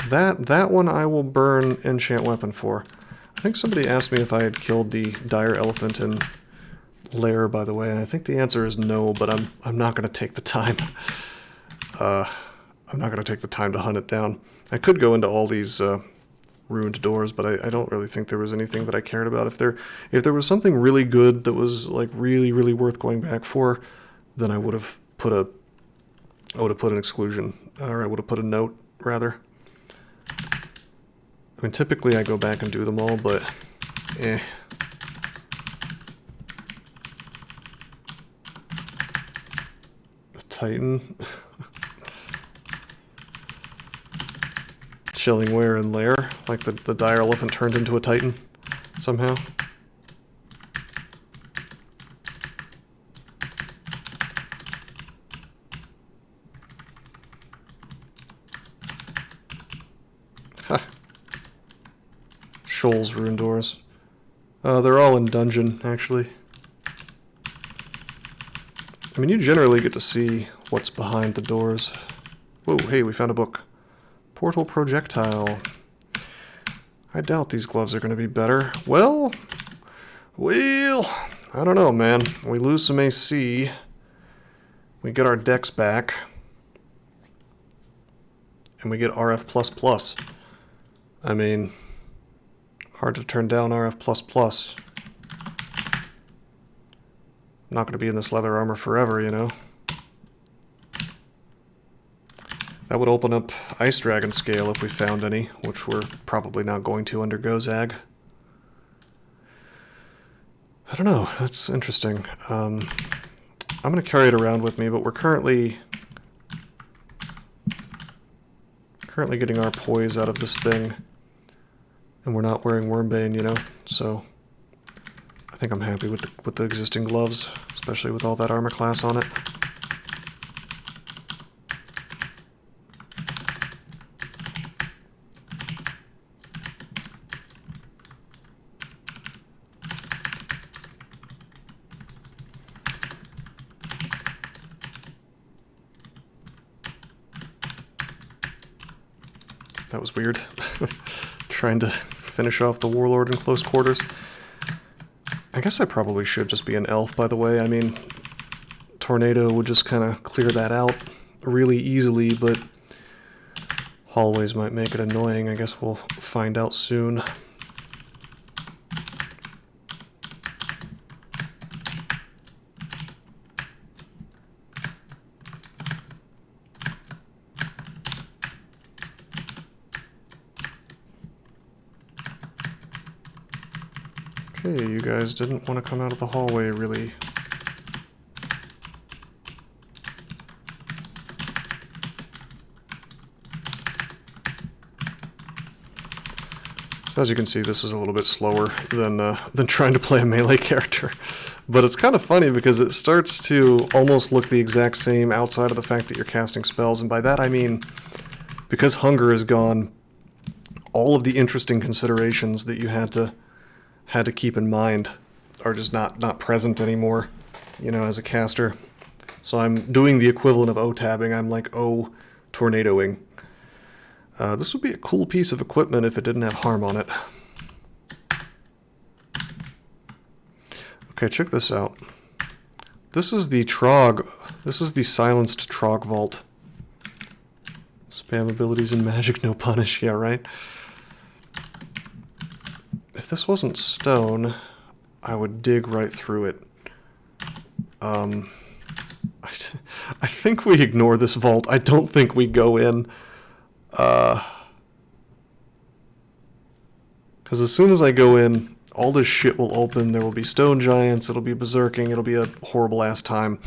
S1: That one I will burn Enchant Weapon for. I think somebody asked me if I had killed the Dire Elephant in Lair, by the way, and I think the answer is no, but I'm not going to take the time. I'm not going to take the time to hunt it down. I could go into all these ruined doors, but I don't really think there was anything that I cared about. If there was something really good that was like really, really worth going back for, then I would have put an exclusion, or I would have put a note, rather. I mean, typically I go back and do them all, but eh. A Titan. Chilling where in Lair? Like the Dire Elephant turned into a Titan, somehow? Shoals rune doors. They're all in dungeon, actually. I mean, you generally get to see what's behind the doors. Whoa, hey, we found a book. Portal projectile. I doubt these gloves are going to be better. Well, I don't know, man. We lose some AC. We get our decks back. And we get RF++. I mean, hard to turn down RF++. I'm not going to be in this leather armor forever, you know. That would open up Ice Dragon scale if we found any, which we're probably not going to under Gozag. I don't know, that's interesting. I'm going to carry it around with me, but we're currently getting our poise out of this thing. And we're not wearing Wormbane, you know, so I think I'm happy with the existing gloves, especially with all that armor class on it. That was weird. Trying to finish off the Warlord in close quarters. I guess I probably should just be an elf, by the way. I mean, Tornado would just kind of clear that out really easily, but hallways might make it annoying. I guess we'll find out soon. Okay, you guys didn't want to come out of the hallway, really. So as you can see, this is a little bit slower than trying to play a melee character. But it's kind of funny because it starts to almost look the exact same outside of the fact that you're casting spells. And by that I mean, because hunger is gone, all of the interesting considerations that you had to keep in mind are just not present anymore, you know, as a caster. So I'm doing the equivalent of O-tabbing. I'm like tornadoing. This would be a cool piece of equipment if it didn't have harm on it. Okay, check this out. This is the Trog. This is the silenced Trog vault. Spam abilities and magic, no punish. Yeah, right? If this wasn't stone, I would dig right through it. I think we ignore this vault. I don't think we go in. Because as soon as I go in, all this shit will open. There will be stone giants. It'll be berserking. It'll be a horrible ass time.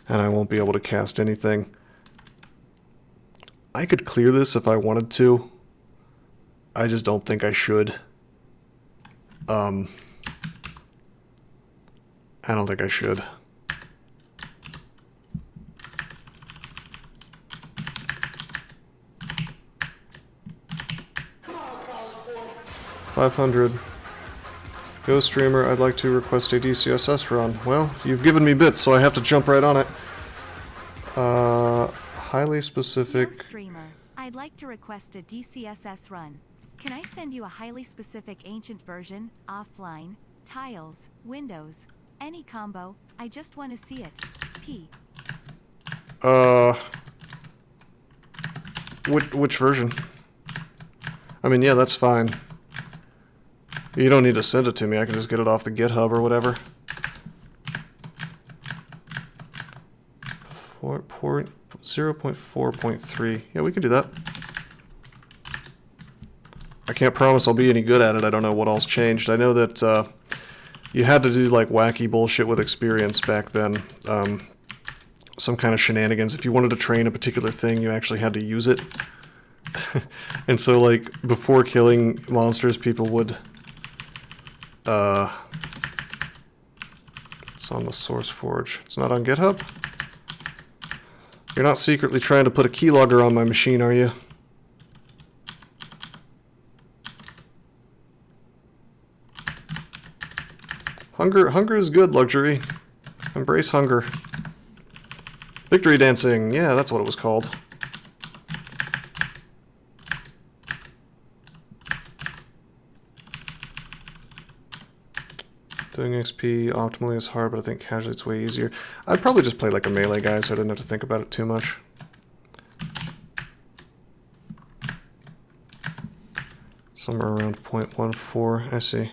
S1: And I won't be able to cast anything. I could clear this if I wanted to. I just don't think I should. I don't think I should. $500. Go streamer, I'd like to request a DCSS run. Well, you've given me bits, so I have to jump right on it. Highly specific.
S2: Yo, streamer, I'd like to request a DCSS run. Can I send you a highly specific ancient version, offline, tiles, windows, any combo? I just want to see it. P.
S1: Which version? I mean, yeah, that's fine. You don't need to send it to me. I can just get it off the GitHub or whatever. 0.4.3. Yeah, we can do that. I can't promise I'll be any good at it. I don't know what else changed. I know that you had to do like wacky bullshit with experience back then. Some kind of shenanigans. If you wanted to train a particular thing, you actually had to use it. And so like before killing monsters, people would... it's on the Source Forge. It's not on GitHub? You're not secretly trying to put a keylogger on my machine, are you? Hunger is good, luxury. Embrace hunger. Victory dancing. Yeah, that's what it was called. Doing XP optimally is hard, but I think casually it's way easier. I'd probably just play like a melee guy, so I didn't have to think about it too much. Somewhere around 0.14, I see.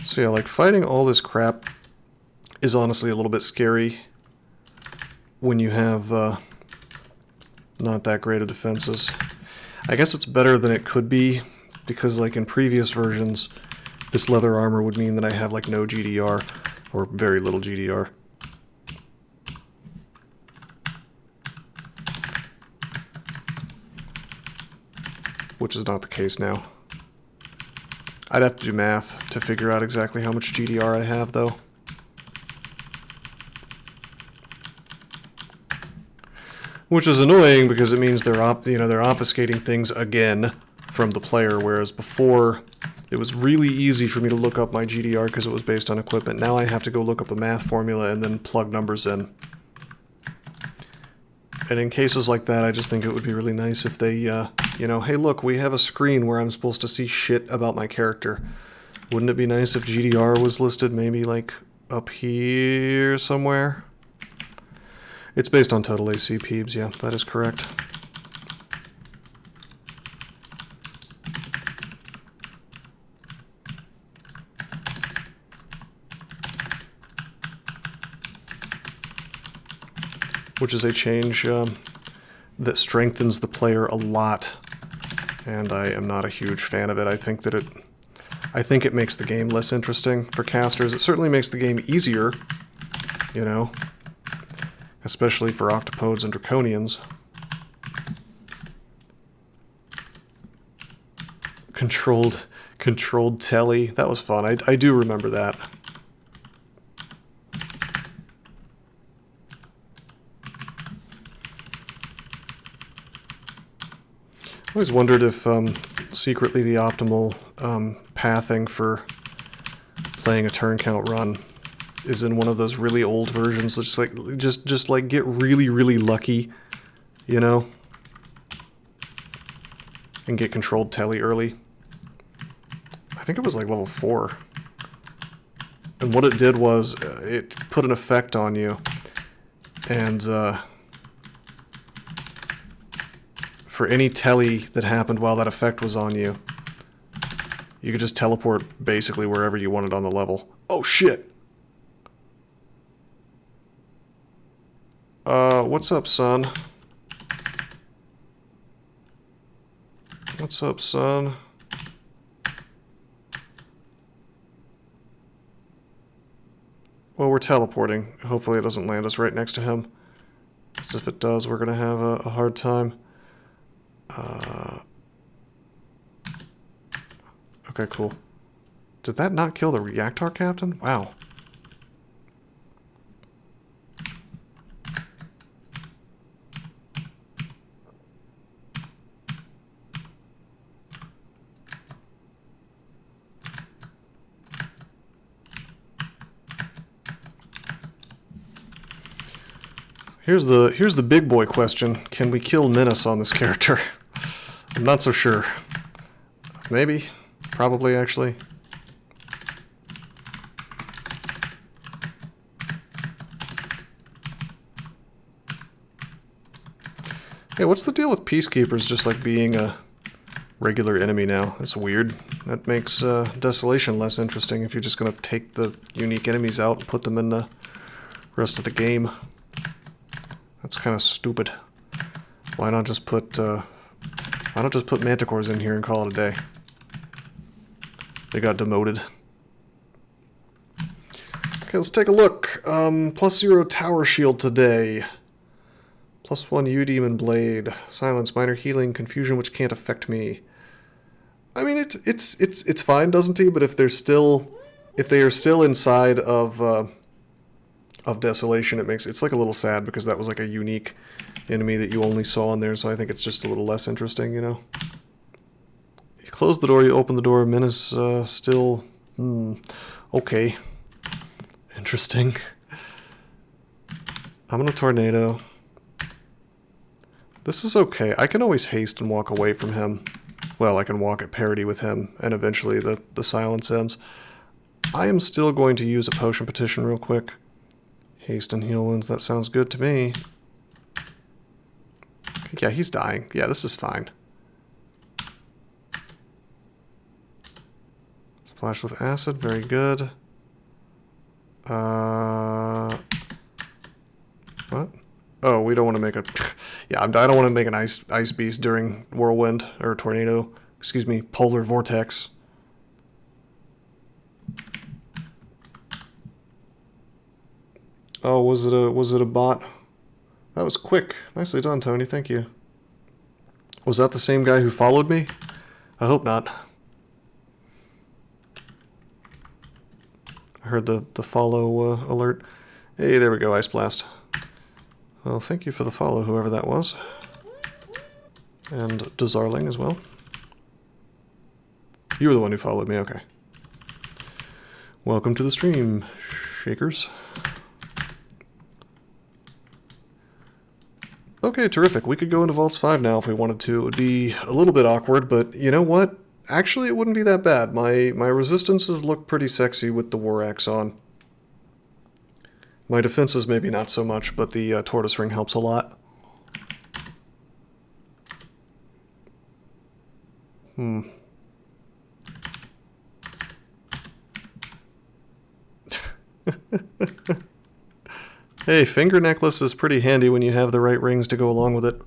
S1: So yeah, like fighting all this crap is honestly a little bit scary when you have not that great of defenses. I guess it's better than it could be, because like in previous versions, this leather armor would mean that I have like no GDR, or very little GDR. Which is not the case now. I'd have to do math to figure out exactly how much GDR I have, though. Which is annoying because it means they're obfuscating things again from the player, whereas before it was really easy for me to look up my GDR because it was based on equipment. Now I have to go look up a math formula and then plug numbers in. And in cases like that, I just think it would be really nice if they, you know, hey look, we have a screen where I'm supposed to see shit about my character. Wouldn't it be nice if GDR was listed maybe like up here somewhere? It's based on total AC peebs, yeah, that is correct. Which is a change that strengthens the player a lot, and I am not a huge fan of it. I think it makes the game less interesting for casters. It certainly makes the game easier, you know, especially for octopodes and draconians. Controlled telly. That was fun. I do remember that. I always wondered if secretly the optimal pathing for playing a turn count run is in one of those really old versions. Just like get really lucky, you know, and get controlled telly early. I think it was like level 4, and what it did was it put an effect on you, and for any telly that happened while that effect was on you, you could just teleport basically wherever you wanted on the level. Oh shit! What's up, son? What's up, son? Well, we're teleporting. Hopefully it doesn't land us right next to him. Because if it does, we're gonna have a hard time. Okay, cool. Did that not kill the reactor captain? Wow. Here's the big boy question. Can we kill Menace on this character? I'm not so sure. Maybe. Probably, actually. Hey, what's the deal with Peacekeepers just like being a regular enemy now? That's weird. That makes Desolation less interesting if you're just going to take the unique enemies out and put them in the rest of the game. That's kind of stupid. Why not just put Manticores in here and call it a day? They got demoted. Okay, let's take a look. +0 tower shield today. +1 U-Demon Blade. Silence, minor healing, confusion which can't affect me. I mean, it's fine, doesn't he? But if they are still inside of of Desolation. It's like a little sad because that was like a unique enemy that you only saw in there, so I think it's just a little less interesting, you know? You close the door, you open the door, Menace still... okay. Interesting. I'm gonna Tornado. This is okay. I can always haste and walk away from him. Well, I can walk at parity with him, and eventually the silence ends. I am still going to use a Potion Petition real quick. Haste and heal wounds, that sounds good to me. Yeah, he's dying. Yeah, this is fine. Splash with acid, very good. What? Oh, we don't want to make a... Yeah, I don't want to make an ice beast during whirlwind, or tornado. Excuse me, polar vortex. Oh, was it a bot? That was quick. Nicely done, Tony. Thank you. Was that the same guy who followed me? I hope not. I heard the follow alert. Hey, there we go, Ice Blast. Well, thank you for the follow, whoever that was. And Dezarling as well. You were the one who followed me, okay. Welcome to the stream, Shakers. Okay, terrific. We could go into Vaults 5 now if we wanted to. It would be a little bit awkward, but you know what? Actually, it wouldn't be that bad. My resistances look pretty sexy with the War Axe on. My defenses maybe not so much, but the Tortoise Ring helps a lot. Hey, Finger Necklace is pretty handy when you have the right rings to go along with it.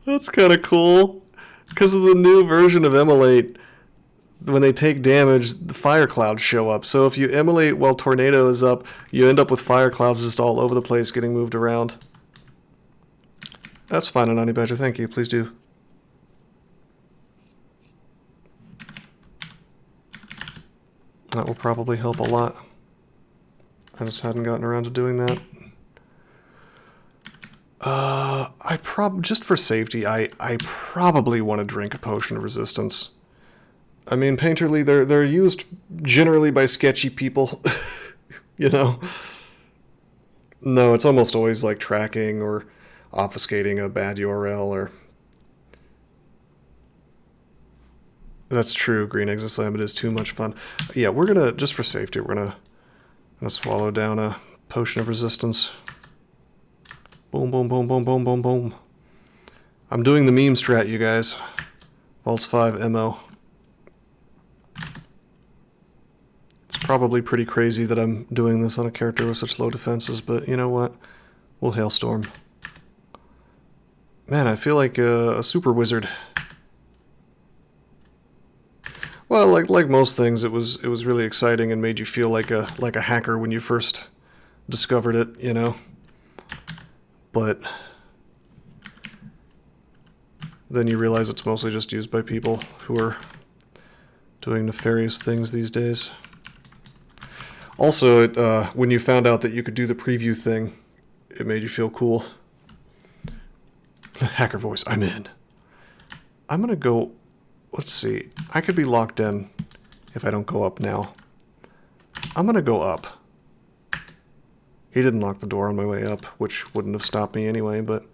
S1: That's kind of cool. Because of the new version of Immolate, when they take damage, the fire clouds show up. So if you Immolate while Tornado is up, you end up with fire clouds just all over the place getting moved around. That's fine, Honey Badger. Thank you. Please do. That will probably help a lot. I just hadn't gotten around to doing that. Just for safety, I probably want to drink a Potion of Resistance. I mean, Painterly, they're used generally by sketchy people, you know? No, it's almost always like tracking or obfuscating a bad URL or... That's true, Green Exit Slam, it is too much fun. Yeah, we're gonna, just for safety, we're gonna swallow down a Potion of Resistance. Boom, boom, boom, boom, boom, boom, boom. I'm doing the meme strat, you guys. Vaults 5 MO. It's probably pretty crazy that I'm doing this on a character with such low defenses, but you know what? We'll Hailstorm. Man, I feel like a super wizard. Well, like most things, it was really exciting and made you feel like a hacker when you first discovered it, you know? But then you realize it's mostly just used by people who are doing nefarious things these days. Also, when you found out that you could do the preview thing, it made you feel cool. Hacker voice, I'm in. I'm gonna go, let's see, I could be locked in if I don't go up now. I'm gonna go up. He didn't lock the door on my way up, which wouldn't have stopped me anyway, but...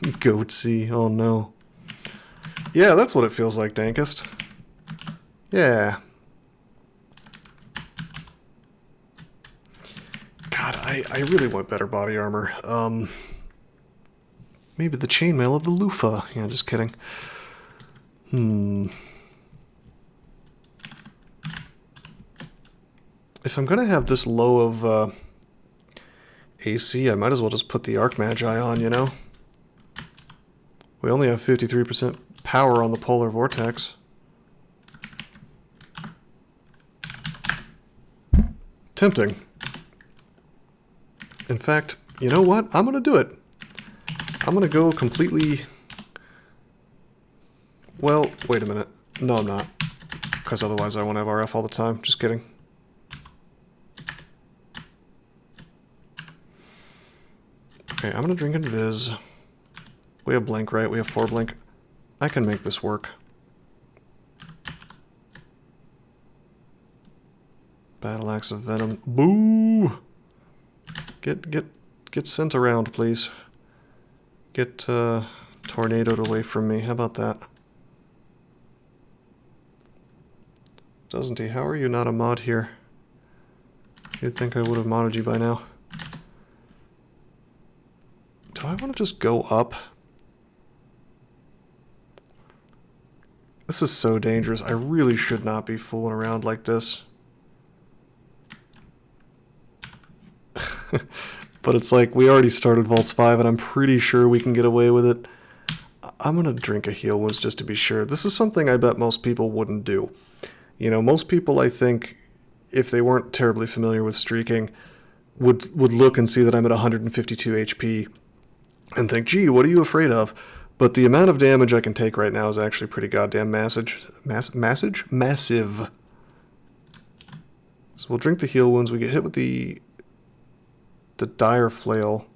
S1: Goatsy, oh no. Yeah, that's what it feels like, Dankest. Yeah. God, I really want better body armor. Maybe the chainmail of the loofah. Yeah, just kidding. If I'm gonna have this low of, AC, I might as well just put the Archmagi on, you know? We only have 53% power on the Polar Vortex. Tempting. In fact, You know what? I'm going to do it. I'm going to go completely... Well, wait a minute. No, I'm not. Because otherwise I won't have RF all the time. Just kidding. Okay, I'm going to drink Invis. We have Blink, right? We have 4 Blink. I can make this work. Battle Axe of Venom. Boo! Get sent around, please. Get tornadoed away from me. How about that? Doesn't he? How are you not a mod here? You'd think I would have modded you by now. Do I want to just go up? This is so dangerous. I really should not be fooling around like this. But it's like, we already started Vaults 5, and I'm pretty sure we can get away with it. I'm going to drink a heal wounds just to be sure. This is something I bet most people wouldn't do. You know, most people, I think, if they weren't terribly familiar with streaking, would look and see that I'm at 152 HP and think, gee, what are you afraid of? But the amount of damage I can take right now is actually pretty goddamn massive. So we'll drink the heal wounds. We get hit with the dire flail.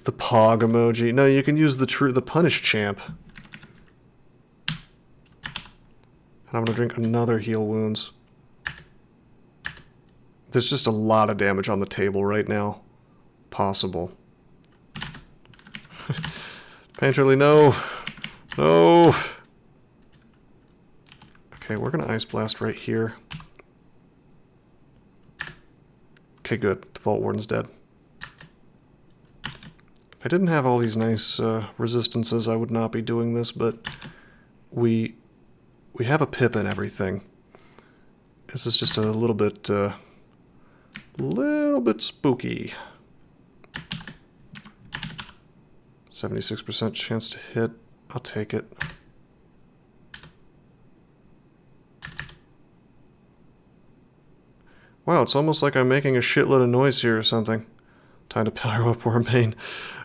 S1: The pog emoji. No, you can use the punish champ. And I'm going to drink another heal wounds. There's just a lot of damage on the table right now. Possible. Painterly, no. No. Okay, we're going to Ice Blast right here. Okay, good. The Vault Warden's dead. If I didn't have all these nice resistances, I would not be doing this, but we have a pip and everything. This is just a little bit spooky. 76% chance to hit. I'll take it. Wow, it's almost like I'm making a shitload of noise here or something. Time to power up Wormbane.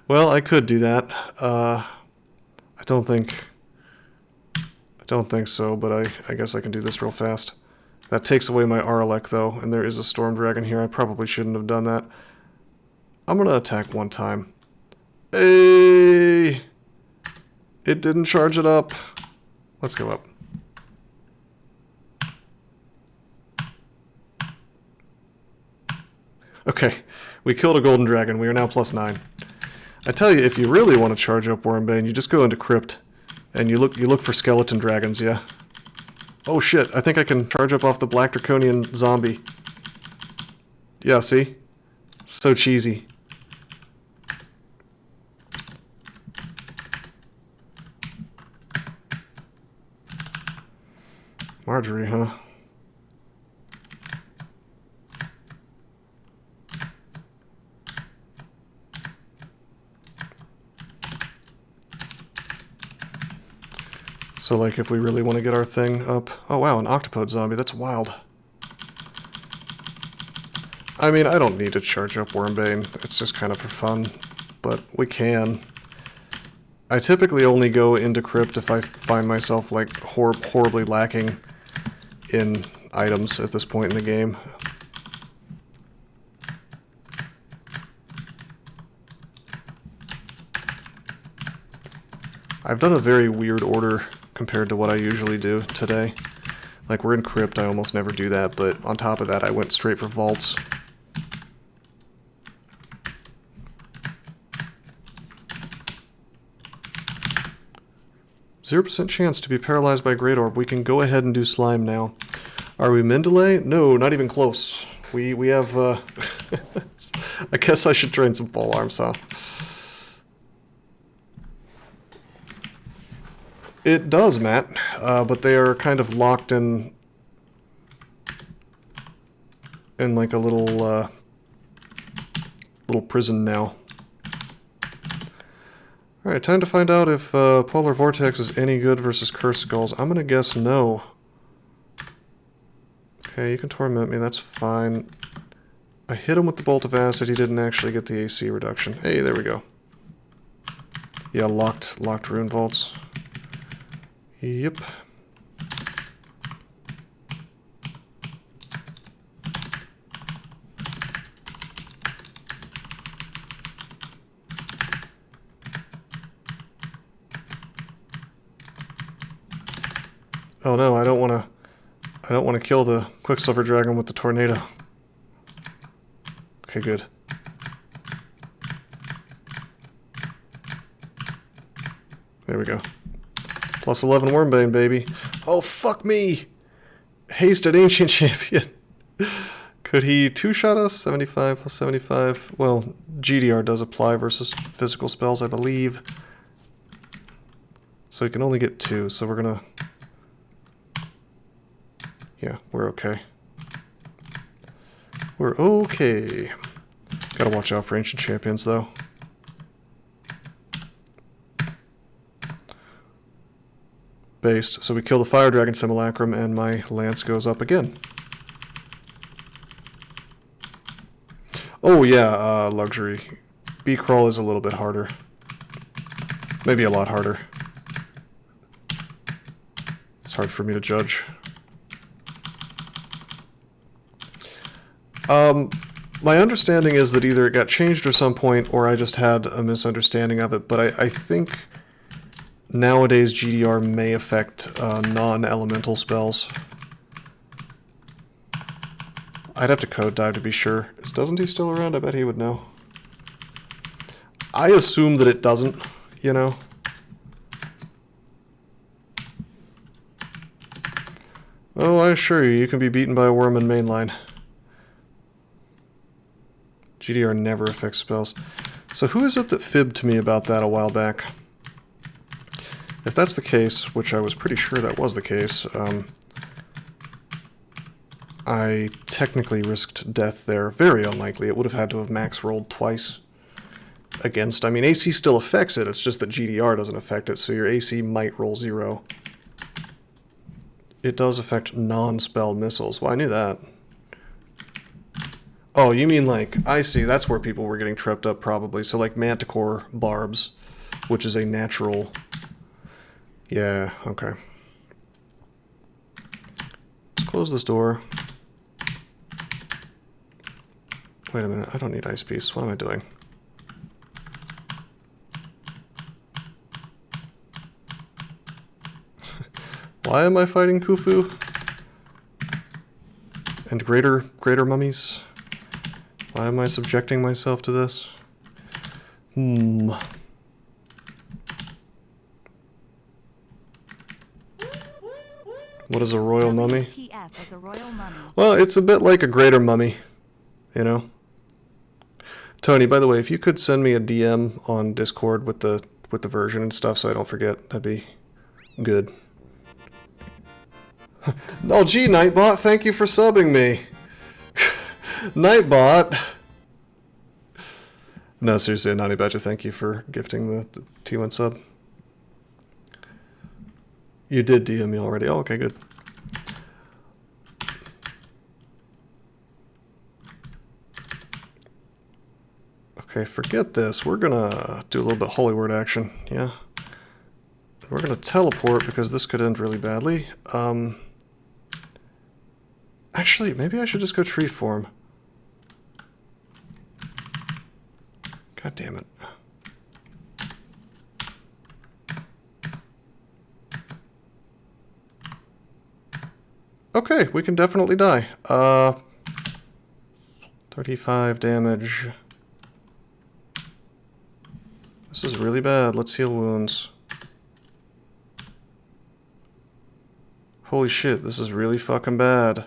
S1: Well, I could do that. I don't think so, but I guess I can do this real fast. That takes away my Aralek, though, and there is a Storm Dragon here. I probably shouldn't have done that. I'm going to attack one time. Hey! It didn't charge it up. Let's go up. Okay, we killed a golden dragon. We are now +9. I tell you, if you really want to charge up Wormbane, you just go into Crypt, and you look for skeleton dragons, yeah? Oh shit, I think I can charge up off the Black Draconian zombie. Yeah, see? So cheesy. Marjorie, huh? So, like, if we really want to get our thing up... Oh, wow, an octopode zombie. That's wild. I mean, I don't need to charge up Wormbane. It's just kind of for fun. But we can. I typically only go into Crypt if I find myself, like, horribly lacking in items at this point in the game. I've done a very weird order compared to what I usually do today. Like, we're in Crypt, I almost never do that, but on top of that, I went straight for Vaults. %0 chance to be paralyzed by Great Orb. We can go ahead and do Slime now. Are we Mendeley? No, not even close. We have, I guess I should train some pole arms, huh? It does, Matt, but they are kind of locked in like a little prison now. Alright, time to find out if Polar Vortex is any good versus Curse Skulls. I'm gonna guess no. Okay, you can torment me, that's fine. I hit him with the Bolt of Acid, he didn't actually get the AC reduction. Hey, there we go. Yeah, locked rune vaults. Yep. Oh no, I don't want to kill the Quicksilver Dragon with the tornado. Okay, good. There we go. Plus 11 Wormbane, baby. Oh, fuck me! Hasted Ancient Champion. Could he two-shot us? 75 plus 75. Well, GDR does apply versus physical spells, I believe. So he can only get 2, so we're gonna... Yeah, we're okay. We're okay. Gotta watch out for Ancient Champions, though. Based. So we kill the Fire Dragon Simulacrum, and my Lance goes up again. Oh yeah, Luxury. B-Crawl is a little bit harder. Maybe a lot harder. It's hard for me to judge. My understanding is that either it got changed at some point, or I just had a misunderstanding of it, but I think nowadays GDR may affect non-elemental spells. I'd have to code dive to be sure. Doesn't he still around? I bet he would know. I assume that it doesn't, you know? Oh, I assure you, you can be beaten by a worm in mainline. GDR never affects spells. So who is it that fibbed to me about that a while back? If that's the case, which I was pretty sure that was the case, I technically risked death there. Very unlikely. It would have had to have max rolled twice against. I mean, AC still affects it. It's just that GDR doesn't affect it, so your AC might roll 0. It does affect non-spell missiles. Well, I knew that. Oh, you mean like, I see, that's where people were getting tripped up probably. So like Manticore Barbs, which is a natural... Yeah, okay. Let's close this door. Wait a minute, I don't need Ice Piece. What am I doing? Why am I fighting Khufu? And greater mummies? Why am I subjecting myself to this? What is a royal mummy?
S2: WTF is a royal mummy.
S1: Well, it's a bit like a greater mummy, you know? Tony, by the way, if you could send me a DM on Discord with the version and stuff so I don't forget, that'd be good. Oh, gee, Nightbot, thank you for subbing me. Nightbot. No, seriously, Nani Badger, thank you for gifting the T1 sub. You did DM me already. Oh, okay, good. Okay, forget this. We're gonna do a little bit Holy Word action, yeah? We're gonna teleport because this could end really badly. Actually, maybe I should just go tree form. God damn it. Okay, we can definitely die. 35 damage. This is really bad. Let's heal wounds. Holy shit, this is really fucking bad.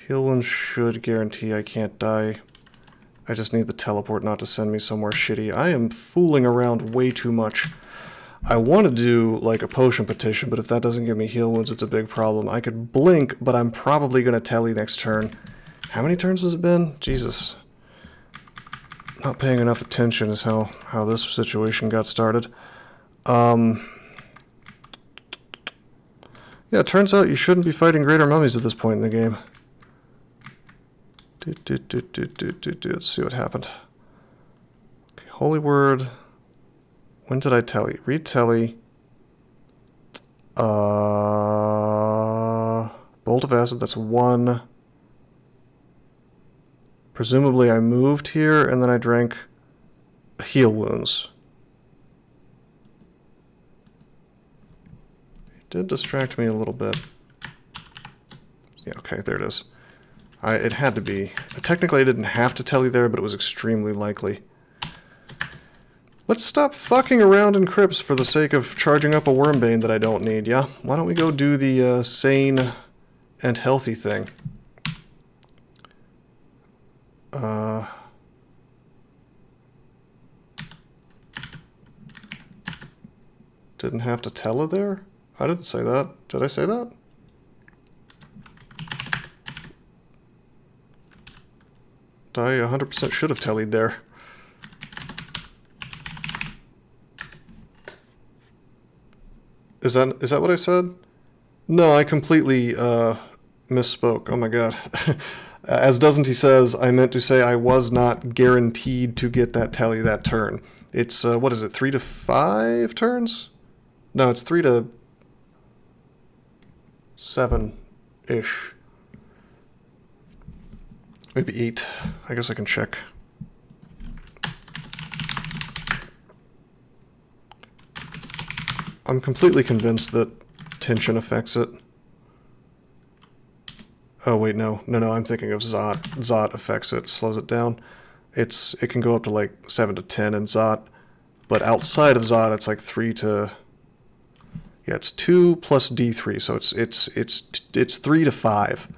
S1: Heal wounds should guarantee I can't die. I just need the teleport not to send me somewhere shitty. I am fooling around way too much. I want to do like a potion petition, but if that doesn't give me heal wounds, it's a big problem. I could blink, but I'm probably going to telly next turn. How many turns has it been? Jesus. Not paying enough attention is how this situation got started. Yeah, it turns out you shouldn't be fighting greater mummies at this point in the game. Let's see what happened. Okay, holy word. When did I tally? Read tally. Bolt of acid, that's 1. Presumably I moved here and then I drank heal wounds. It did distract me a little bit. Yeah, okay, there it is. It had to be. Technically I didn't have to tell you there, but it was extremely likely. Let's stop fucking around in crypts for the sake of charging up a wormbane that I don't need, yeah? Why don't we go do the sane and healthy thing? Didn't have to tell her there? I didn't say that. Did I say that? I 100% should have tellied there. Is that what I said? No, I completely misspoke. Oh my god. As Doesn't He says, I meant to say I was not guaranteed to get that tally that turn. It's, what is it, 3 to 5 turns? No, it's 3 to 7-ish. Maybe 8. I guess I can check. I'm completely convinced that tension affects it. Oh wait, no, I'm thinking of Zot. Zot affects it, slows it down. It can go up to like 7 to 10 in Zot, but outside of Zot, it's like 3 to. Yeah, it's 2 plus D3, so it's 3 to 5.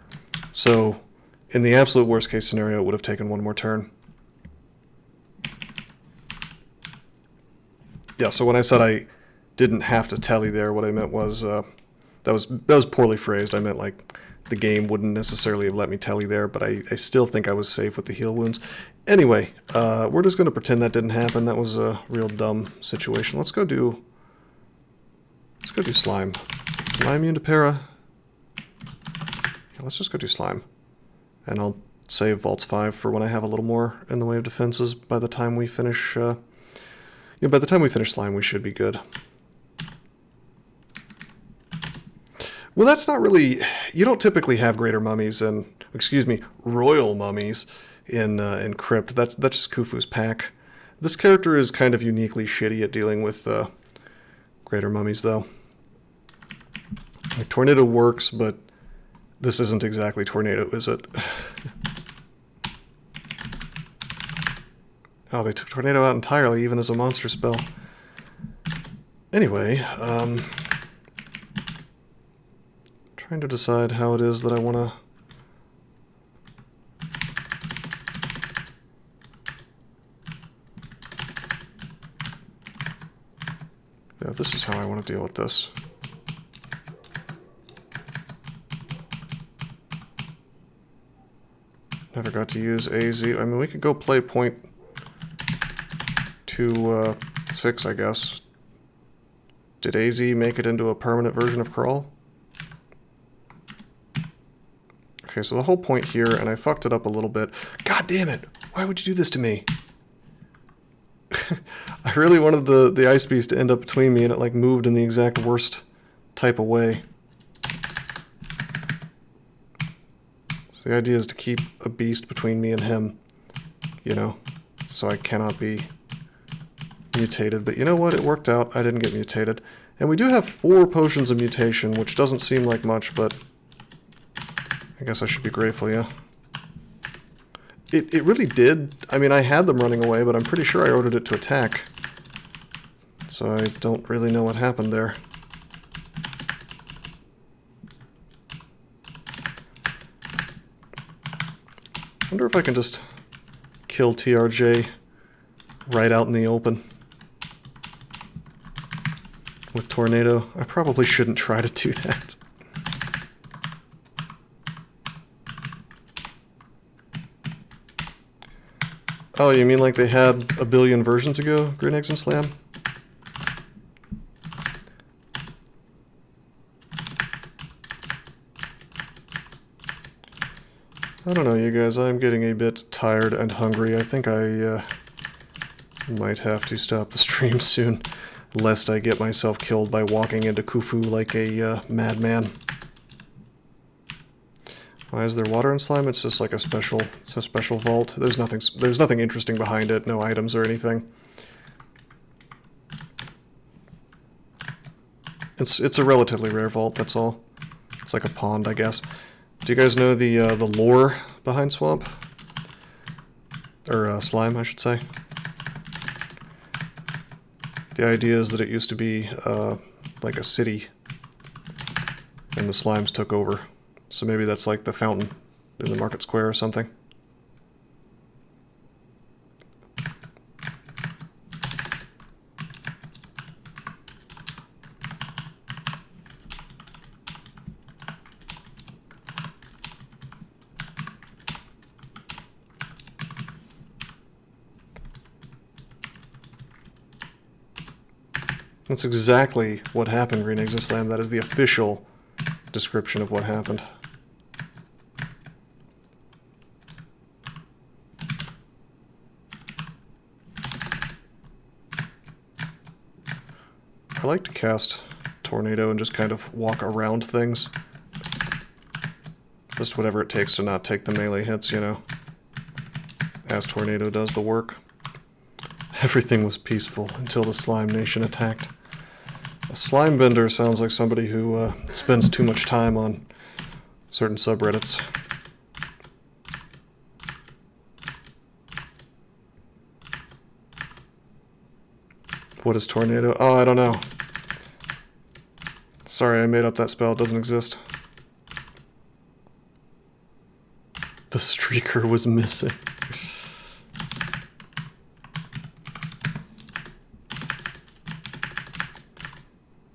S1: So, in the absolute worst case scenario, it would have taken 1 more turn. Yeah, so when I said I didn't have to tally there, what I meant was that was poorly phrased. I meant like the game wouldn't necessarily have let me tally there, but I still think I was safe with the heal wounds. Anyway, we're just going to pretend that didn't happen. That was a real dumb situation. Let's go do slime. Am I immune to para? Yeah, let's just go do slime. And I'll save Vaults 5 for when I have a little more in the way of defenses. By the time we finish, by the time we finish slime, we should be good. Well, that's not really. You don't typically have greater mummies and, royal mummies in Crypt. That's just Khufu's pack. This character is kind of uniquely shitty at dealing with greater mummies, though. Like, Tornado works, but this isn't exactly Tornado, is it? Oh, they took Tornado out entirely, even as a monster spell. Anyway, trying to decide how it is that I want to. Yeah, this is how I want to deal with this. Never got to use AZ. I mean, we could go play point 2-6, I guess. Did AZ make it into a permanent version of Crawl? Okay, so the whole point here, and I fucked it up a little bit. God damn it! Why would you do this to me? I really wanted the Ice Beast to end up between me, and it like moved in the exact worst type of way. So the idea is to keep a beast between me and him, so I cannot be mutated. But you know what? It worked out. I didn't get mutated. And we do have 4 potions of mutation, which doesn't seem like much, but I guess I should be grateful, yeah. It really did. I mean, I had them running away, but I'm pretty sure I ordered it to attack. So I don't really know what happened there. I wonder if I can just kill TRJ right out in the open with Tornado. I probably shouldn't try to do that. Oh, you mean like they had a billion versions ago, Green Eggs and Slam? I don't know, you guys. I'm getting a bit tired and hungry. I think I might have to stop the stream soon, lest I get myself killed by walking into Khufu like a madman. Why is there water in slime? It's just like a special vault. There's nothing interesting behind it, no items or anything. It's a relatively rare vault, that's all. It's like a pond, I guess. Do you guys know the lore behind Swamp? Or Slime, I should say. The idea is that it used to be like a city, and the slimes took over. So maybe that's like the fountain in the market square or something. That's exactly what happened, Green Eggs and Slam. That is the official description of what happened. I like to cast Tornado and just kind of walk around things. Just whatever it takes to not take the melee hits, you know. As Tornado does the work. Everything was peaceful until the Slime Nation attacked. A slime bender sounds like somebody who spends too much time on certain subreddits. What is Tornado? Oh, I don't know. Sorry, I made up that spell. It doesn't exist. The streaker was missing.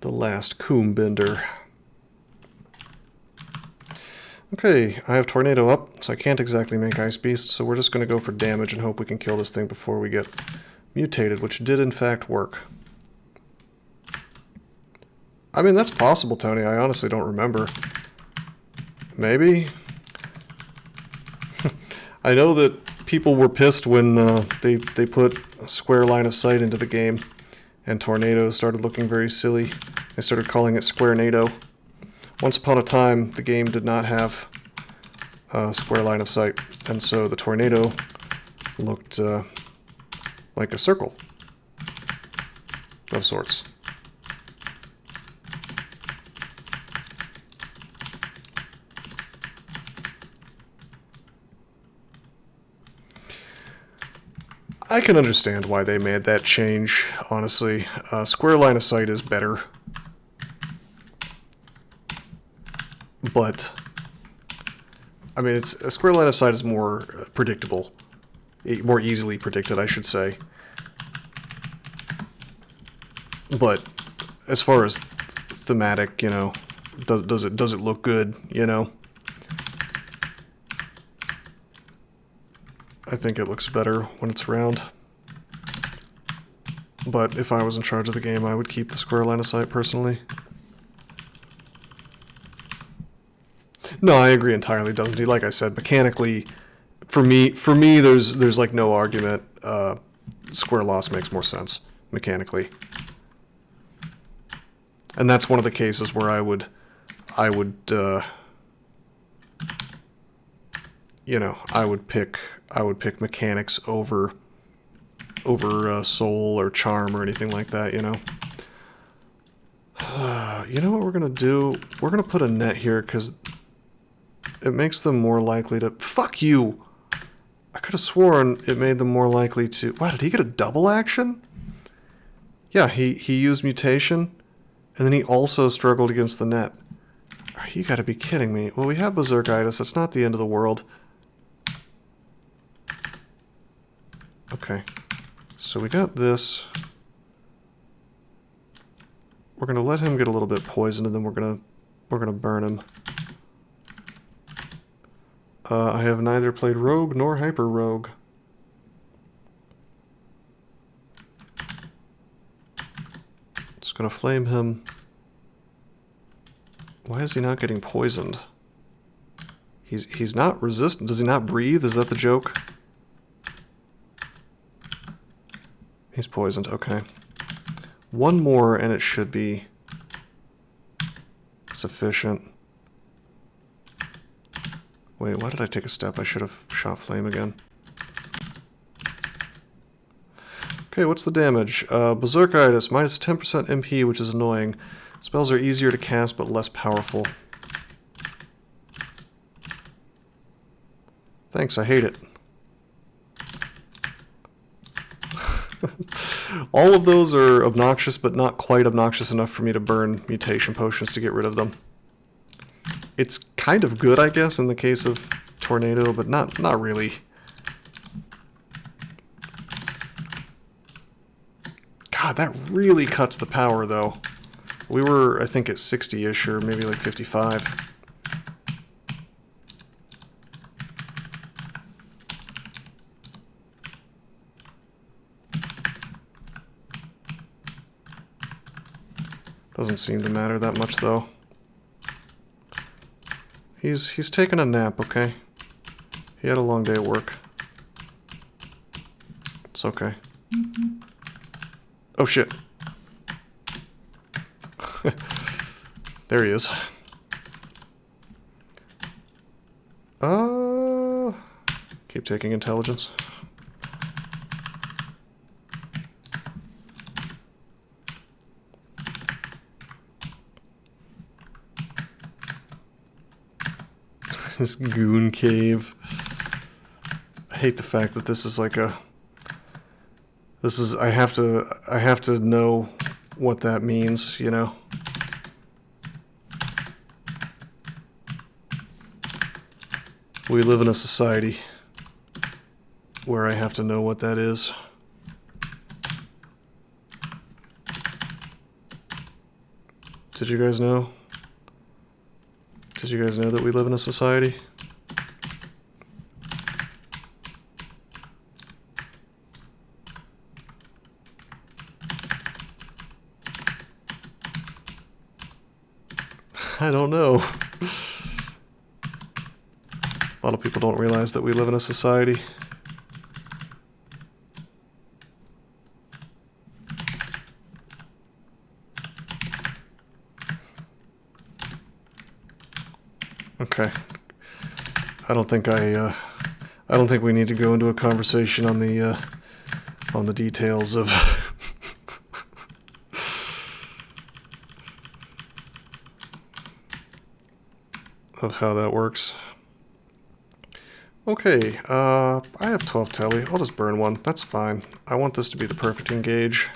S1: The last coom bender. Okay, I have Tornado up, so I can't exactly make Ice Beast, so we're just going to go for damage and hope we can kill this thing before we get mutated, which did in fact work. I mean, that's possible, Tony. I honestly don't remember. Maybe? I know that people were pissed when they put a square line of sight into the game, and Tornado started looking very silly. They started calling it Square-nado. Once upon a time, the game did not have a square line of sight, and so the Tornado looked like a circle of sorts. I can understand why they made that change, honestly. Square line of sight is better. But, I mean, a square line of sight is more predictable. More easily predicted, I should say. But, as far as thematic, you know, does it look good, you know? I think it looks better when it's round. But if I was in charge of the game, I would keep the square line of sight, personally. No, I agree entirely, doesn't he? Like I said, mechanically, for me, there's like no argument. Square loss makes more sense, mechanically. And that's one of the cases where I would pick mechanics over soul or charm or anything like that, you know. You know what we're gonna do? We're gonna put a net here because it makes them more likely to... Fuck you! I could have sworn it made them more likely to... Wow, did he get a double action? Yeah, he used mutation, and then he also struggled against the net. You gotta be kidding me. Well, we have Berserkitis. It's not the end of the world. Okay. So we got this. We're gonna let him get a little bit poisoned, and then we're gonna burn him. I have neither played Rogue nor Hyper Rogue. Just gonna flame him. Why is he not getting poisoned? He's not resistant. Does he not breathe? Is that the joke? He's poisoned. Okay. One more and it should be sufficient. Wait, why did I take a step? I should have shot flame again. Okay, what's the damage? Berserkitis, minus 10% MP, which is annoying. Spells are easier to cast, but less powerful. Thanks, I hate it. All of those are obnoxious, but not quite obnoxious enough for me to burn mutation potions to get rid of them. It's kind of good, I guess, in the case of Tornado, but not really. God, that really cuts the power, though. We were, I think, at 60-ish, or maybe like 55. Doesn't seem to matter that much, though. He's taking a nap, okay? He had a long day at work. It's okay. Oh, shit. There he is. Keep taking intelligence. This goon cave. I hate the fact that this is like a... This is... I have to know what that means, you know? We live in a society where I have to know what that is. Did you guys know? Did you guys know that we live in a society? I don't know. A lot of people don't realize that we live in a society. Okay. I don't think we need to go into a conversation on the details of of how that works. Okay, I have 12 telly. I'll just burn one. That's fine. I want this to be the perfect engage.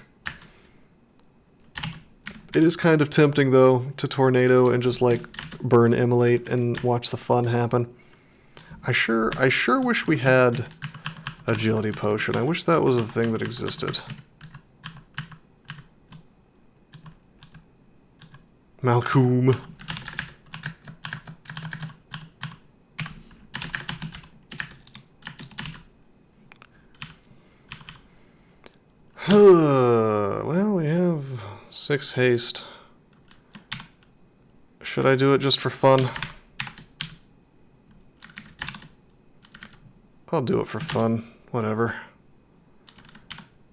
S1: It is kind of tempting, though, to tornado and just, like, burn immolate and watch the fun happen. I sure wish we had agility potion. I wish that was a thing that existed. Malcolm. Well, we have 6 haste. Should I do it just for fun? I'll do it for fun. Whatever.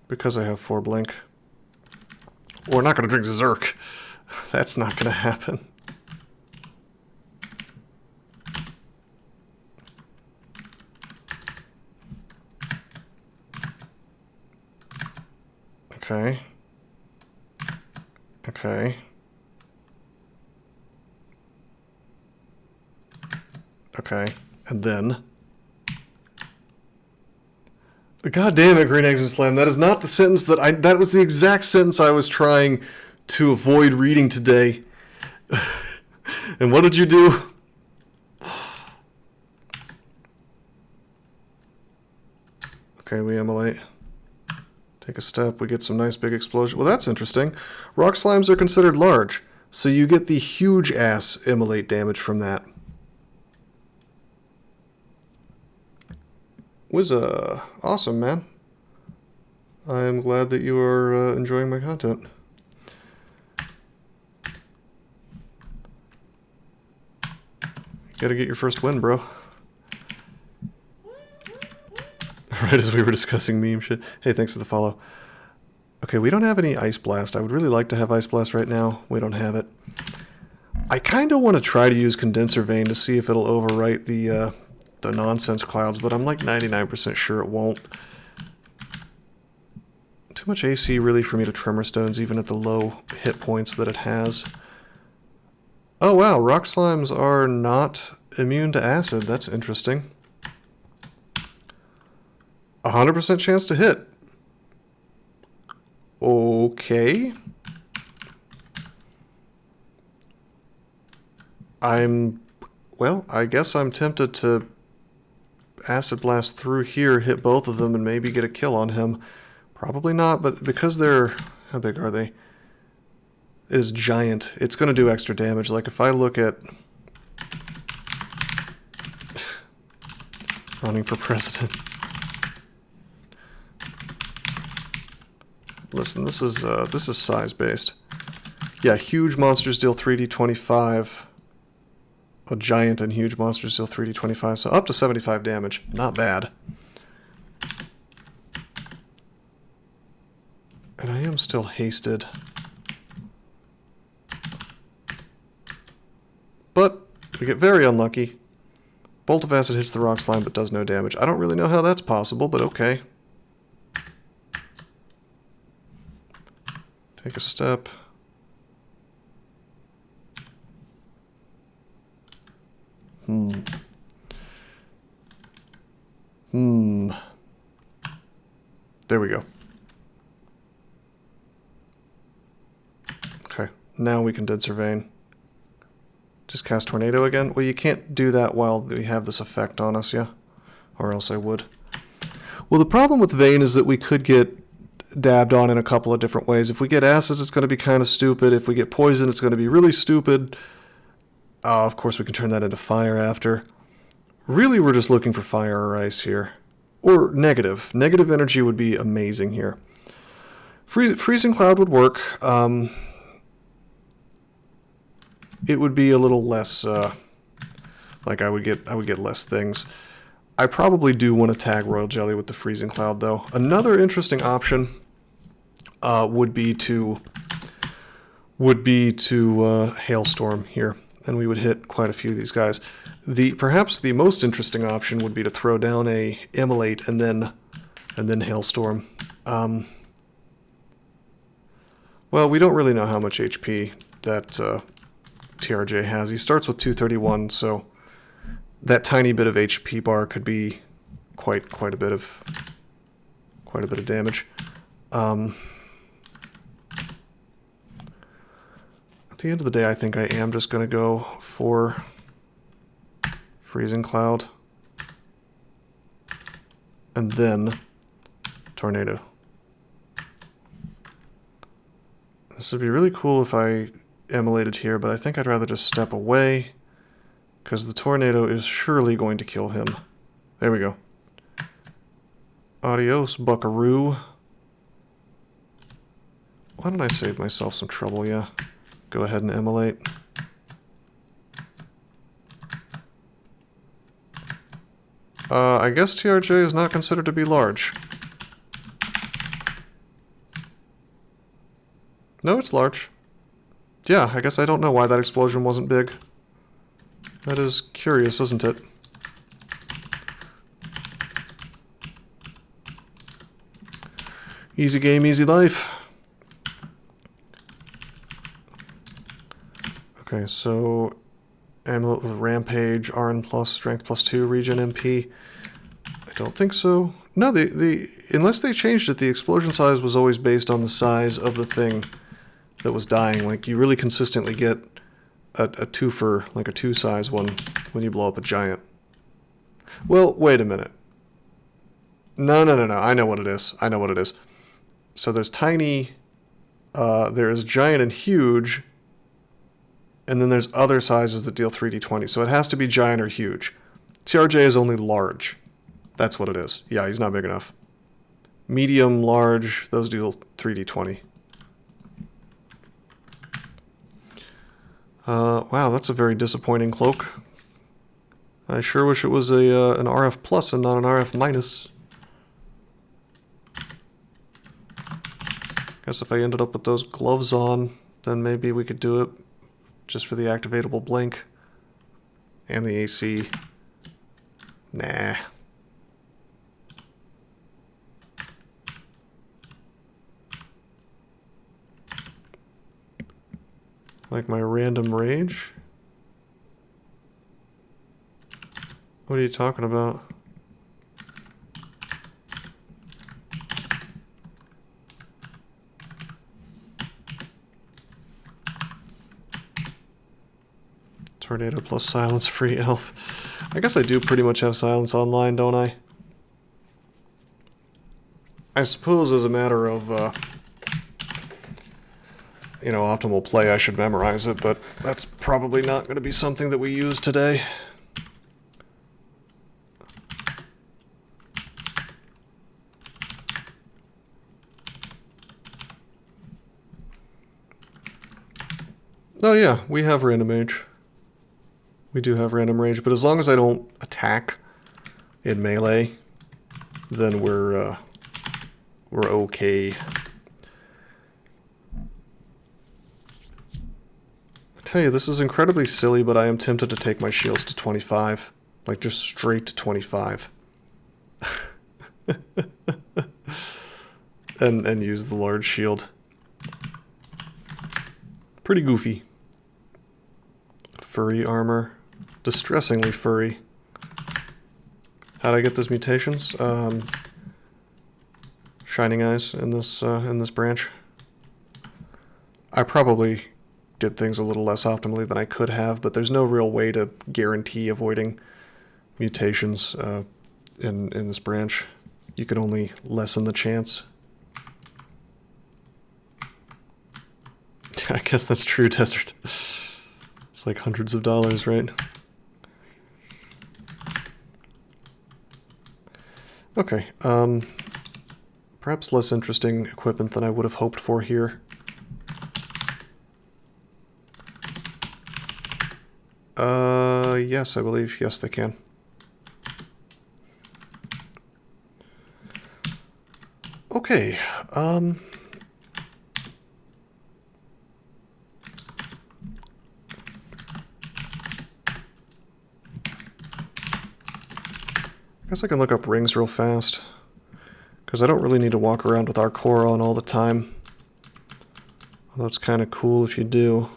S1: Because I have 4 blink. We're not going to drink Zerk. That's not going to happen. Okay. Okay. Okay. And then... God damn it, Green Eggs and Slam. That is not the sentence that that was the exact sentence I was trying to avoid reading today. And what did you do? Okay, we immolate. Take a step, we get some nice big explosion. Well, that's interesting. Rock slimes are considered large, so you get the huge ass immolate damage from that. Was awesome, man. I am glad that you are enjoying my content. Gotta get your first win, bro. Right as we were discussing meme shit. Hey, thanks for the follow. Okay, we don't have any Ice Blast. I would really like to have Ice Blast right now. We don't have it. I kind of want to try to use Condenser Vein to see if it'll overwrite the nonsense clouds, but I'm like 99% sure it won't. Too much AC really for me to Tremor Stones, even at the low hit points that it has. Oh wow, Rock Slimes are not immune to acid. That's interesting. 100% chance to hit. Okay. Well, I guess I'm tempted to Acid Blast through here, hit both of them, and maybe get a kill on him. Probably not, but because they're... How big are they? It is giant. It's going to do extra damage. Like if I look at... Running for president. Listen, this is size-based. Yeah, huge monsters deal 3d25. A giant and huge monsters deal 3d25, so up to 75 damage. Not bad. And I am still hasted. But we get very unlucky. Bolt of Acid hits the Rock Slime but does no damage. I don't really know how that's possible, but okay. Take a step. There we go. Okay, now we can Condenser Vein. Just cast Tornado again? Well, you can't do that while we have this effect on us, yeah? Or else I would. Well, the problem with Vein is that we could get dabbed on in a couple of different ways. If we get Acid, it's going to be kind of stupid. If we get Poison, it's going to be really stupid. Of course, we can turn that into Fire after. Really, we're just looking for Fire or Ice here. Or Negative. Negative energy would be amazing here. Freezing Cloud would work. It would be a little less, like I would get less things. I probably do want to tag Royal Jelly with the Freezing Cloud, though. Another interesting option would be to Hailstorm here, and we would hit quite a few of these guys. Perhaps the most interesting option would be to throw down a Immolate and then Hailstorm. Well, we don't really know how much HP that TRJ has. He starts with 231, so that tiny bit of HP bar could be quite a bit of damage. At the end of the day, I think I am just going to go for Freezing Cloud and then Tornado. This would be really cool if I Immolated here, but I think I'd rather just step away because the Tornado is surely going to kill him. There we go. Adios, buckaroo. Why don't I save myself some trouble, yeah? Go ahead and Immolate. I guess TRJ is not considered to be large. No, it's large. Yeah, I guess I don't know why that explosion wasn't big. That is curious, isn't it? Easy game, easy life. Okay, so Amulet with Rampage, RN plus, Strength plus 2, Regen MP. I don't think so. No, unless they changed it, the explosion size was always based on the size of the thing that was dying. Like, you really consistently get a twofer, like a 2-size one, when you blow up a giant. Well, wait a minute. No. I know what it is. So there's tiny, there's giant and huge, and then there's other sizes that deal 3d20. So it has to be giant or huge. TRJ is only large. That's what it is. Yeah, he's not big enough. Medium, large, those deal 3d20. Wow, that's a very disappointing cloak. I sure wish it was an RF plus and not an RF minus. Guess if I ended up with those gloves on, then maybe we could do it just for the activatable blink and the AC. Nah. Like my random rage? What are you talking about? Tornado plus silence free elf. I guess I do pretty much have silence online, don't I? I suppose as a matter of, you know, optimal play, I should memorize it, but that's probably not going to be something that we use today. Oh yeah, we have random age. We do have random rage, but as long as I don't attack in melee, then we're okay. I tell you, this is incredibly silly, but I am tempted to take my shields to 25. Like, just straight to 25. and use the large shield. Pretty goofy. Furry armor. Distressingly furry. How'd I get those mutations? Shining eyes in this branch. I probably did things a little less optimally than I could have, but there's no real way to guarantee avoiding mutations in this branch. You can only lessen the chance. I guess that's true, Desert. It's like hundreds of dollars, right? Okay, perhaps less interesting equipment than I would have hoped for here. Yes, I believe. Yes, they can. Okay, I guess I can look up rings real fast, because I don't really need to walk around with our core on all the time. Although it's kind of cool if you do.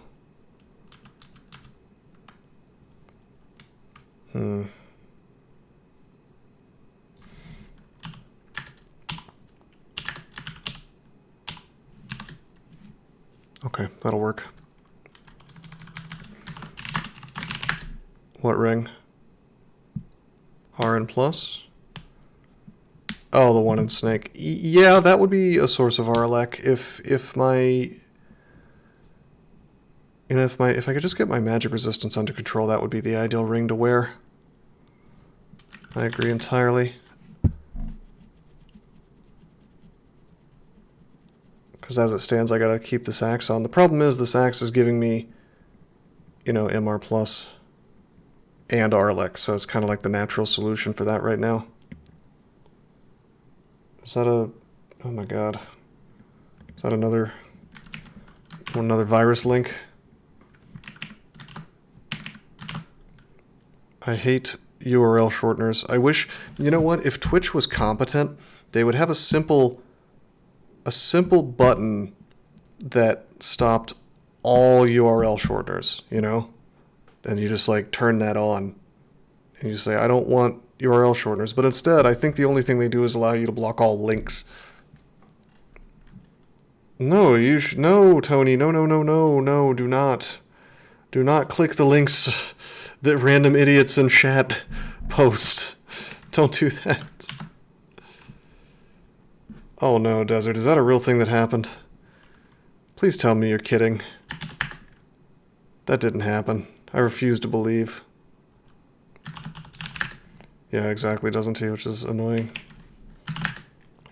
S1: Okay, that'll work. What ring? RN plus? Oh, the one in Snake. Yeah, that would be a source of RLEC if I could just get my magic resistance under control, that would be the ideal ring to wear. I agree entirely. Because as it stands, I gotta keep this axe on. The problem is this axe is giving me, you know, MR plus and RLEC, so it's kind of like the natural solution for that right now. Is that a... oh my god. Is that another virus link? I hate URL shorteners. I wish... you know what? If Twitch was competent, they would have a simple button that stopped all URL shorteners, you know? And you just like turn that on. And you say, I don't want URL shorteners. But instead, I think the only thing they do is allow you to block all links. No, no, Tony. No, do not. Do not click the links that random idiots in chat post. Don't do that. Oh no, Desert, is that a real thing that happened? Please tell me you're kidding. That didn't happen. I refuse to believe. Yeah, exactly, doesn't he? Which is annoying.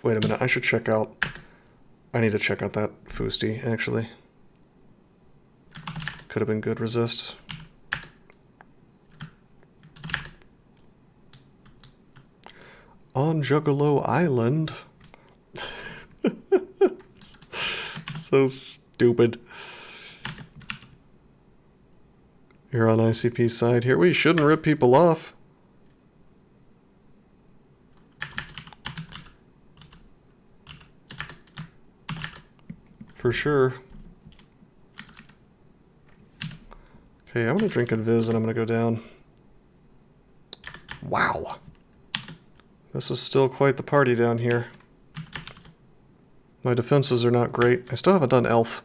S1: Wait a minute, I should check out... I need to check out that Fusti, actually. Could have been good resists. on Juggalo Island. So stupid. You're on ICP's side here. We shouldn't rip people off. For sure. Okay, I'm gonna drink a Viz and I'm gonna go down. Wow. This is still quite the party down here. My defenses are not great. I still haven't done Elf.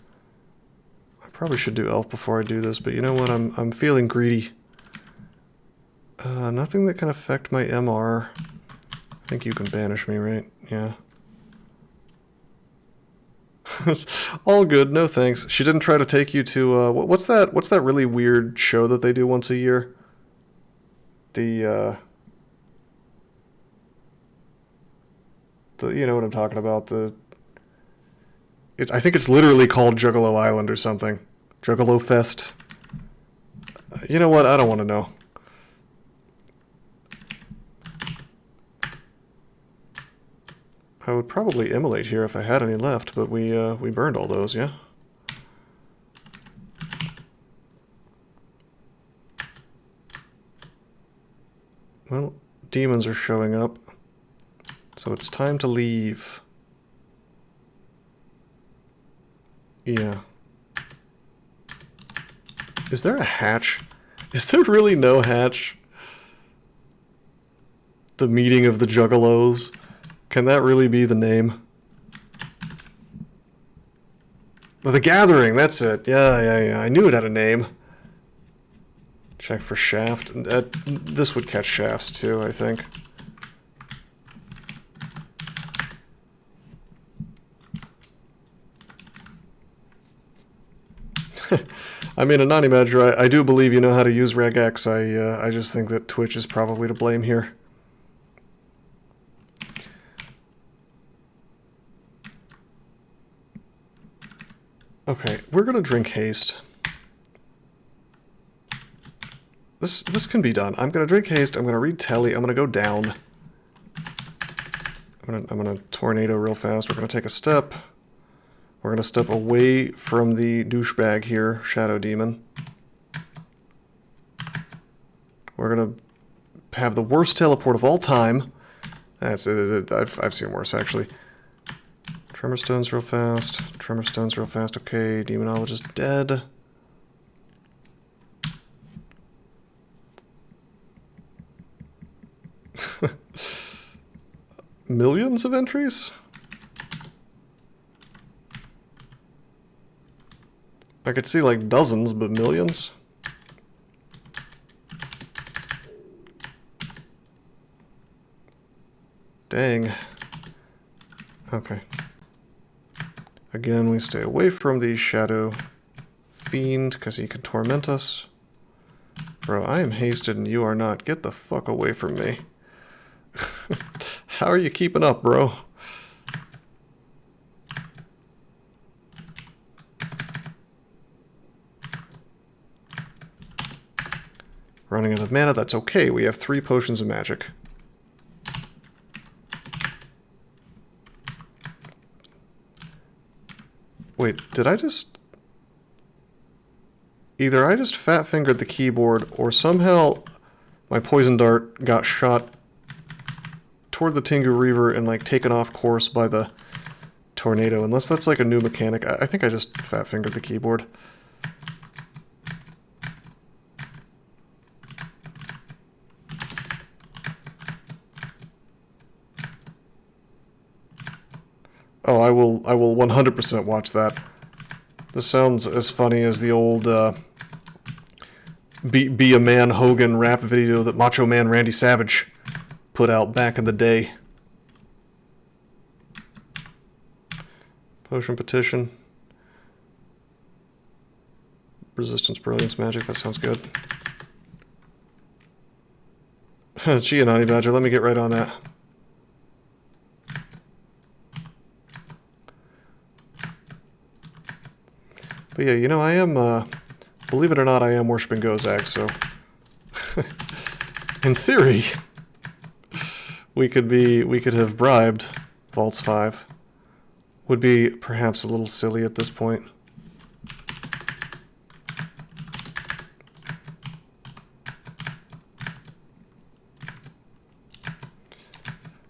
S1: I probably should do Elf before I do this, but you know what? I'm feeling greedy. Nothing that can affect my MR. I think you can banish me, right? Yeah. All good, no thanks. She didn't try to take you to, what's that really weird show that they do once a year? The you know what I'm talking about, I think it's literally called Juggalo Island or something. Juggalo Fest. You know what? I don't want to know. I would probably immolate here if I had any left, but we burned all those, yeah? Well, demons are showing up, so it's time to leave. Yeah. Is there a hatch? Is there really no hatch? The meeting of the Juggalos? Can that really be the name? Oh, the Gathering, that's it. Yeah. I knew it had a name. Check for shaft. This would catch shafts too, I think. I mean, Anani Madra, I do believe you know how to use regex. I just think that Twitch is probably to blame here. Okay, we're gonna drink haste. This can be done. I'm gonna drink haste. I'm gonna read Telly. I'm gonna go down. I'm gonna tornado real fast. We're gonna take a step. We're gonna step away from the douchebag here, Shadow Demon. We're gonna have the worst teleport of all time. That's I've seen worse actually. Tremor stones real fast. Tremor stones real fast. Okay, Demonologist dead. Millions of entries? I could see like dozens, but millions? Dang. Okay. Again, we stay away from the Shadow Fiend, because he can torment us. Bro, I am hasted and you are not. Get the fuck away from me. How are you keeping up, bro? Running out of mana, that's okay. We have 3 potions of magic. Wait, did I just... Either I just fat-fingered the keyboard, or somehow my poison dart got shot toward the Tengu Reaver and, like, taken off course by the tornado. Unless that's, like, a new mechanic. I think I just fat-fingered the keyboard. Oh, I will 100% watch that. This sounds as funny as the old Be a Man Hogan rap video that Macho Man Randy Savage put out back in the day. Potion Petition. Resistance Brilliance Magic, that sounds good. Gee, Anani Badger, let me get right on that. But yeah, you know, I am, believe it or not, I am worshipping Gozag, so... in theory, we could have bribed Vaults 5. Would be perhaps a little silly at this point.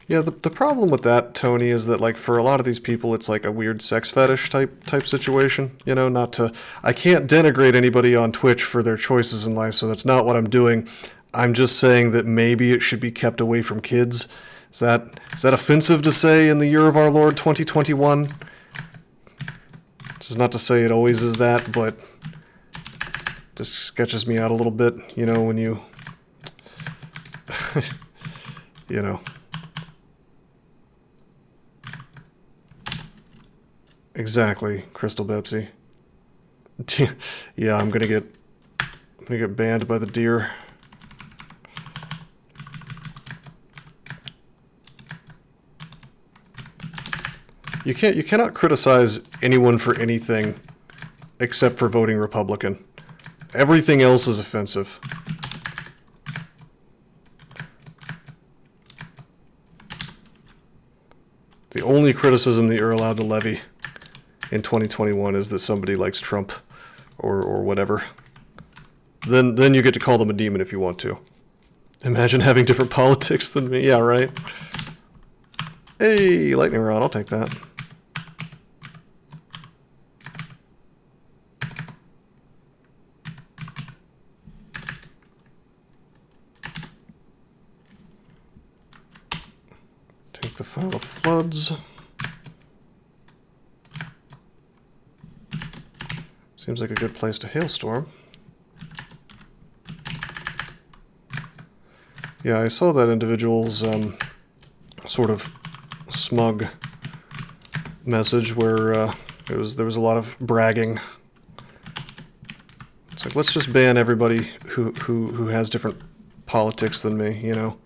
S1: Yeah, the problem with that, Tony, is that, like, for a lot of these people, it's like a weird sex fetish type situation. You know, I can't denigrate anybody on Twitch for their choices in life, so that's not what I'm doing. I'm just saying that maybe it should be kept away from kids. Is that offensive to say in the year of our Lord 2021? This is not to say it always is that, but just sketches me out a little bit, you know, when you, you know. Exactly, Crystal Pepsi. Yeah, I'm gonna get banned by the deer. You cannot criticize anyone for anything except for voting Republican. Everything else is offensive. The only criticism that you're allowed to levy in 2021 is that somebody likes Trump or whatever. Then you get to call them a demon if you want to. Imagine having different politics than me. Yeah, right? Hey, lightning rod, I'll take that. Take the file of floods. Seems like a good place to hailstorm. Yeah, I saw that individual's sort of smug message where there was a lot of bragging. It's like, let's just ban everybody who has different politics than me, you know.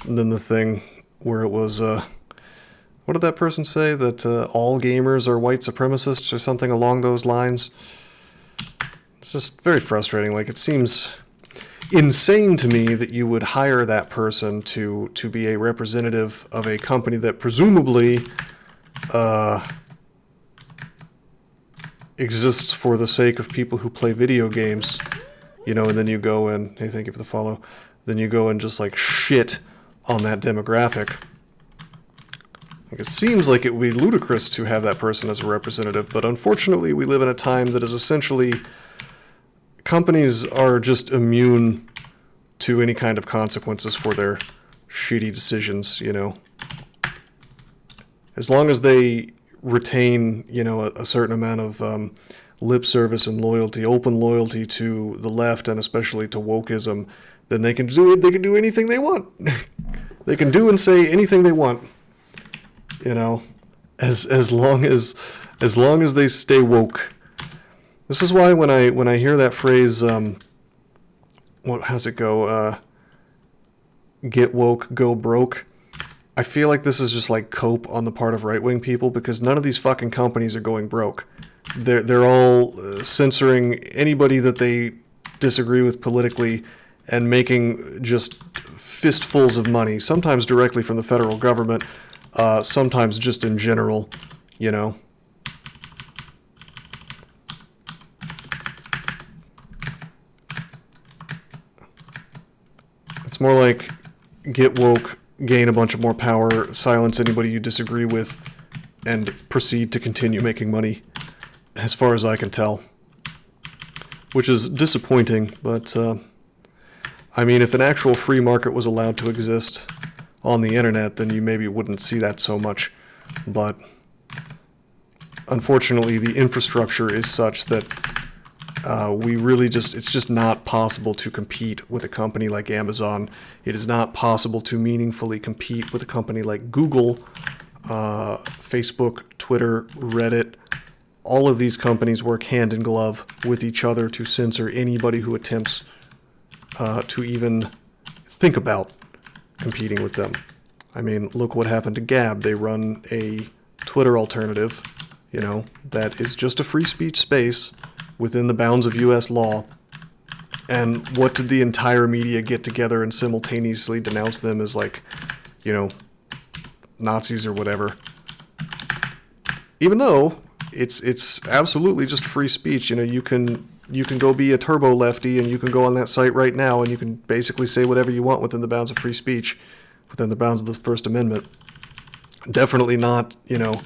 S1: And then the thing where it was, what did that person say? That all gamers are white supremacists or something along those lines. It's just very frustrating. Like, it seems insane to me that you would hire that person to be a representative of a company that presumably exists for the sake of people who play video games, you know, and then you go and, hey, thank you for the follow, then you go and just, like, shit on that demographic. Like, it seems like it would be ludicrous to have that person as a representative, but unfortunately we live in a time that is essentially, companies are just immune to any kind of consequences for their shitty decisions, you know. As long as they retain, you know, a certain amount of lip service and loyalty, open loyalty to the left and especially to wokeism, then they can do anything they want. They can do and say anything they want. You know, as long as they stay woke. This is why when I hear that phrase, how's it go? Get woke, go broke. I feel like this is just like cope on the part of right-wing people because none of these fucking companies are going broke. They're all censoring anybody that they disagree with politically and making just fistfuls of money, sometimes directly from the federal government, sometimes just in general, you know. It's more like get woke, gain a bunch of more power, silence anybody you disagree with, and proceed to continue making money, as far as I can tell. Which is disappointing, but, I mean, if an actual free market was allowed to exist on the internet, then you maybe wouldn't see that so much. But unfortunately, the infrastructure is such that it's just not possible to compete with a company like Amazon. It is not possible to meaningfully compete with a company like Google, Facebook, Twitter, Reddit. All of these companies work hand in glove with each other to censor anybody who attempts to even think about competing with them. I mean, look what happened to Gab. They run a Twitter alternative, you know, that is just a free speech space within the bounds of U.S. law. And what did the entire media get together and simultaneously denounce them as, like, you know, Nazis or whatever. Even though it's absolutely just free speech. You know, you can go be a turbo lefty and you can go on that site right now and you can basically say whatever you want within the bounds of free speech, within the bounds of the First Amendment. Definitely not, you know,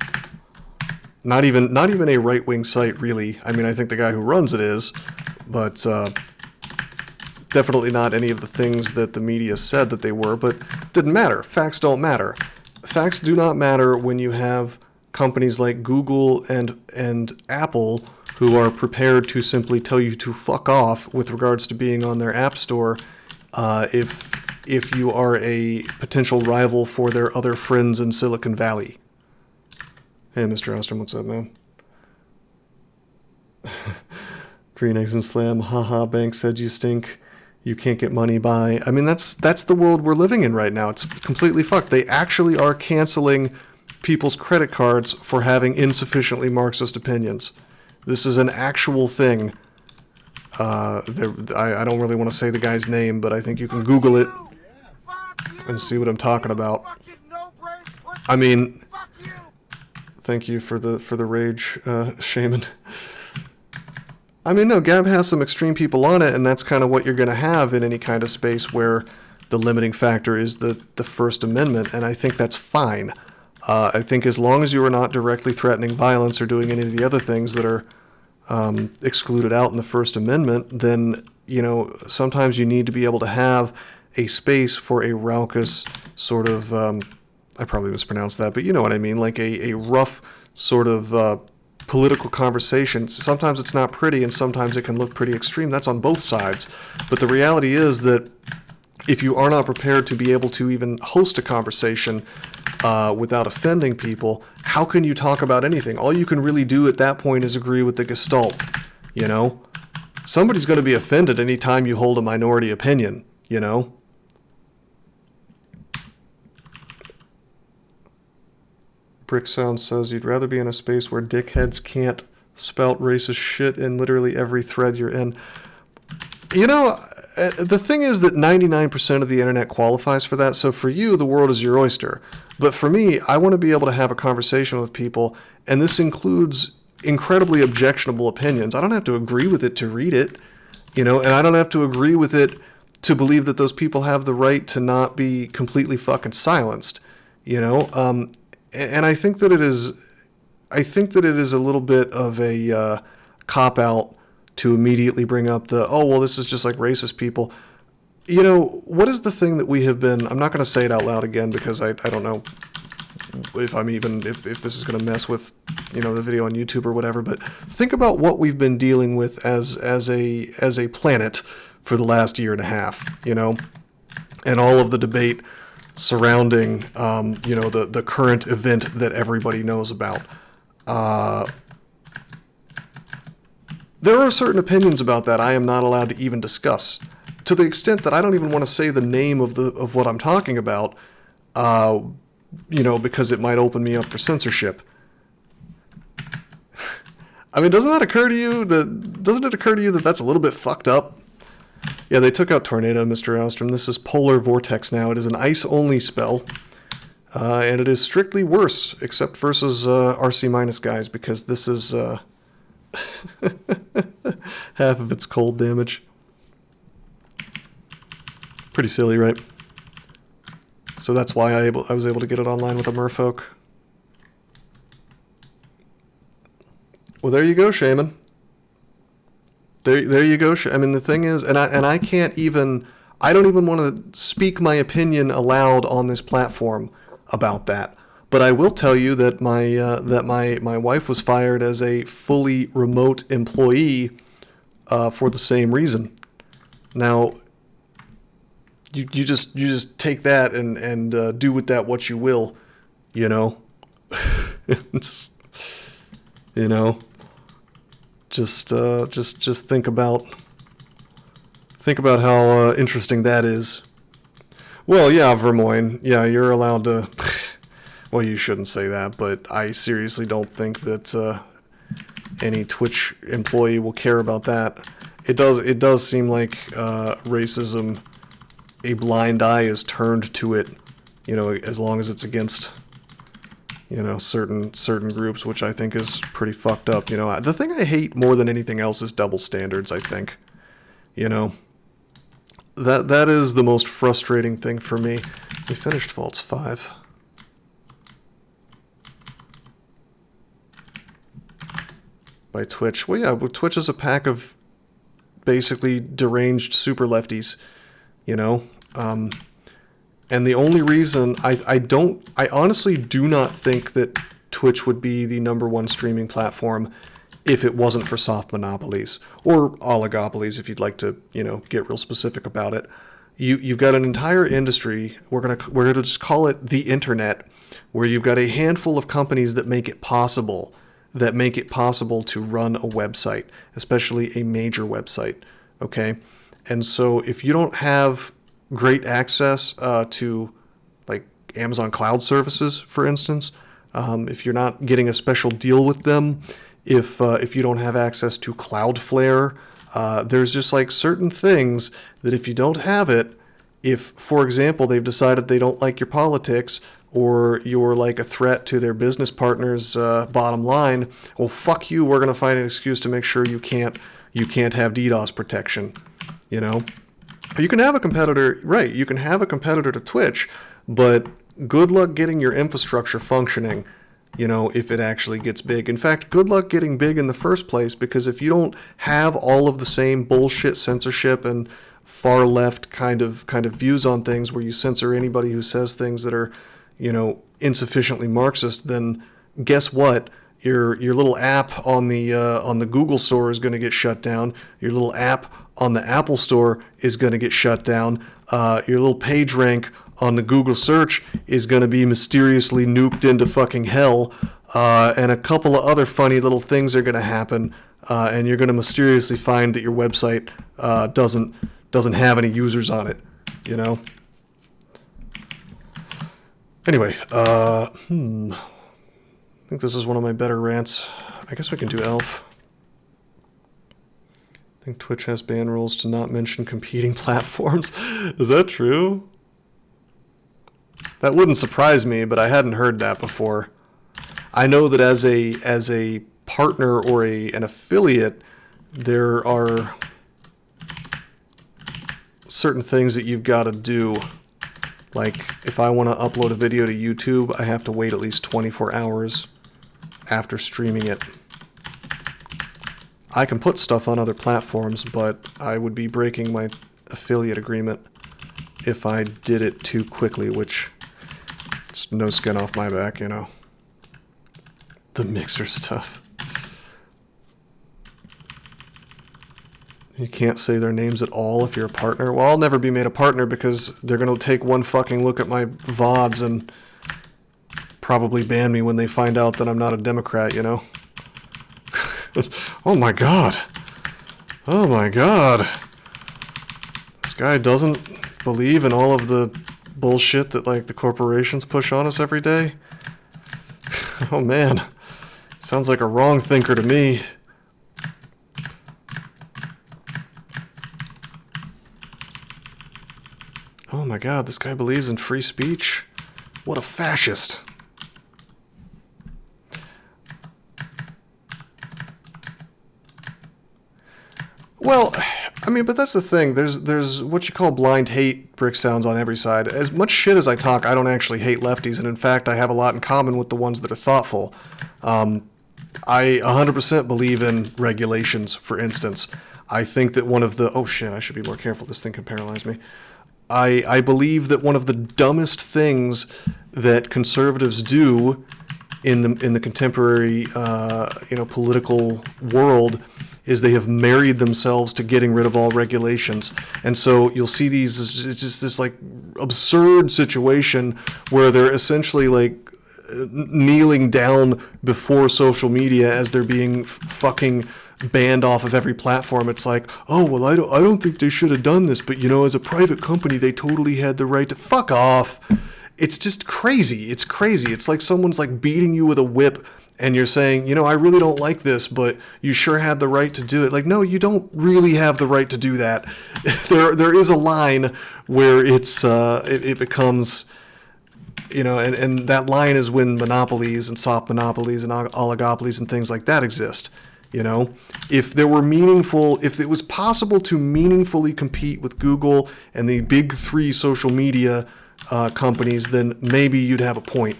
S1: not even a right-wing site, really. I mean, I think the guy who runs it is, but definitely not any of the things that the media said that they were, but didn't matter. Facts don't matter. Facts do not matter when you have companies like Google and Apple who are prepared to simply tell you to fuck off with regards to being on their app store if you are a potential rival for their other friends in Silicon Valley. Hey, Mr. Ostrom, what's up, man? Green Eggs and Slam, haha, bank said you stink. You can't get money by. I mean, that's the world we're living in right now. It's completely fucked. They actually are canceling people's credit cards for having insufficiently Marxist opinions. This is an actual thing. I don't really want to say the guy's name, but I think you can Google it and see what I'm talking about. I mean, thank you for the rage, Shaman. I mean, no, Gab has some extreme people on it, and that's kind of what you're going to have in any kind of space where the limiting factor is the First Amendment, and I think that's fine. I think as long as you are not directly threatening violence or doing any of the other things that are excluded out in the First Amendment, then, you know, sometimes you need to be able to have a space for a raucous sort of, I probably mispronounced that, but you know what I mean, like a rough sort of political conversation. Sometimes it's not pretty and sometimes it can look pretty extreme. That's on both sides. But the reality is that if you are not prepared to be able to even host a conversation without offending people, how can you talk about anything? All you can really do at that point is agree with the Gestalt, you know? Somebody's going to be offended anytime you hold a minority opinion, you know? Brick Sound says you'd rather be in a space where dickheads can't spout racist shit in literally every thread you're in. You know, the thing is that 99% of the internet qualifies for that, so for you, the world is your oyster. But for me, I want to be able to have a conversation with people, and this includes incredibly objectionable opinions. I don't have to agree with it to read it, you know, and I don't have to agree with it to believe that those people have the right to not be completely fucking silenced, you know? And I think that it is a little bit of a cop-out to immediately bring up oh, well, this is just like racist people. You know, what is the thing that we have been, I'm not going to say it out loud again because I don't know if this is going to mess with, you know, the video on YouTube or whatever, but think about what we've been dealing with as a planet for the last year and a half, you know, and all of the debate surrounding, you know, the current event that everybody knows about. There are certain opinions about that I am not allowed to even discuss, to the extent that I don't even want to say the name of what I'm talking about, you know, because it might open me up for censorship. I mean, doesn't it occur to you that that's a little bit fucked up? Yeah, they took out Tornado, Mr. Ostrom. This is Polar Vortex now. It is an ice-only spell, and it is strictly worse, except versus RC- guys, because this is half of its cold damage. Pretty silly, right? So that's why I was able to get it online with a Merfolk. Well, there you go, Shaman. There you go. I mean, the thing is, and I can't even, I don't even want to speak my opinion aloud on this platform about that. But I will tell you that my wife was fired as a fully remote employee for the same reason. Now, you just take that and do with that what you will, you know. You know. Just think about how interesting that is. Well, yeah, Vermoin. Yeah, you're allowed to. Well, you shouldn't say that, but I seriously don't think that any Twitch employee will care about that. It does seem like racism, a blind eye is turned to it as long as it's against, certain groups, which I think is pretty fucked up. The thing I hate more than anything else is double standards, I think. That is the most frustrating thing for me. We finished Vaults 5. By Twitch. Well, yeah, Twitch is a pack of basically deranged super lefties, and the only reason I honestly do not think that Twitch would be the #1 streaming platform if it wasn't for soft monopolies or oligopolies, if you'd like to, get real specific about it. You've got an entire industry. We're gonna just call it the internet, where you've got a handful of companies that make it possible to run a website, especially a major website. Okay, and so if you don't have great access to like Amazon Cloud Services, for instance, if you're not getting a special deal with them, if you don't have access to Cloudflare, there's just like certain things that if you don't have it, if, for example, they've decided they don't like your politics or you're like a threat to their business partners' bottom line, well, fuck you, we're going to find an excuse to make sure you can't have DDoS protection, You can have a competitor, right, you can have a competitor to Twitch, but good luck getting your infrastructure functioning, if it actually gets big. In fact, good luck getting big in the first place, because if you don't have all of the same bullshit censorship and far left kind of views on things, where you censor anybody who says things that are, insufficiently Marxist, then guess what? Your little app on the Google Store is going to get shut down. Your little app on the Apple Store is going to get shut down. Your little page rank on the Google search is going to be mysteriously nuked into fucking hell. And a couple of other funny little things are going to happen. And you're going to mysteriously find that your website doesn't have any users on it, Anyway, I think this is one of my better rants. I guess we can do Elf. I think Twitch has ban rules to not mention competing platforms. Is that true? That wouldn't surprise me, but I hadn't heard that before. I know that as a partner or an affiliate, there are certain things that you've got to do. Like, if I want to upload a video to YouTube, I have to wait at least 24 hours after streaming it. I can put stuff on other platforms, but I would be breaking my affiliate agreement if I did it too quickly, which it's no skin off my back, The Mixer stuff. You can't say their names at all if you're a partner. Well, I'll never be made a partner because they're going to take one fucking look at my VODs and probably ban me when they find out that I'm not a Democrat, Oh my god. Oh my god. This guy doesn't believe in all of the bullshit that, like, the corporations push on us every day. Oh man. Sounds like a wrong thinker to me. Oh my god, this guy believes in free speech? What a fascist. Well, I mean, but that's the thing. There's what you call blind hate brick sounds on every side. As much shit as I talk, I don't actually hate lefties, and in fact, I have a lot in common with the ones that are thoughtful. I 100% believe in regulations, for instance. I think that one of the... Oh shit, I should be more careful. This thing can paralyze me. I believe that one of the dumbest things that conservatives do in the contemporary political world is they have married themselves to getting rid of all regulations. And so you'll see it's just this like absurd situation where they're essentially like kneeling down before social media as they're being fucking banned off of every platform. It's like, oh, well, I don't think they should have done this, but as a private company, they totally had the right to... Fuck off. It's just crazy. It's crazy. It's like someone's like beating you with a whip and you're saying, I really don't like this, but you sure had the right to do it. Like, no, you don't really have the right to do that. There is a line where it becomes And that line is when monopolies and soft monopolies and oligopolies and things like that exist. If it was possible to meaningfully compete with Google and the big three social media companies, then maybe you'd have a point.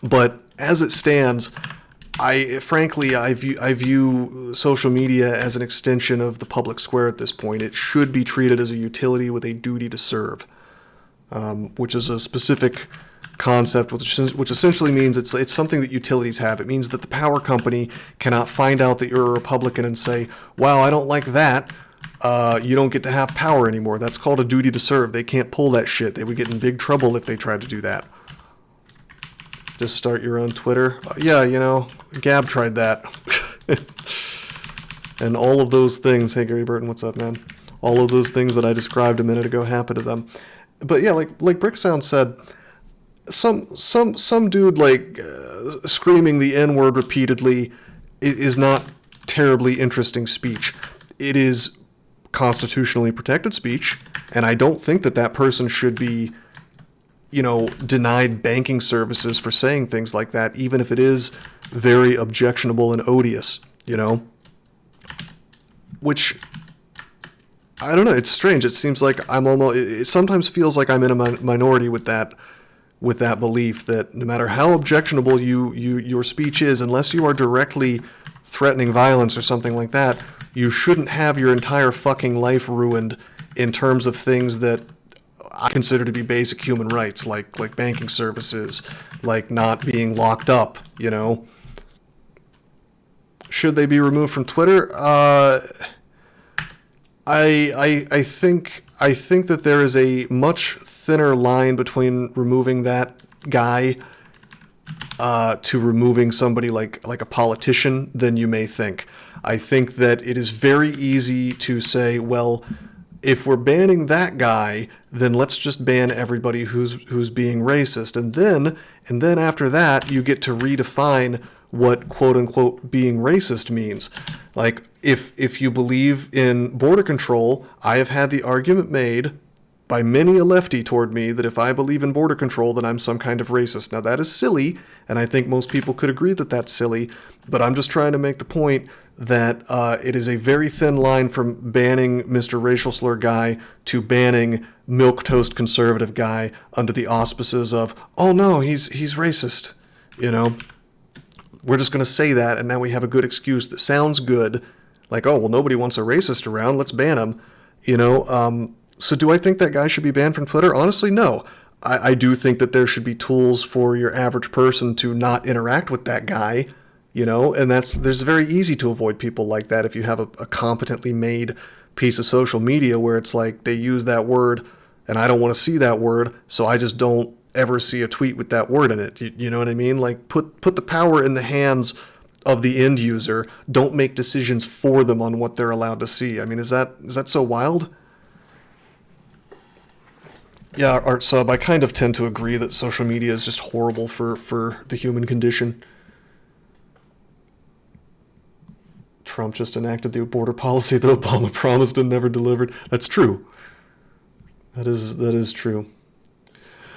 S1: But as it stands, I view social media as an extension of the public square at this point. It should be treated as a utility with a duty to serve, which is a specific concept, which essentially means it's something that utilities have. It means that the power company cannot find out that you're a Republican and say, wow, I don't like that. You don't get to have power anymore. That's called a duty to serve. They can't pull that shit. They would get in big trouble if they tried to do that. Just start your own Twitter. Gab tried that. And all of those things, hey Gary Burton, what's up, man? All of those things that I described a minute ago happened to them. But yeah, like Bricksound said, some dude screaming the N-word repeatedly is not terribly interesting speech. It is constitutionally protected speech, and I don't think that person should be denied banking services for saying things like that, even if it is very objectionable and odious, Which, I don't know, it's strange. It seems like it sometimes feels like I'm in a minority with that belief that no matter how objectionable your speech is, unless you are directly threatening violence or something like that, you shouldn't have your entire fucking life ruined in terms of things that I consider to be basic human rights, like banking services, like not being locked up, Should they be removed from Twitter? I think that there is a much thinner line between removing that guy to removing somebody like a politician than you may think. I think that it is very easy to say, well, if we're banning that guy, then let's just ban everybody who's being racist, and then after that you get to redefine what quote unquote being racist means. Like if you believe in border control, I have had the argument made by many a lefty toward me that if I believe in border control, then I'm some kind of racist. Now that is silly, and I think most people could agree that that's silly, but I'm just trying to make the point that it is a very thin line from banning Mr. Racial Slur Guy to banning milquetoast conservative guy under the auspices of, oh no, he's racist. We're just going to say that, and now we have a good excuse that sounds good. Like, oh, well, nobody wants a racist around, let's ban him. So do I think that guy should be banned from Twitter? Honestly, no. I do think that there should be tools for your average person to not interact with that guy, and there's very easy to avoid people like that if you have a competently made piece of social media where it's like they use that word and I don't want to see that word, so I just don't ever see a tweet with that word in it. You know what I mean? Like put the power in the hands of the end user. Don't make decisions for them on what they're allowed to see. I mean, is that so wild? Yeah, Art Sub, I kind of tend to agree that social media is just horrible for the human condition. Trump just enacted the border policy that Obama promised and never delivered. That's true. That is true.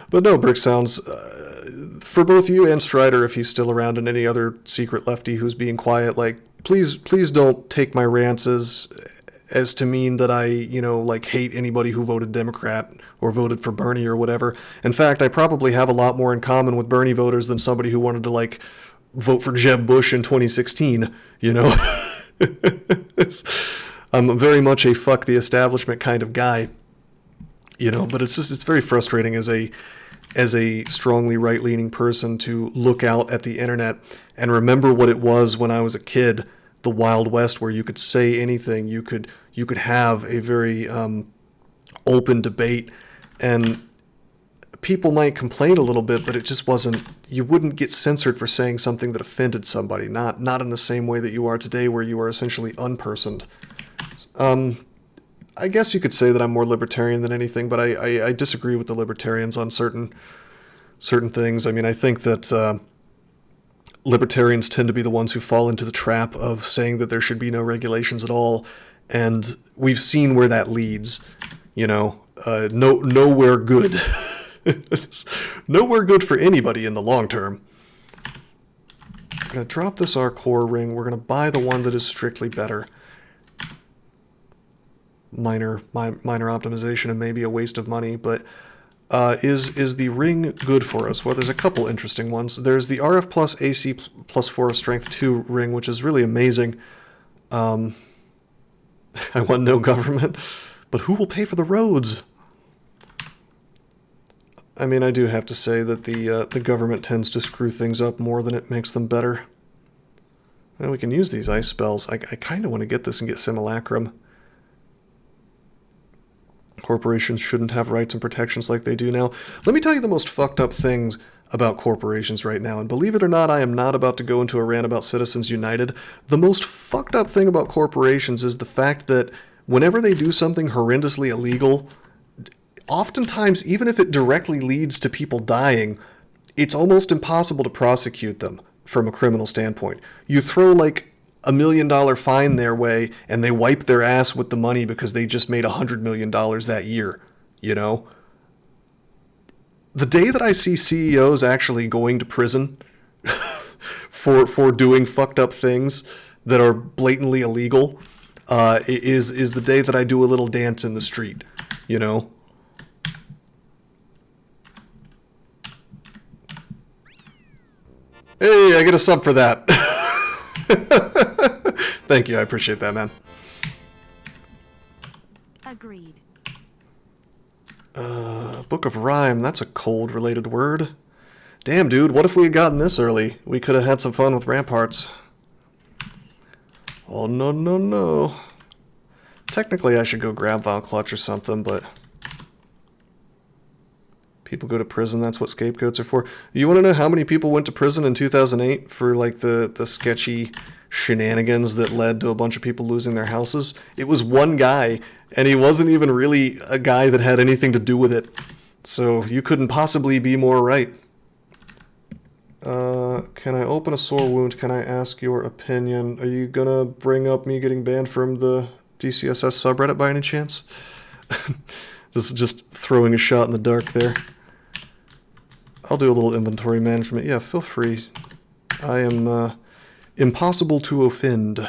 S1: But no, Brick Sounds, for both you and Strider, if he's still around, and any other secret lefty who's being quiet, please don't take my rants as to mean that I, hate anybody who voted Democrat or voted for Bernie or whatever. In fact, I probably have a lot more in common with Bernie voters than somebody who wanted to, vote for Jeb Bush in 2016, I'm very much a fuck the establishment kind of guy, but it's very frustrating as a strongly right-leaning person to look out at the internet and remember what it was when I was a kid, the Wild West, where you could say anything, you could have a very open debate, and people might complain a little bit, but it just wasn't, you wouldn't get censored for saying something that offended somebody, not in the same way that you are today, where you are essentially unpersoned. I guess you could say that I'm more libertarian than anything, but I disagree with the libertarians on certain things. I mean, I think that libertarians tend to be the ones who fall into the trap of saying that there should be no regulations at all, and we've seen where that leads. Nowhere good. It's nowhere good for anybody in the long term. I'm going to drop this R-Core ring. We're going to buy the one that is strictly better. Minor optimization and maybe a waste of money, but is the ring good for us? Well, there's a couple interesting ones. There's the RF plus AC plus 4 strength 2 ring, which is really amazing. I want no government, but who will pay for the roads? I mean, I do have to say that the government tends to screw things up more than it makes them better. Well, we can use these ice spells. I kind of want to get this and get Simulacrum. Corporations shouldn't have rights and protections like they do now. Let me tell you the most fucked up things about corporations right now, and believe it or not, I am not about to go into a rant about Citizens United. The most fucked up thing about corporations is the fact that whenever they do something horrendously illegal, oftentimes, even if it directly leads to people dying, it's almost impossible to prosecute them from a criminal standpoint. You throw like $1 million fine their way, and they wipe their ass with the money because they just made $100 million that year, you know? The day that I see CEOs actually going to prison for doing fucked up things that are blatantly illegal is the day that I do a little dance in the street, you know? Hey, I get a sub for that. Thank you, I appreciate that, man.
S2: Agreed.
S1: Book of Rhyme, that's a cold-related word. Damn, dude, what if we had gotten this early? We could have had some fun with Ramparts. Oh, no, no, no. Technically, I should go grab Vile Clutch or something, but... people go to prison, that's what scapegoats are for. You want to know how many people went to prison in 2008 for, like, the sketchy shenanigans that led to a bunch of people losing their houses? It was one guy, and he wasn't even really a guy that had anything to do with it. So you couldn't possibly be more right. Can I open a sore wound? Can I ask your opinion? Are you gonna bring up me getting banned from the DCSS subreddit by any chance? just throwing a shot in the dark there. I'll do a little inventory management. Yeah, feel free. I am impossible to offend.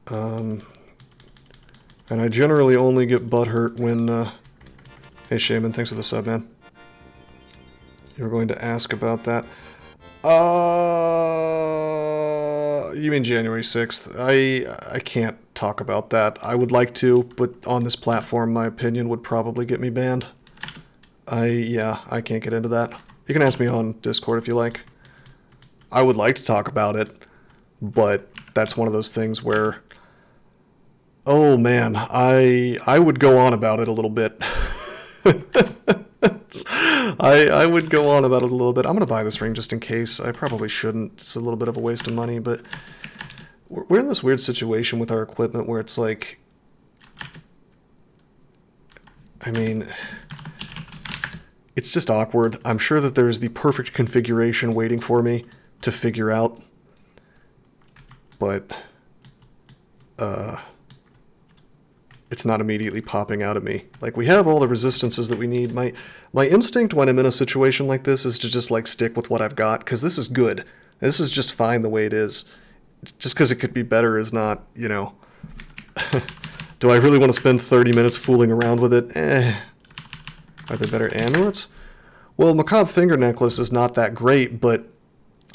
S1: And I generally only get butthurt when... Hey, Shaman, thanks for the sub, man. You were going to ask about that. You mean January 6th? I can't talk about that. I would like to, but on this platform, my opinion would probably get me banned. I can't get into that. You can ask me on Discord if you like. I would like to talk about it, but that's one of those things where, oh man, I would go on about it a little bit. I would go on about it a little bit. I'm going to buy this ring just in case. I probably shouldn't. It's a little bit of a waste of money, but we're in this weird situation with our equipment where it's like, I mean, it's just awkward. I'm sure that there's the perfect configuration waiting for me to figure out, but it's not immediately popping out at me. Like, we have all the resistances that we need. My instinct when I'm in a situation like this is to just, like, stick with what I've got, because this is good. This is just fine the way it is. Just because it could be better is not, you know... Do I really want to spend 30 minutes fooling around with it? Are there better amulets? Well, Macabre Finger Necklace is not that great, but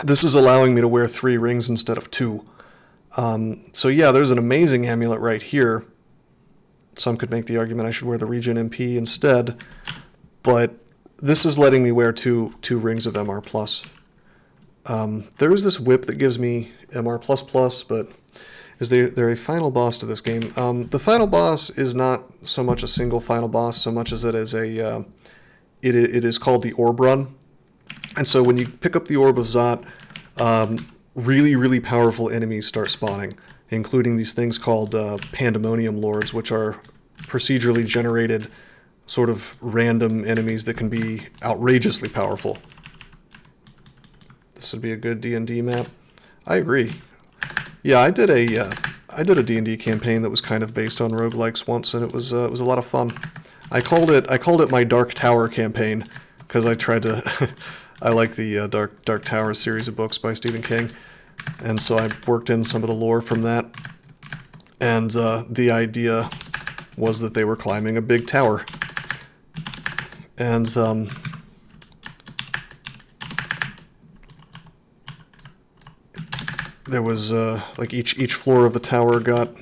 S1: this is allowing me to wear 3 rings instead of 2. So yeah, there's an amazing amulet right here. Some could make the argument I should wear the Regen MP instead, but this is letting me wear two rings of MR+. There is this whip that gives me MR++, but is there a final boss to this game? The final boss is not so much a single final boss, so much as it is a... it is called the Orb Run. And so when you pick up the Orb of Zot, really, really powerful enemies start spawning, including these things called Pandemonium Lords, which are procedurally generated sort of random enemies that can be outrageously powerful. This would be a good D&D map. I agree. Yeah, I did a D&D campaign that was kind of based on roguelikes once, and it was a lot of fun. I called it my Dark Tower campaign because I tried to. I like the Dark Tower series of books by Stephen King, and so I worked in some of the lore from that. And the idea was that they were climbing a big tower, and there was like each floor of the tower got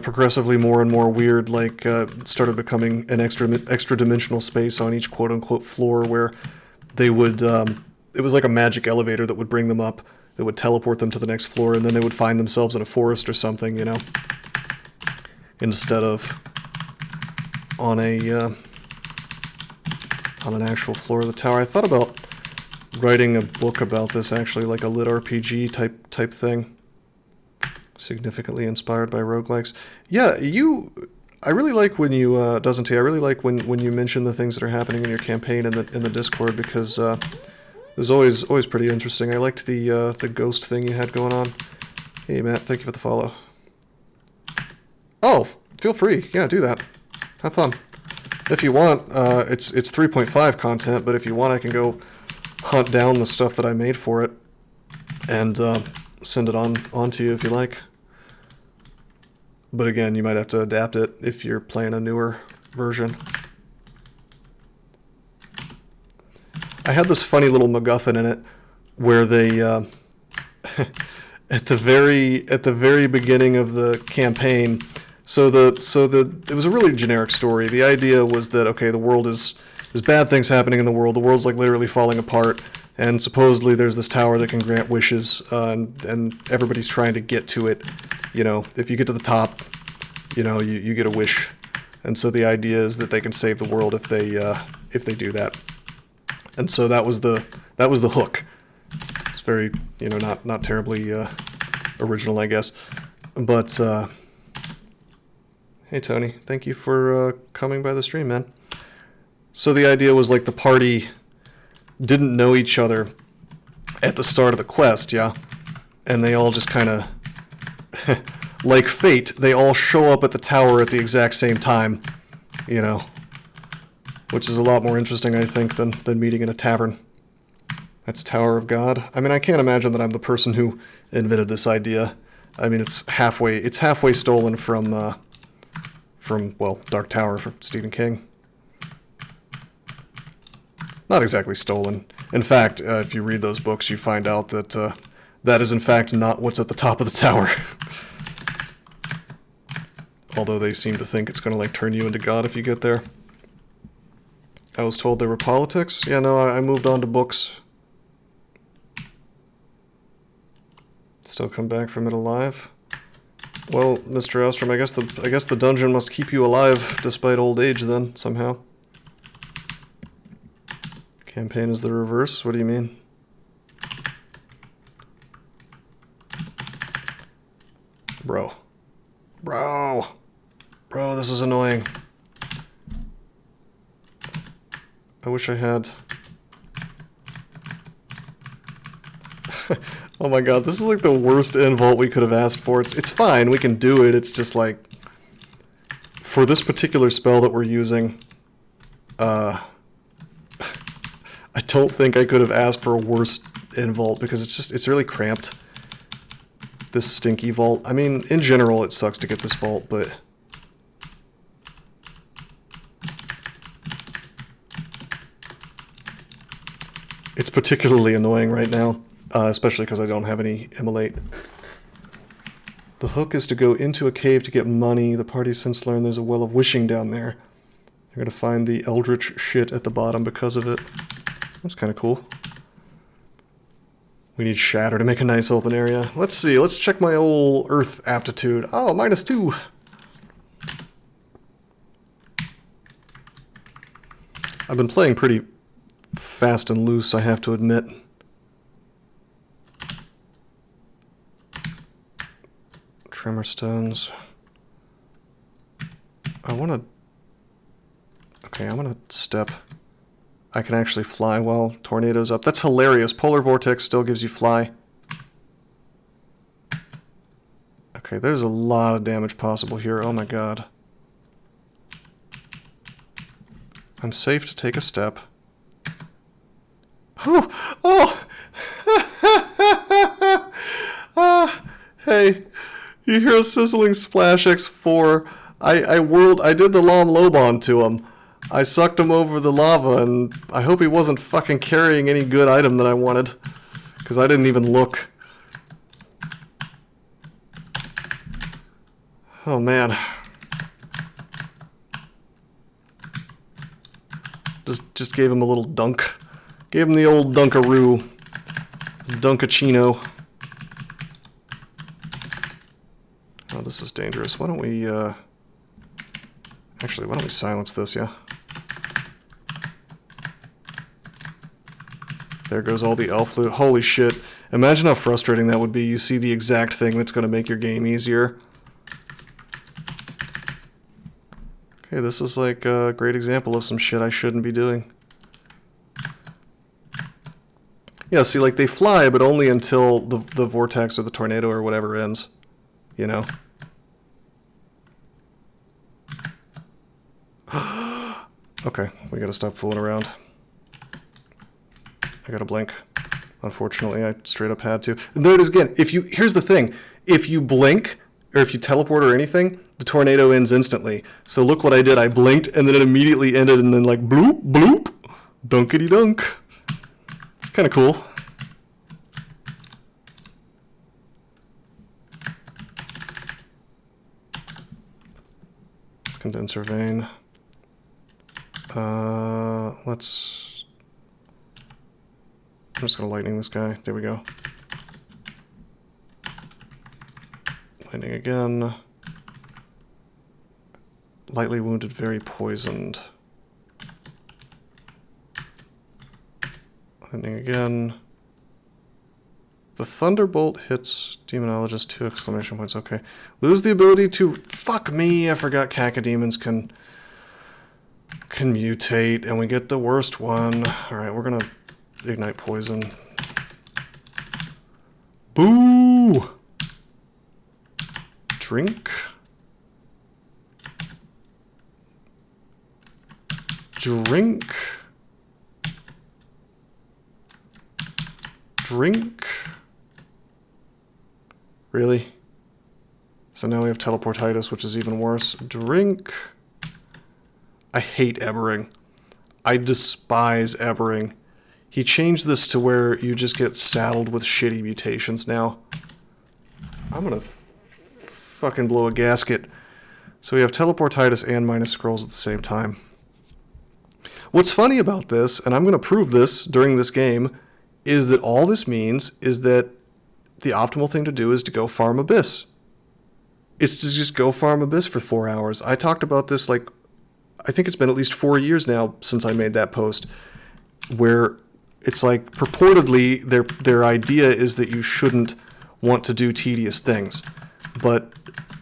S1: progressively more and more weird. Like started becoming an extra dimensional space on each quote unquote floor where they would. It was like a magic elevator that would bring them up. That would teleport them to the next floor, and then they would find themselves in a forest or something, you know, instead of on an actual floor of the tower. I thought about writing a book about this, actually, like a lit RPG type thing, significantly inspired by roguelikes. Yeah, I really like when you doesn't he? I really like when you mention the things that are happening in your campaign in the Discord, because it's always pretty interesting. I liked the ghost thing you had going on. Hey Matt, thank you for the follow. Oh, feel free. Yeah, do that. Have fun. If you want, it's 3.5 content, but if you want, I can go hunt down the stuff that I made for it and send it on to you if you like. But again, you might have to adapt it if you're playing a newer version. I had this funny little MacGuffin in it where they at the very beginning of the campaign. So it was a really generic story. The idea was that, okay, the world there's bad things happening in the world. The world's like literally falling apart, and supposedly there's this tower that can grant wishes, and everybody's trying to get to it. You know, if you get to the top, you know, you get a wish, and so the idea is that they can save the world if they do that. And so that was the hook. It's very, you know, not terribly original, I guess, but. Hey Tony, thank you for coming by the stream, man. So the idea was like the party didn't know each other at the start of the quest, yeah? And they all just kind of, like fate, they all show up at the tower at the exact same time, you know? Which is a lot more interesting, I think, than meeting in a tavern. That's Tower of God. I mean, I can't imagine that I'm the person who invented this idea. I mean, it's halfway stolen from Dark Tower from Stephen King. Not exactly stolen. In fact, if you read those books, you find out that that is in fact not what's at the top of the tower. Although they seem to think it's going to like turn you into God if you get there. I was told there were politics. Yeah, no, I moved on to books. Still come back from it alive. Well, Mr. Ostrom, I guess the dungeon must keep you alive despite old age then, somehow. Campaign is the reverse? What do you mean? Bro, this is annoying. I wish I had... Oh my god, this is like the worst involt we could have asked for. It's fine, we can do it, it's just like... For this particular spell that we're using, I don't think I could have asked for a worse involt, because it's really cramped. This stinky vault. I mean, in general, it sucks to get this vault, but... It's particularly annoying right now. Especially because I don't have any immolate. The hook is to go into a cave to get money. The party's since learned there's a well of wishing down there. They're going to find the eldritch shit at the bottom because of it. That's kind of cool. We need shatter to make a nice open area. Let's see. Let's check my old earth aptitude. Oh, -2. I've been playing pretty fast and loose, I have to admit. Tremor stones. I want to... Okay, I'm going to step. I can actually fly while tornado's up. That's hilarious. Polar vortex still gives you fly. Okay, there's a lot of damage possible here. Oh my god. I'm safe to take a step. Oh! Oh! Hey, you hear a sizzling splash X4. I did the Lam Lobon to him. I sucked him over the lava, and I hope he wasn't fucking carrying any good item that I wanted. Because I didn't even look. Oh, man. Just gave him a little dunk. Gave him the old dunkaroo. Dunkachino. Oh, this is dangerous. Why don't we, actually, why don't we silence this, yeah? There goes all the elf loot. Holy shit. Imagine how frustrating that would be. You see the exact thing that's going to make your game easier. Okay, this is like a great example of some shit I shouldn't be doing. Yeah, see, like, they fly, but only until the vortex or the tornado or whatever ends. You know? Okay, we gotta stop fooling around. I gotta blink. Unfortunately, I straight up had to. And there it is again. Here's the thing. If you blink, or if you teleport or anything, the tornado ends instantly. So look what I did. I blinked, and then it immediately ended, and then like, bloop, bloop, dunkity dunk. It's kind of cool. Let's condenser vein. Let's... I'm just gonna lightning this guy. There we go. Lightning again. Lightly wounded, very poisoned. Lightning again. The Thunderbolt hits Demonologist, 2 exclamation points, okay. Lose the ability to... Fuck me, I forgot Cacodemons can mutate, and we get the worst one. Alright, we're gonna ignite poison. Boo! Drink. Drink. Drink. Really? So now we have teleportitis, which is even worse. Drink. I hate Ebbering. I despise Ebbering. He changed this to where you just get saddled with shitty mutations now. I'm gonna fucking blow a gasket. So we have teleportitis and minus scrolls at the same time. What's funny about this, and I'm gonna prove this during this game, is that all this means is that the optimal thing to do is to go farm Abyss. It's to just go farm Abyss for 4 hours. I talked about this, like, I think it's been at least 4 years now since I made that post, where it's like purportedly their idea is that you shouldn't want to do tedious things. But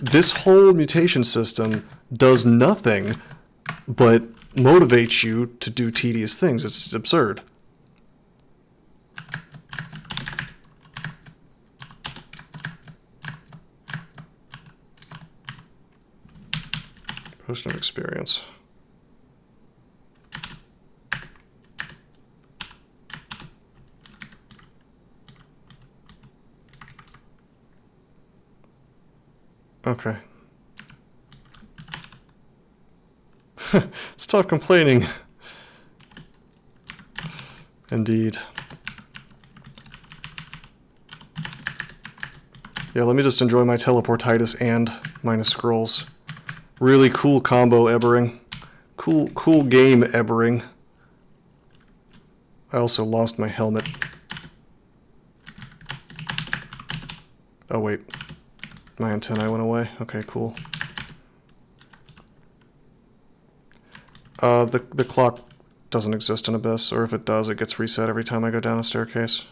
S1: this whole mutation system does nothing but motivates you to do tedious things. It's absurd. Potion of experience. Okay. Stop complaining. Indeed. Yeah, let me just enjoy my teleportitis and minus scrolls. Really cool combo, Ebbering. Cool game, Ebbering. I also lost my helmet. Oh, wait. My antennae went away. Okay, cool. The clock doesn't exist in Abyss, or if it does, it gets reset every time I go down a staircase.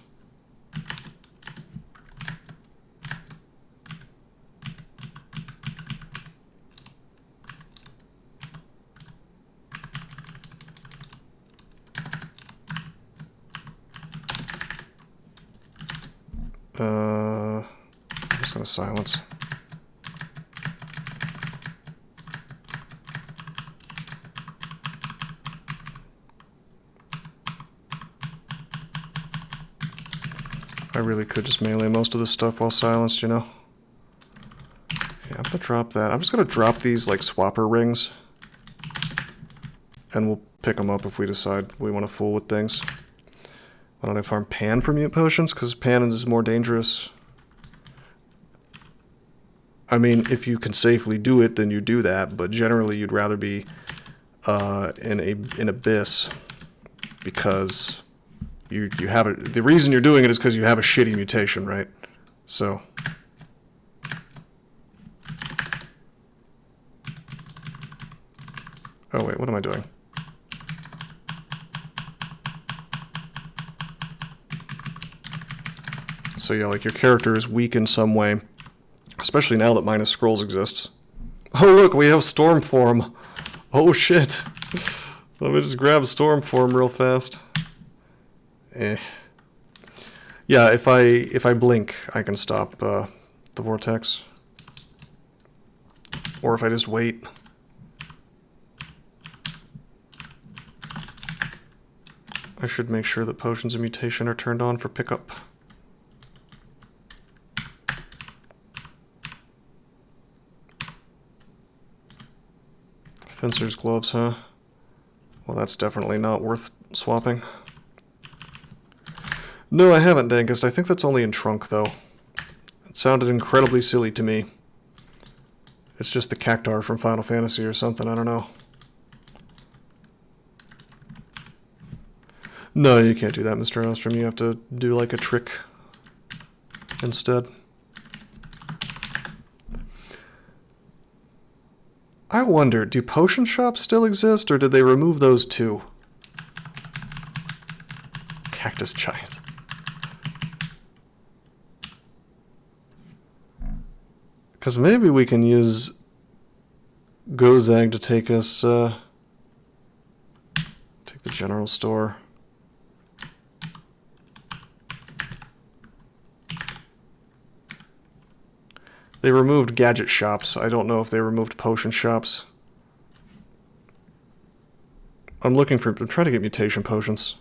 S1: I'm just gonna silence. I really could just melee most of this stuff while silenced, you know? Yeah, I'm gonna drop that. I'm just gonna drop these, like, swapper rings. And we'll pick them up if we decide we want to fool with things. Why don't I farm Pan for mute potions? Because Pan is more dangerous. I mean, if you can safely do it, then you do that. But generally, you'd rather be in Abyss. Because you have it. The reason you're doing it is because you have a shitty mutation, right? So... Oh wait, what am I doing? So yeah, like your character is weak in some way, especially now that Minus Scrolls exists. Oh look, we have Storm Form. Oh shit. Let me just grab Storm Form real fast. Yeah, if I blink, I can stop the vortex. Or if I just wait. I should make sure that potions of mutation are turned on for pickup. Fencer's gloves, huh? Well, that's definitely not worth swapping. No, I haven't, Dankest. I think that's only in trunk, though. It sounded incredibly silly to me. It's just the Cactar from Final Fantasy or something, I don't know. No, you can't do that, Mr. Ostrom. You have to do, like, a trick instead. I wonder, do potion shops still exist, or did they remove those too? Cactus Giant. Because maybe we can use Gozag to take us, take the general store. They removed gadget shops. I don't know if they removed potion shops. I'm trying to get mutation potions.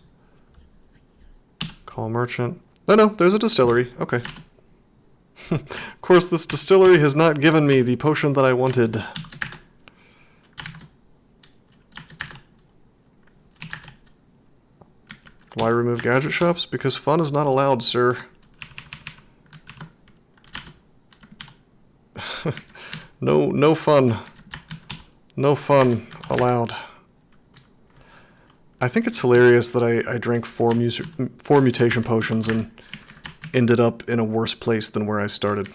S1: Call merchant. No, there's a distillery. Okay. Of course, this distillery has not given me the potion that I wanted. Why remove gadget shops? Because fun is not allowed, sir. No fun. No fun allowed. I think it's hilarious that I drank four mutation potions and ended up in a worse place than where I started.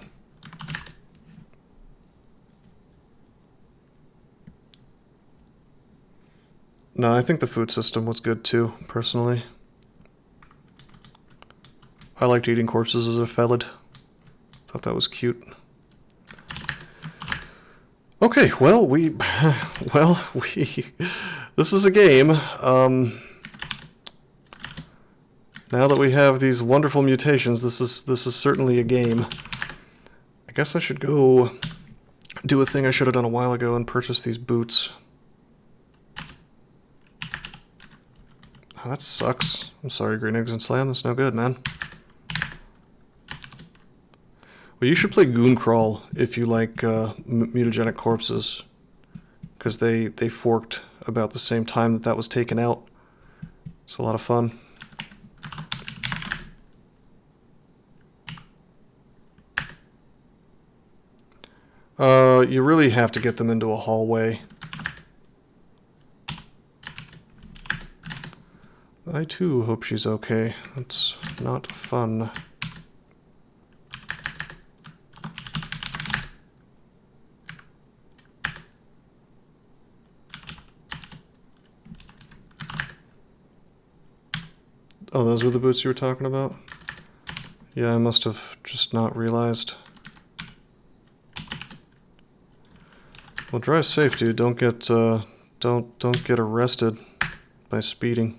S1: No, I think the food system was good too, personally. I liked eating corpses as a felid. Thought that was cute. Okay, this is a game. Now that we have these wonderful mutations, this is certainly a game. I guess I should go do a thing I should have done a while ago and purchase these boots. Oh, that sucks. I'm sorry, Green Eggs and Slam. That's no good, man. Well, you should play Goon Crawl if you like mutagenic corpses, because they forked about the same time that was taken out. It's a lot of fun. You really have to get them into a hallway. I too hope she's okay. That's not fun. Oh, those were the boots you were talking about? Yeah, I must have just not realized. Well, drive safe, dude. Don't get arrested by speeding.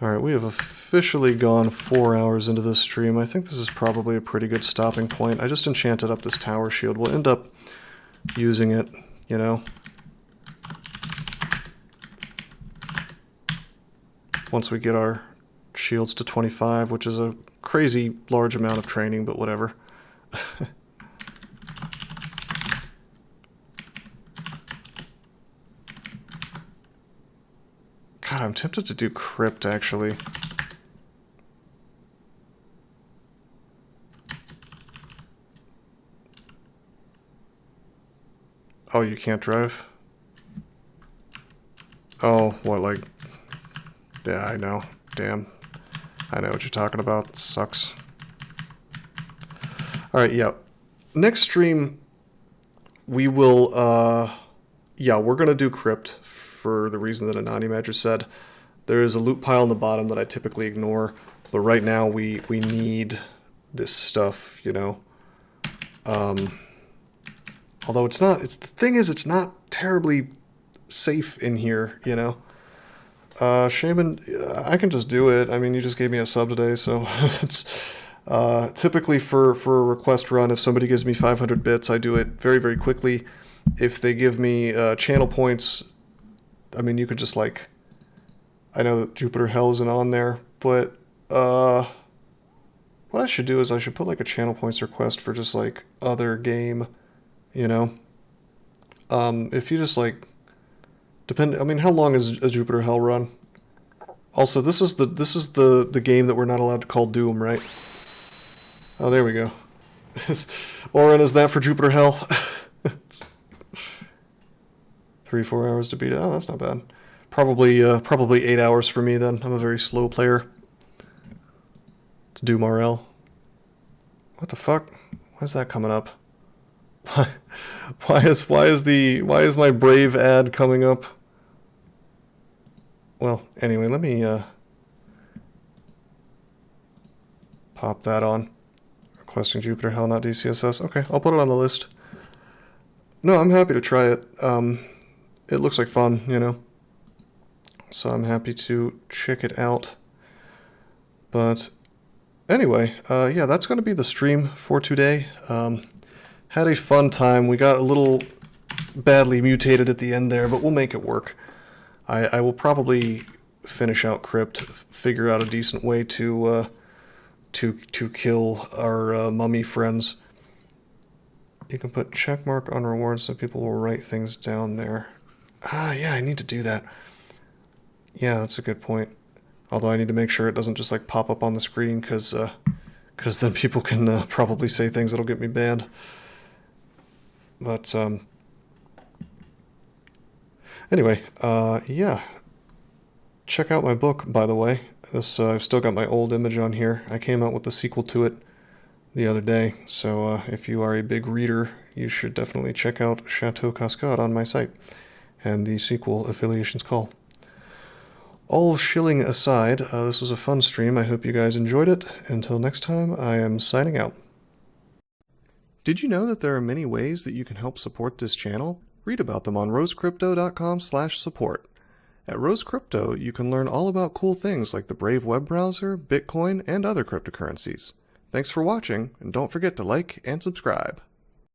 S1: Alright, we have officially gone 4 hours into this stream. I think this is probably a pretty good stopping point. I just enchanted up this tower shield. We'll end up using it, you know. Once we get our shields to 25, which is a crazy large amount of training, but whatever. God, I'm tempted to do crypt, actually. Oh, you can't drive? Oh, what, like... Yeah, I know. Damn. I know what you're talking about. It sucks. Alright, yeah. Next stream, we will, yeah, we're gonna do crypt for the reason that Anani Madra said. There is a loot pile on the bottom that I typically ignore, but right now we need this stuff, you know. Although it's not, the thing is, it's not terribly safe in here, you know. Shaman, I can just do it. I mean, you just gave me a sub today, so it's typically for a request run, if somebody gives me 500 bits, I do it very, very quickly. If they give me channel points, I mean, you could just like, I know that Jupiter Hell isn't on there, but what I should do is I should put like a channel points request for just like other game, you know. If you just like I mean, how long is a Jupiter Hell run? Also, this is the game that we're not allowed to call Doom, right? Oh, there we go. Oren, is that for Jupiter Hell? 3-4 hours to beat it. Oh, that's not bad. Probably 8 hours for me then. I'm a very slow player. It's Doom RL. What the fuck? Why is that coming up? Why is my Brave ad coming up? Well, anyway, let me pop that on. Requesting Jupiter Hell, not DCSS. Okay, I'll put it on the list. No, I'm happy to try it. It looks like fun, you know. So I'm happy to check it out. But anyway, yeah, that's going to be the stream for today. Had a fun time. We got a little badly mutated at the end there, but we'll make it work. I will probably finish out Crypt, figure out a decent way to kill our mummy friends. You can put checkmark on rewards so people will write things down there. Ah, yeah, I need to do that. Yeah, that's a good point. Although I need to make sure it doesn't just like pop up on the screen, because then people can probably say things that'll get me banned. But anyway, yeah. Check out my book, by the way. This I've still got my old image on here. I came out with the sequel to it the other day, so if you are a big reader, you should definitely check out Chateau Cascade on my site, and the sequel, Affiliation's Call. All shilling aside, this was a fun stream. I hope you guys enjoyed it. Until next time, I am signing out. Did you know that there are many ways that you can help support this channel? Read about them on rosecrypto.com/support. At Rose Crypto, you can learn all about cool things like the Brave web browser, Bitcoin, and other cryptocurrencies. Thanks for watching, and don't forget to like and subscribe.